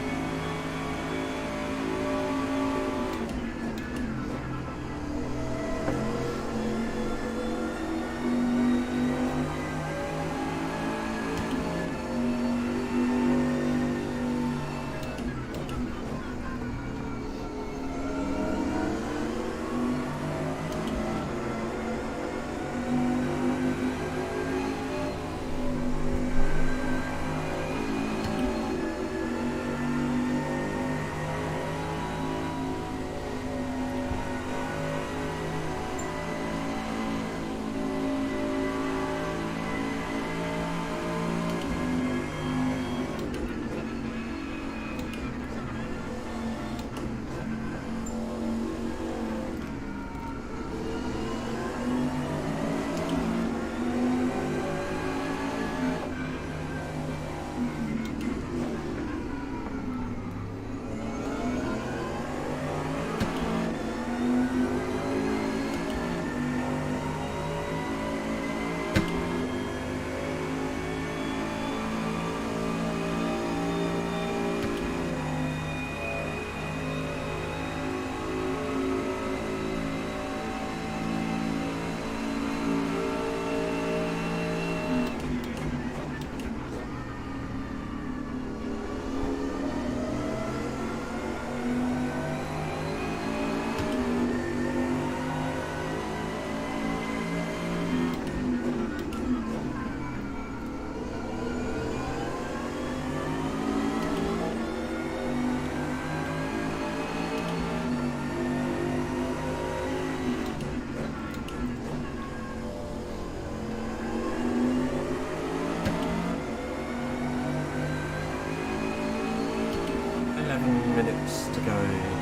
7 minutes to go.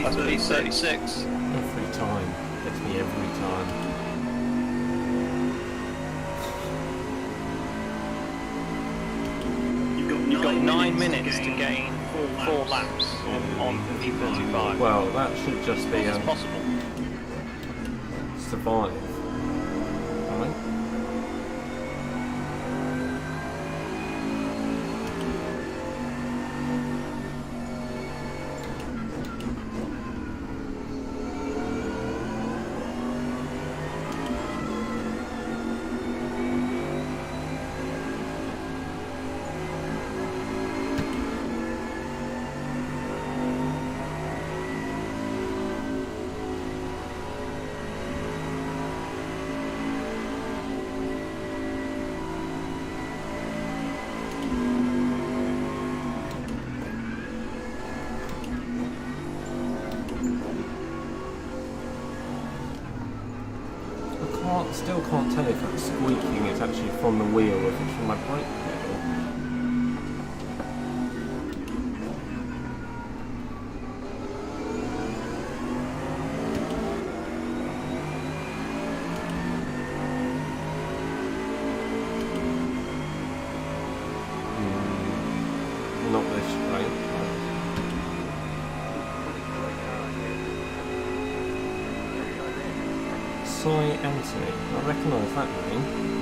That's P36. Every time. Gets me every time. You've got 9 minutes to gain 4 laps on P35. Well, that should just be It's possible. survive. Right? Still can't tell if that squeaking is actually from the wheel or if it's from my brake pedal. Not this straight. Anthony, I recognise that name.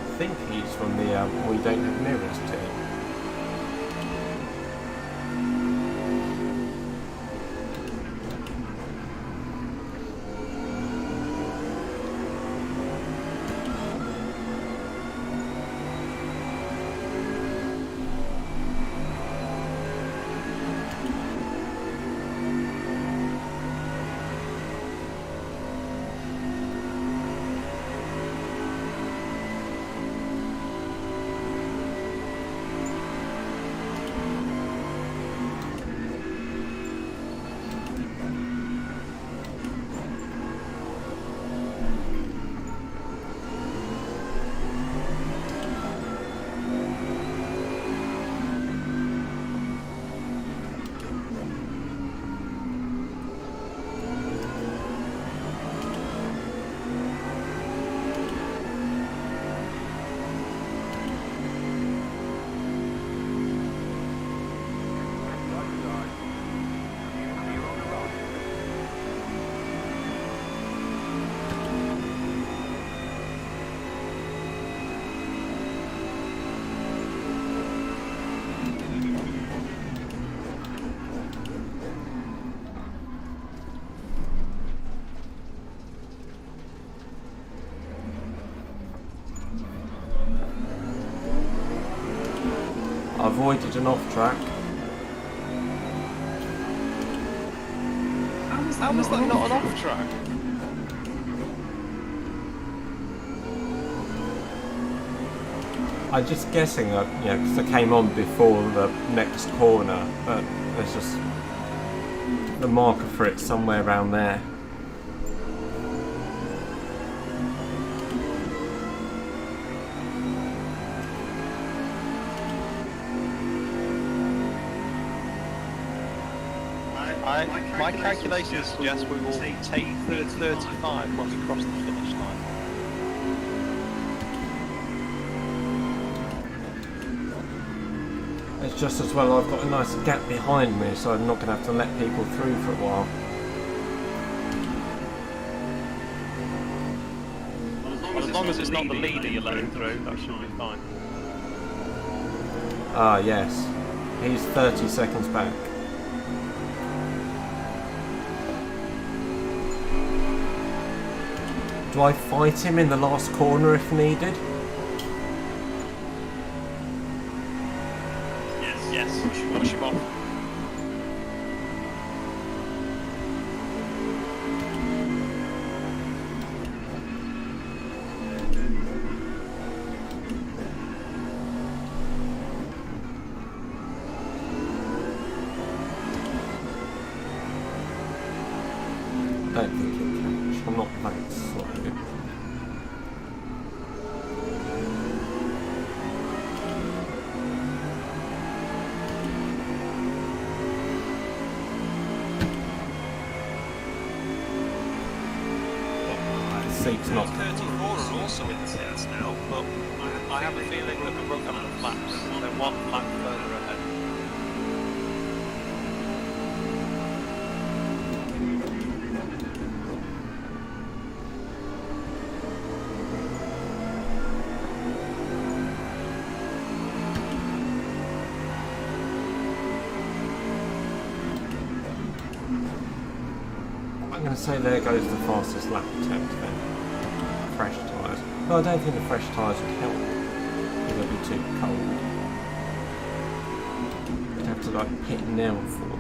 I think he's from the We Don't Have Mirrors team. avoided an off track. How was that not an off track? I'm just guessing that, because I came on before the next corner, but there's just the marker for it somewhere around there. My calculations suggest we will take 35 when we cross the finish line. It's just as well I've got a nice gap behind me, so I'm not going to have to let people through for a while. Well, as long as it's not the leader you're letting through, that should be fine. Ah, yes. He's 30 seconds back. Do I fight him in the last corner if needed? Yes, push him off. Don't think he'll catch. I'm not that slow. Seat's not. 34 are also in the sense now, but I have a feeling that we won't have enough laps. They're one lap further ahead. I'm going to say there goes the fastest lap attempt then. Fresh tyres. No, I don't think the fresh tyres would help. Because they'd be too cold. You'd have to like pit now for them.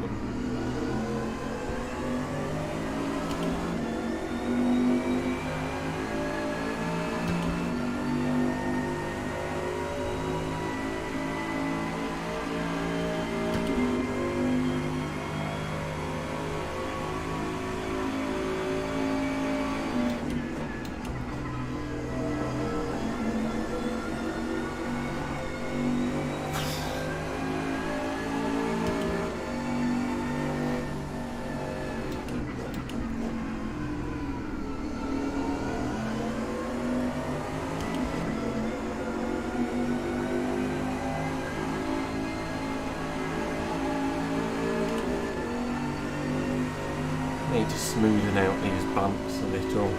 Need to smoothen out these bumps a little.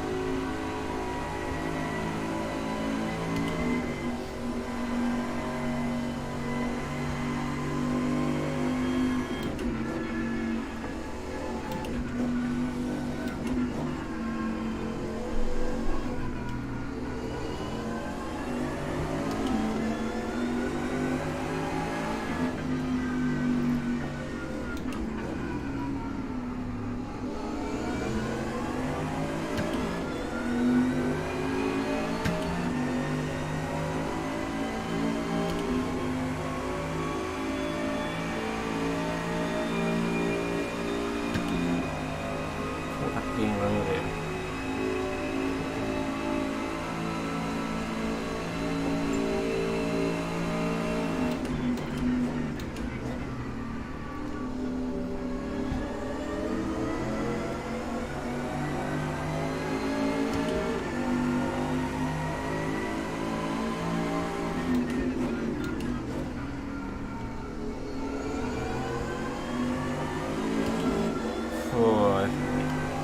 Being earlier.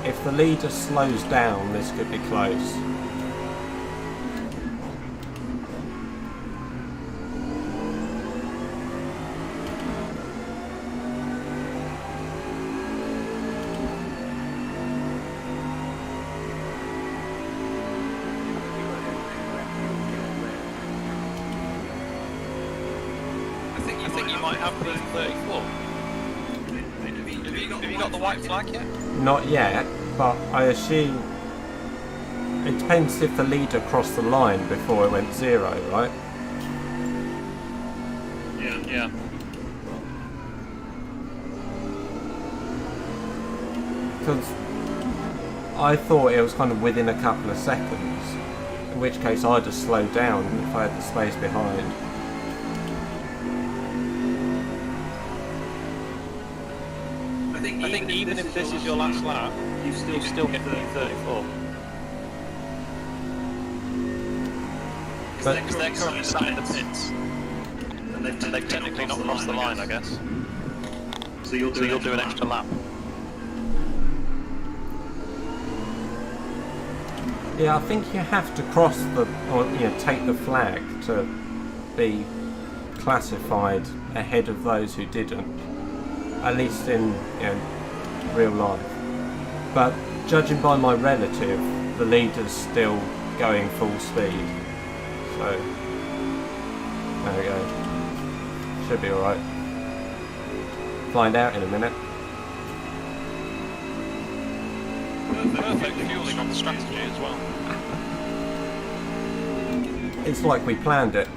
If the leader slows down, this could be close. I think might have the 34. Have you got the white flag yet? Not yet, but I assume it depends if the leader crossed the line before it went 0, right? Yeah. Because I thought it was kind of within a couple of seconds, in which case I'd have slowed down if I had the space behind. I think even if this is your last lap, you still get P34. Because they're currently sat in the pits, and they've technically not crossed the line, I guess. So you'll do an extra lap. Yeah, I think you have to cross the, or take the flag to be classified ahead of those who didn't, at least in real life. But judging by my relative, the leader's still going full speed. So there we go. Should be alright. Find out in a minute. Perfect fueling on the strategy as well. It's like we planned it.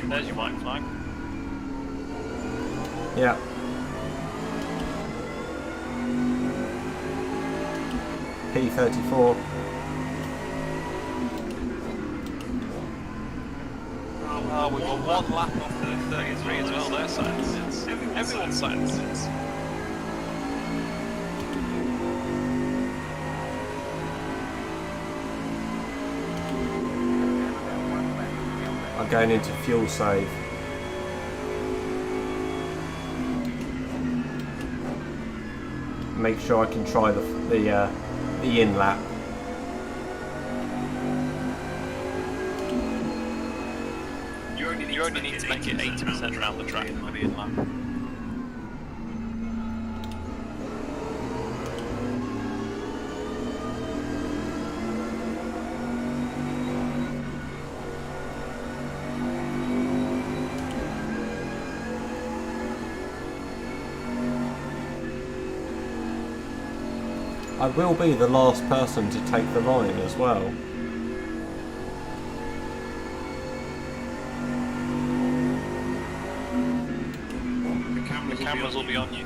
There's your white flag. Yeah. P34. Oh, we've got one lap off the 33 as well, their side. Everyone's side. I'm going into fuel save. Make sure I can try the in lap. You only need to make it 80% around the track for the in lap. I will be the last person to take the line as well. The cameras will be on you.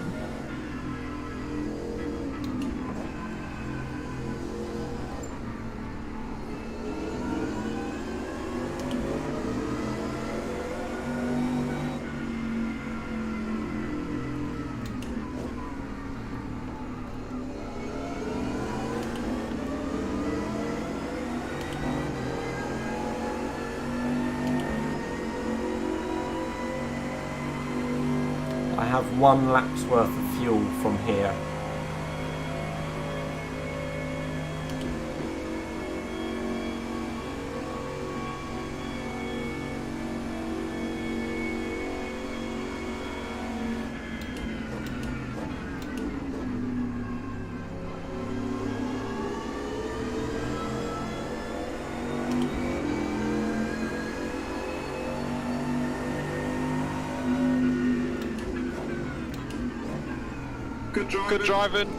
I have 1 lap's worth of fuel from here. Good driving.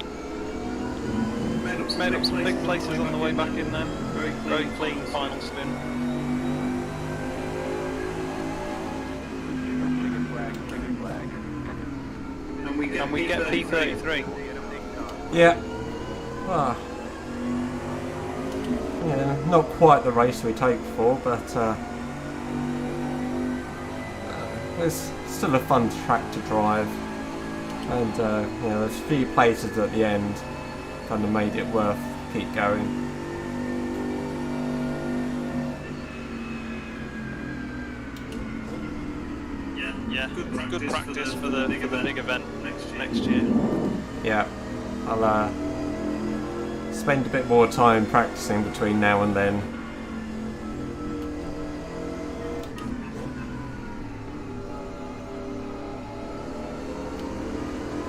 Made up some big places on the way back in then. Very clean final spin. And we get P33. Yeah. Well, yeah, not quite the race we hoped for, but it's still a fun track to drive. And there's a few places at the end kind of made it worth keep going. Yeah, good practice for the big event next year. Yeah, I'll spend a bit more time practicing between now and then.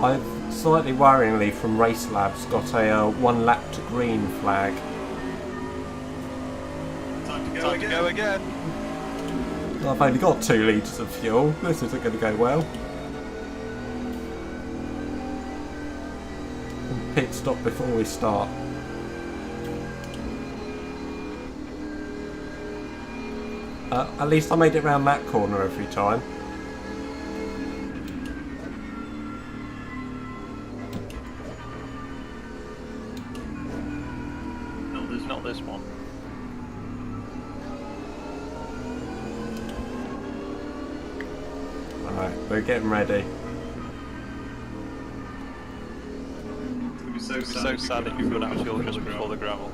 I've slightly worryingly from Race Labs, got a 1 lap to green flag. Time to go again. I've only got 2 litres of fuel. This isn't going to go well. Pit stop before we start. At least I made it round that corner every time. Not this one. Alright, we're getting ready. It's so sad if you've run out of fuel just before the gravel.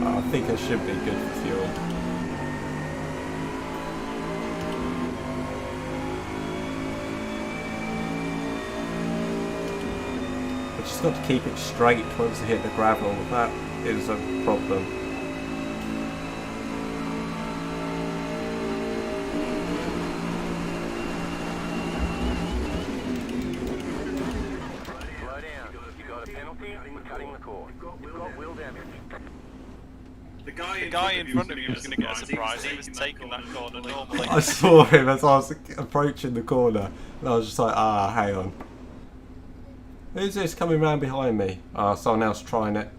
I think it should be good for fuel. I just got to keep it straight once I hit the gravel. That is a problem. Slow down. You got a penalty for cutting the cord. You've got wheel damage. The guy in front of you was going to get a surprise. He was taking that corner normally. I saw him as I was approaching the corner, and I was just like, hang on. Who's this coming round behind me? Someone else trying it.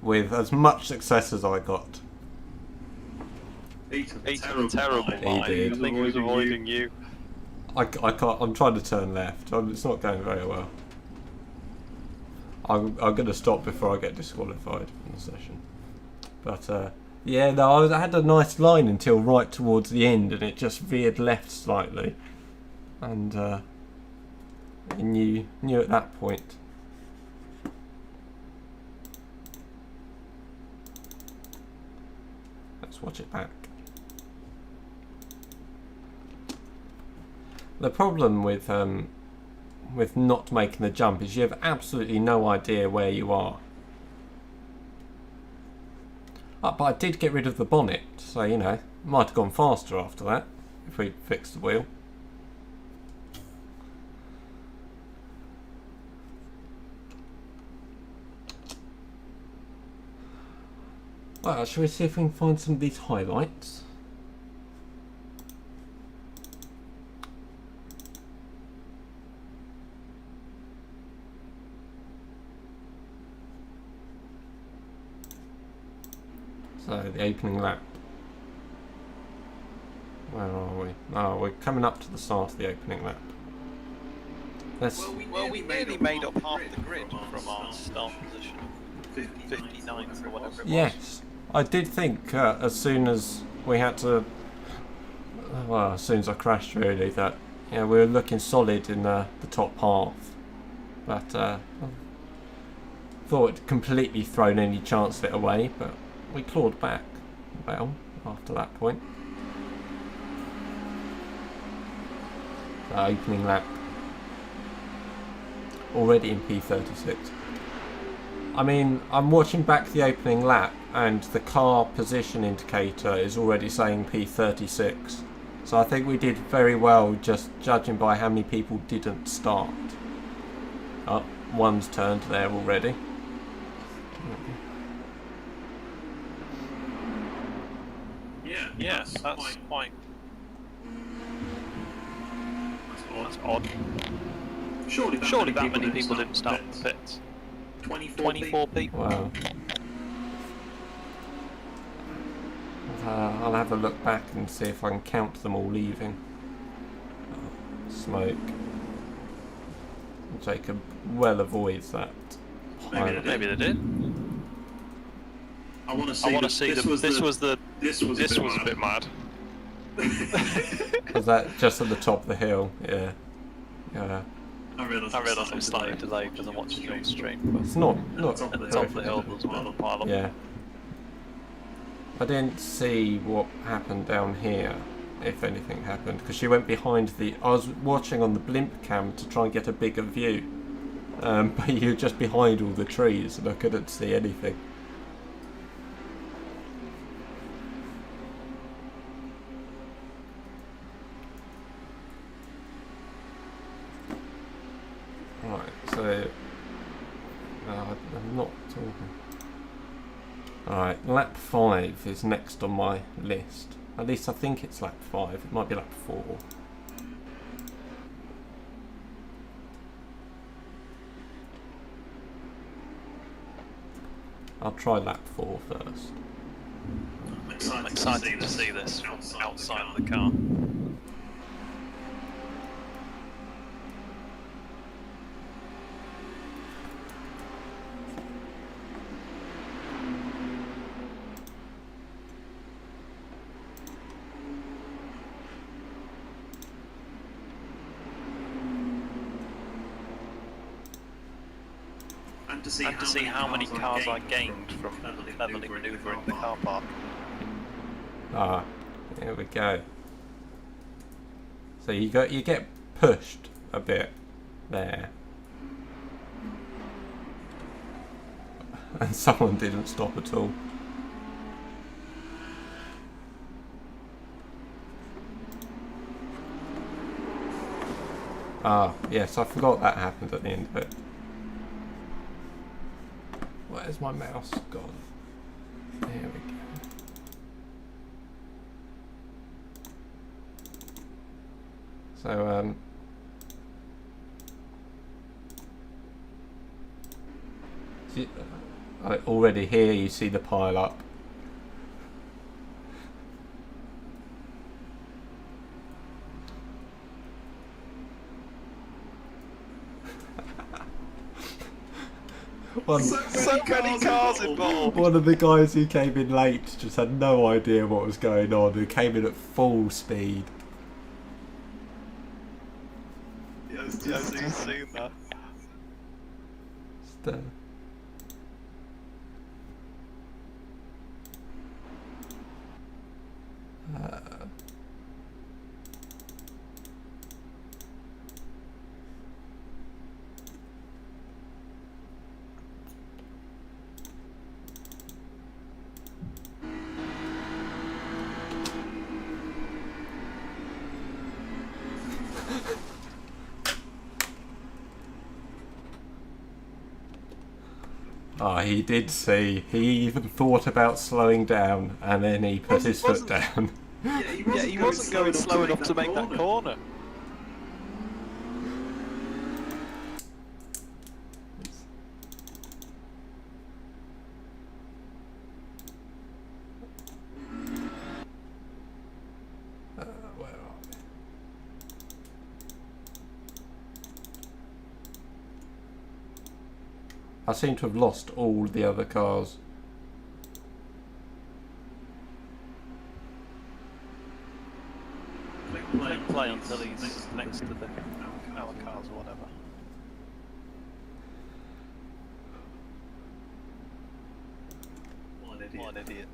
With as much success as I got. He's a terrible line. did. I think he was avoiding you. I can't. I'm trying to turn left. It's not going very well. I'm going to stop before I get disqualified in the session. But yeah, no, I had a nice line until right towards the end, and it just veered left slightly, and I knew at that point. Let's watch it back. The problem with not making the jump is you have absolutely no idea where you are. But I did get rid of the bonnet, so you know, might have gone faster after that if we fixed the wheel. Well, shall we see if we can find some of these highlights? So, the opening lap. Where are we? Oh, we're coming up to the start of the opening lap. Well, we nearly made up half the grid from our start position of 59th or whatever it was. Yes, I did think as soon as we had to, well, as soon as I crashed really, that we were looking solid in the top half. But I thought it'd completely thrown any chance of it away, but we clawed back well after that point. Opening lap. Already in P36. I mean, I'm watching back the opening lap and the car position indicator is already saying P36. So I think we did very well just judging by how many people didn't start. Oh, one's turned there already. Yes, that's quite... That's odd. Surely that many people didn't start the pits. 24 people. Wow. I'll have a look back and see if I can count them all leaving. Oh, smoke. Jacob well avoids that. Maybe they did. I want to see. This was a bit mad. Was that just at the top of the hill? Yeah. Yeah. I realised it was slightly delayed because I'm watching it on stream. But It's not at the top of the hill there was a bit of a pile up. Yeah. I didn't see what happened down here, if anything happened, because she went behind the... I was watching on the blimp cam to try and get a bigger view, but you were just behind all the trees and I couldn't see anything. Right, so I'm not talking. Alright, lap 5 is next on my list. At least I think it's lap 5. It might be lap 4. I'll try lap 4 first. I'm excited to see this from outside of the car. And to see how many cars I gained from levelling manoeuvre in the car park. Ah, here we go. So you get pushed a bit there, and someone didn't stop at all. Ah, yes, I forgot that happened at the end of it. Where's my mouse gone? There we go. So, already here you see the pile up. So many cars involved. One of the guys who came in late just had no idea what was going on, who came in at full speed. Yes, you've seen that. Ah, he did see. He even thought about slowing down, and then he put his foot down. Yeah, he wasn't going slow enough to make that corner. Where are we? I seem to have lost all the other cars. Play until he's next to the our cars or whatever. What an idiot.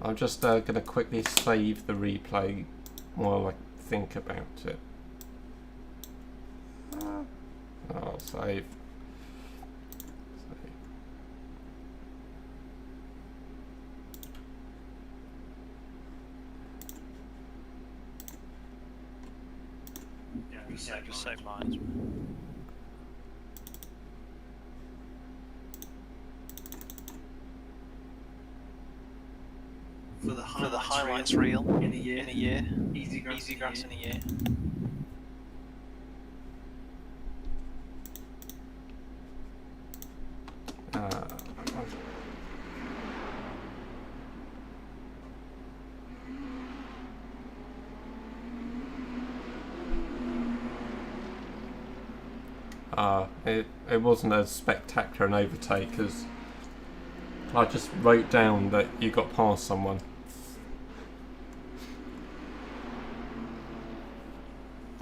I'm just going to quickly save the replay while I think about it. I'll save. Yeah, just save mine as well. For the highlights reel in a year. Easigrass in a year. It wasn't as spectacular an overtake as I just wrote down that you got past someone.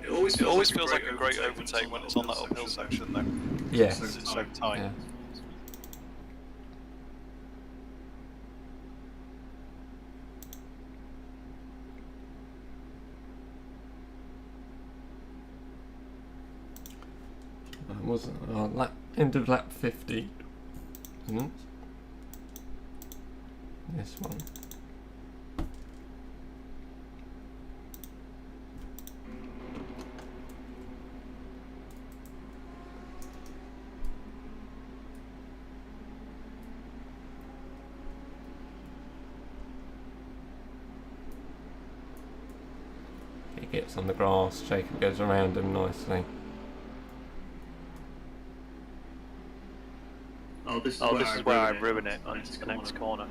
It always feels like a great overtake when it's on that uphill section though. Yeah. Because it's so tight. Yeah. Wasn't end of lap 50, isn't it? This one. gets on the grass, Jacob goes around him nicely. Oh, this is where I ruin it onto the next corner.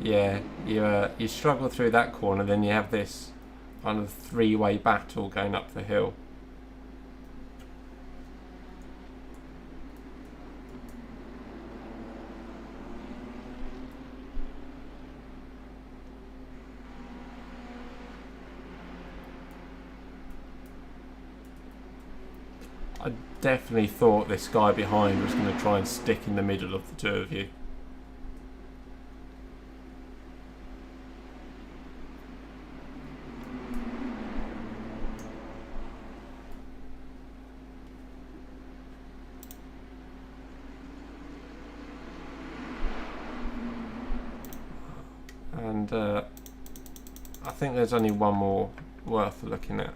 Yeah, you struggle through that corner, then you have this kind of three-way battle going up the hill. I definitely thought this guy behind was going to try and stick in the middle of the two of you. And I think there's only one more worth looking at.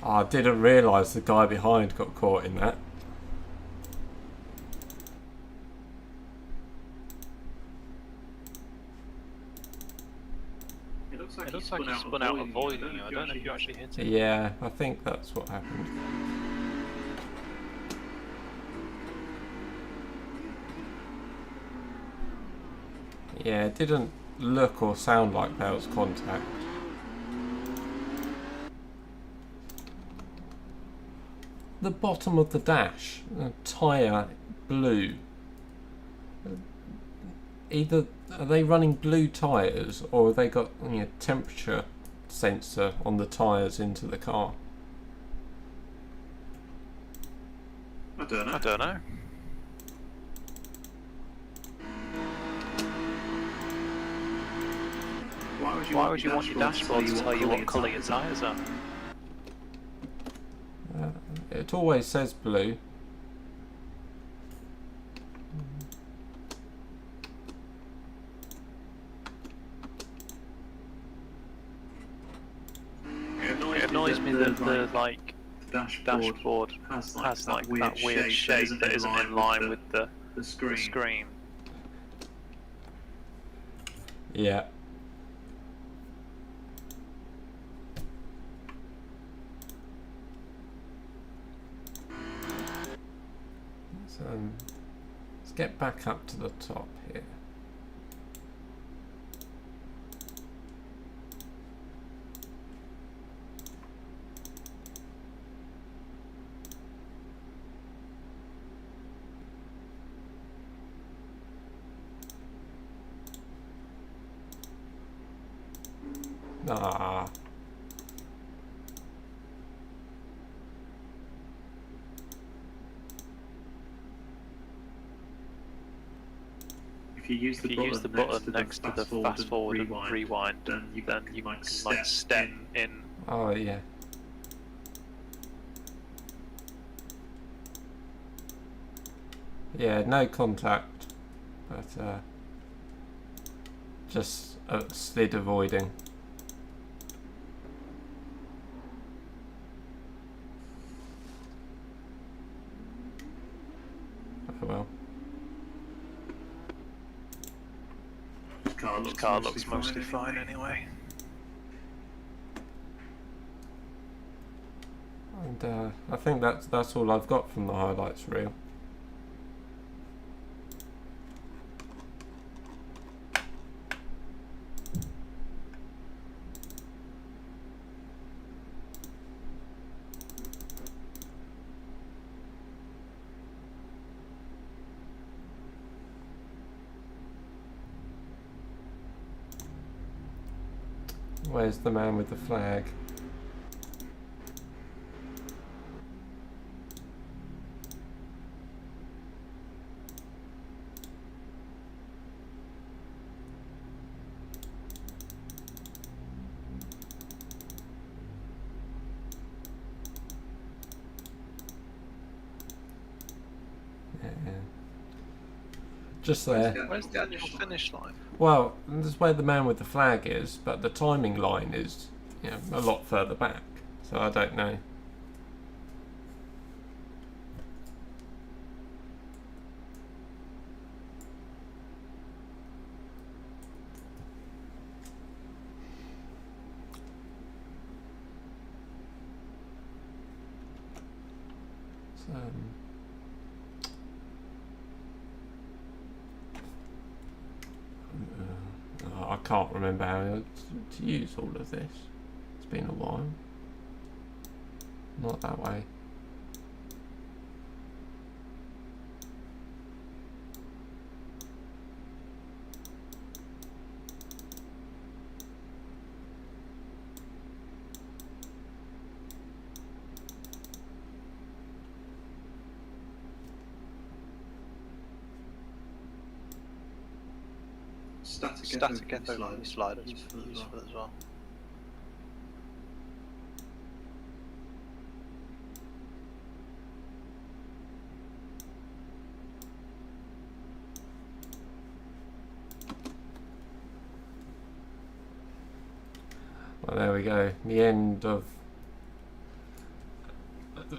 Oh, I didn't realise the guy behind got caught in that. It looks like he spun out avoiding you. I don't know if you actually hit him. Yeah, I think that's what happened. Yeah, it didn't look or sound like there was contact. The bottom of the dash, tyre blue. Either are they running blue tyres or have they got temperature sensor on the tyres into the car? I don't know. Why would you want your dashboard to tell you what colour your tyres are? It always says blue. It annoys me that the dashboard has like that weird shape that isn't in line with the screen. Yeah. Let's get back up to the top here. Ah. If you use the button next to the fast forward and rewind, then you can like step in. Oh yeah. Yeah, no contact, but just slid avoiding. Oh well. The car looks mostly fine anyway. And I think that's all I've got from the highlights reel. Where's the man with the flag? Just there. Where's the actual finish line? Well, this is where the man with the flag is, but the timing line is, a lot further back. So I don't know. So, I can't remember how to use all of this. It's been a while. Not that way. Static FOV sliders useful as well. Well, there we go. The end of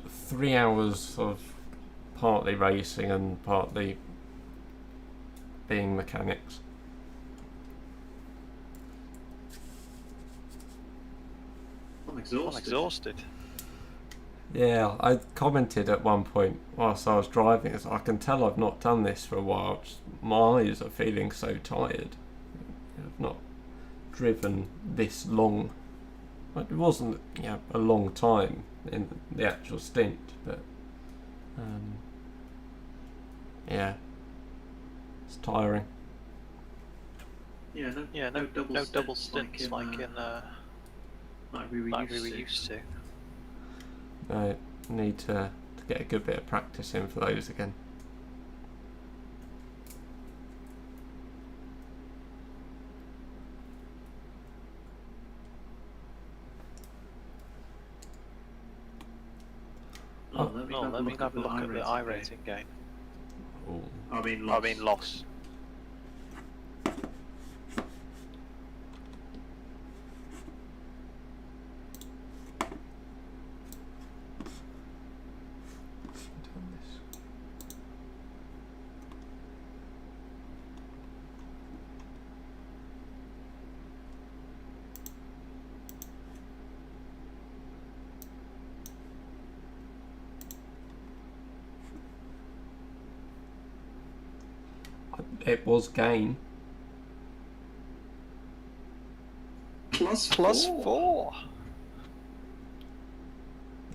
3 hours of partly racing and partly being mechanics. I'm exhausted. Yeah, I commented at one point whilst I was driving, I can tell I've not done this for a while. My eyes are feeling so tired. I've not driven this long. It wasn't a long time in the actual stint, but it's tiring. No double stints like we were used to. I need to get a good bit of practice in for those again. Let me have a look at the iRacing game. Ooh. I mean loss. It was gain. Plus 4.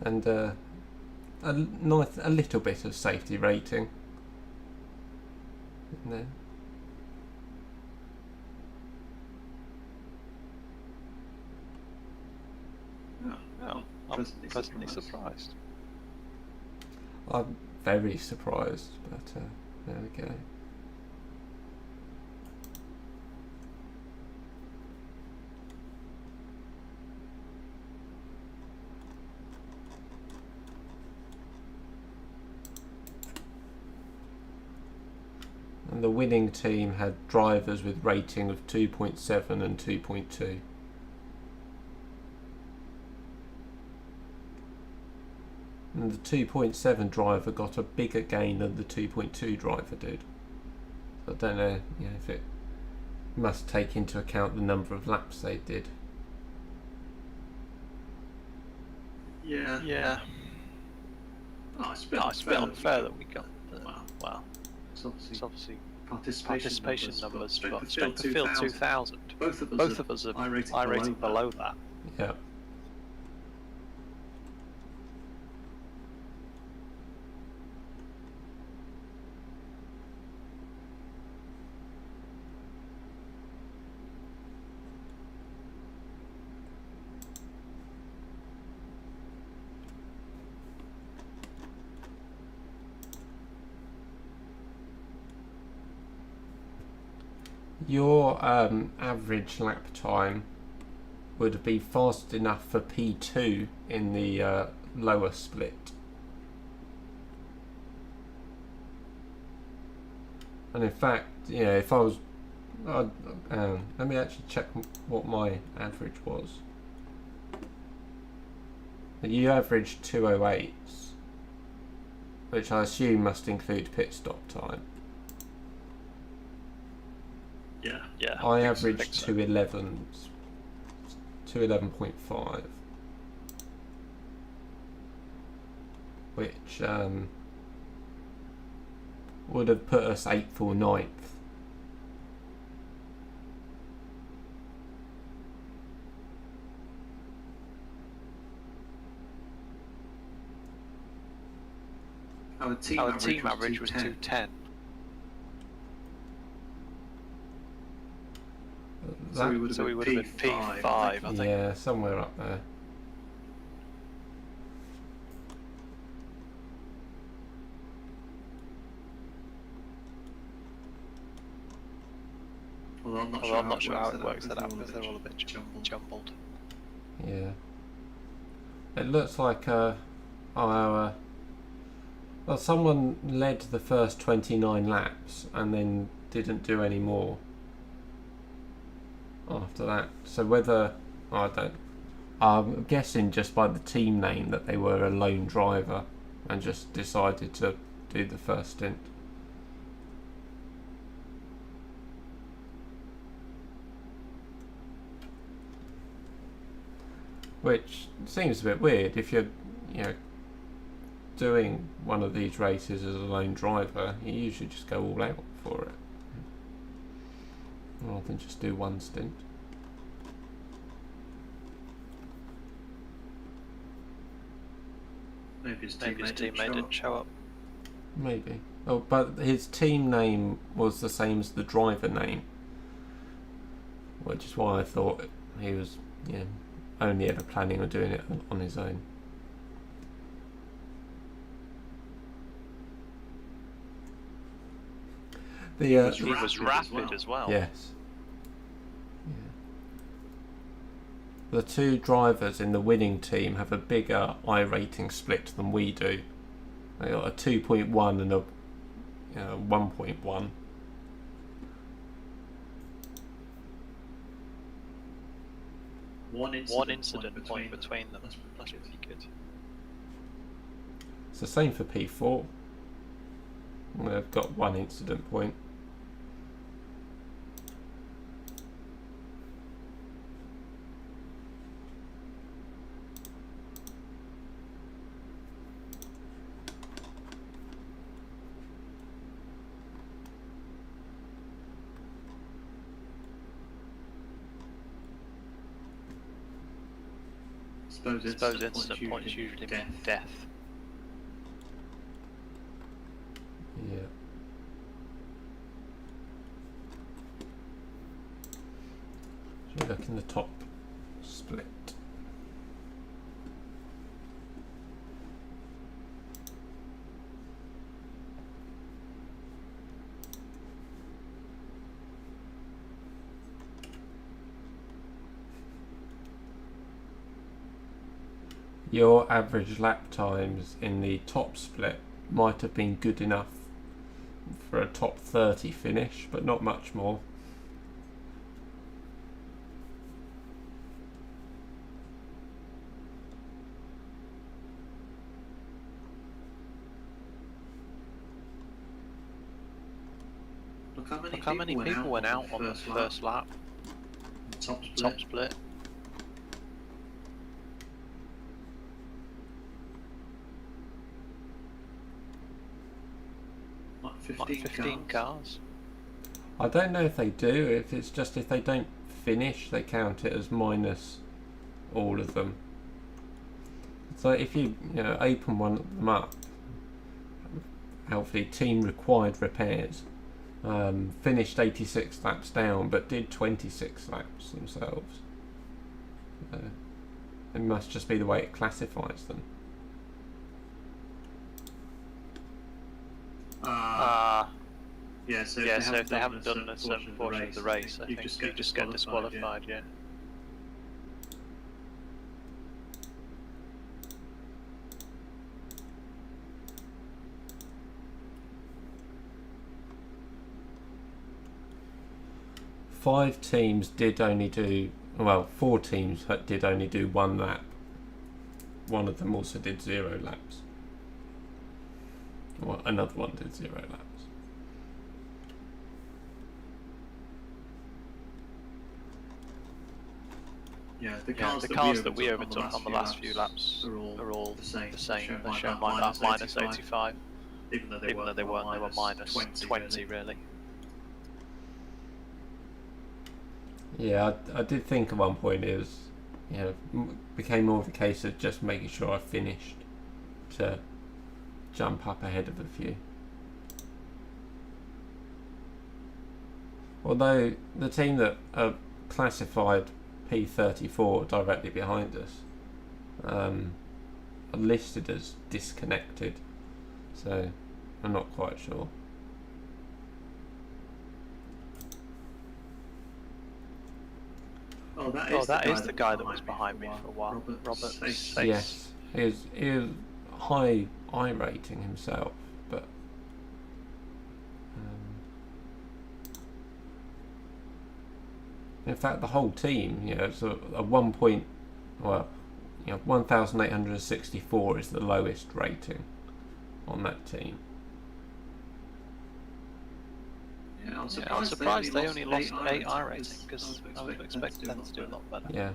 And a little bit of safety rating in there. I'm pleasantly surprised. I'm very surprised, but there we go. And the winning team had drivers with rating of 2.7 and 2.2. And the 2.7 driver got a bigger gain than the 2.2 driver did. So I don't know, if it must take into account the number of laps they did. Yeah. Oh, it's a bit unfair that we got. Wow. It's obviously participation numbers, but strength of field 2000. Both of us have iRacing below that. Yeah. Your average lap time would be fast enough for P2 in the lower split. And in fact, if I was, let me actually check what my average was. You averaged 208s, which I assume must include pit stop time. Yeah. I averaged 211s, 211.5, which would have put us 8th or 9th. Our team average was 210. So we would have been P5, I think. Yeah, somewhere up there. Although I'm not sure how it works that out because they're all a bit jumbled. Yeah. It looks like well, someone led the first 29 laps and then didn't do any more after that. So whether, I'm guessing just by the team name that they were a lone driver and just decided to do the first stint. Which seems a bit weird if you're, doing one of these races as a lone driver. You usually just go all out for it, rather than just do one stint. Maybe his teammate didn't show up. Maybe. Oh, but his team name was the same as the driver name, which is why I thought he was, only ever planning on doing it on his own. He was rapid as well. Yes. Yeah. The two drivers in the winning team have a bigger iRating split than we do. They got a 2.1 and a 1.1. One incident point between them. That's really good. It's the same for P4. They've got one incident point. I suppose incident points usually mean death. Yeah. Should we look in the top split? Your average lap times in the top split might have been good enough for a top 30 finish, but not much more. Look how many people went out on the first lap. Top split. Like 15 cars. I don't know if they do. If it's just if they don't finish, they count it as minus all of them. So if you open one of them up, hopefully team required repairs, finished 86 laps down, but did 26 laps themselves. It must just be the way it classifies them. So if they haven't done a certain portion of the race, I think you just get disqualified, yeah. 5 teams did only do, well, 4 teams did only do 1 lap. One of them also did 0 laps. Well, another one did 0 laps. Yeah, the cars that we overtook on the last few laps are all the same. They show minus 85, even though they weren't. They were minus 20 really. Yeah, I did think at one point it was, became more of a case of just making sure I finished to jump up ahead of a few. Although the team that are classified P34 directly behind us are listed as disconnected, so I'm not quite sure. Oh, that is the guy that was behind me for a while. Robert Sace. Yes, he was high iRating himself, but in fact the whole team, it's a 1864 is the lowest rating on that team. Yeah, I'm surprised they only lost 8 iRating, because I would have expected them to do a lot better. Yeah.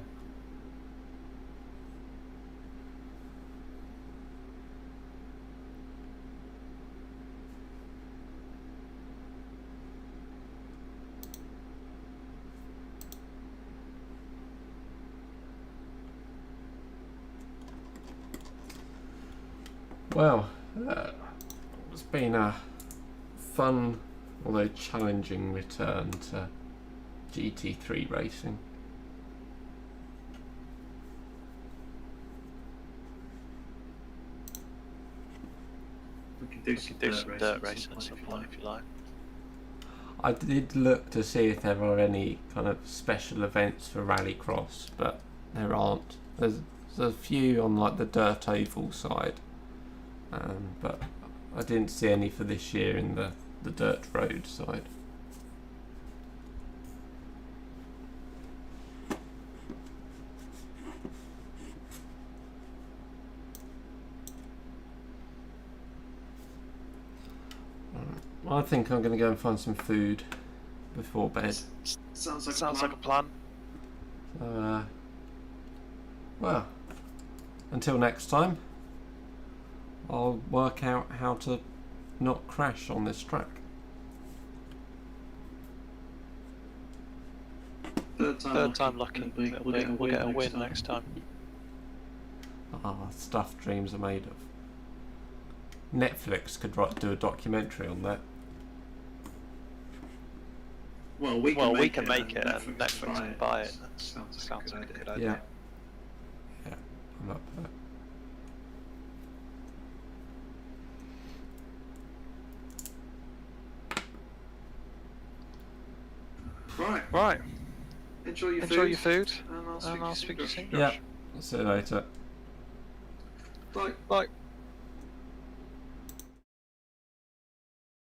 Well, it's been a fun, although challenging, return to GT3 racing. We can do some dirt racing at some point if you like. I did look to see if there are any kind of special events for Rallycross, but there aren't. There's a few on like the dirt oval side, but I didn't see any for this year in the dirt road side. I think I'm going to go and find some food before bed. Sounds like a plan. Well, until next time, I'll work out how to not crash on this track. Third time lucky. We'll get a win next time. Stuff dreams are made of. Netflix could do a documentary on that. Well, we can make it, and Netflix can buy it. That sounds like a good idea. Yeah, I'm up for that. Right. Enjoy your food, and I'll speak to you soon. Yeah, I'll see you later. Bye.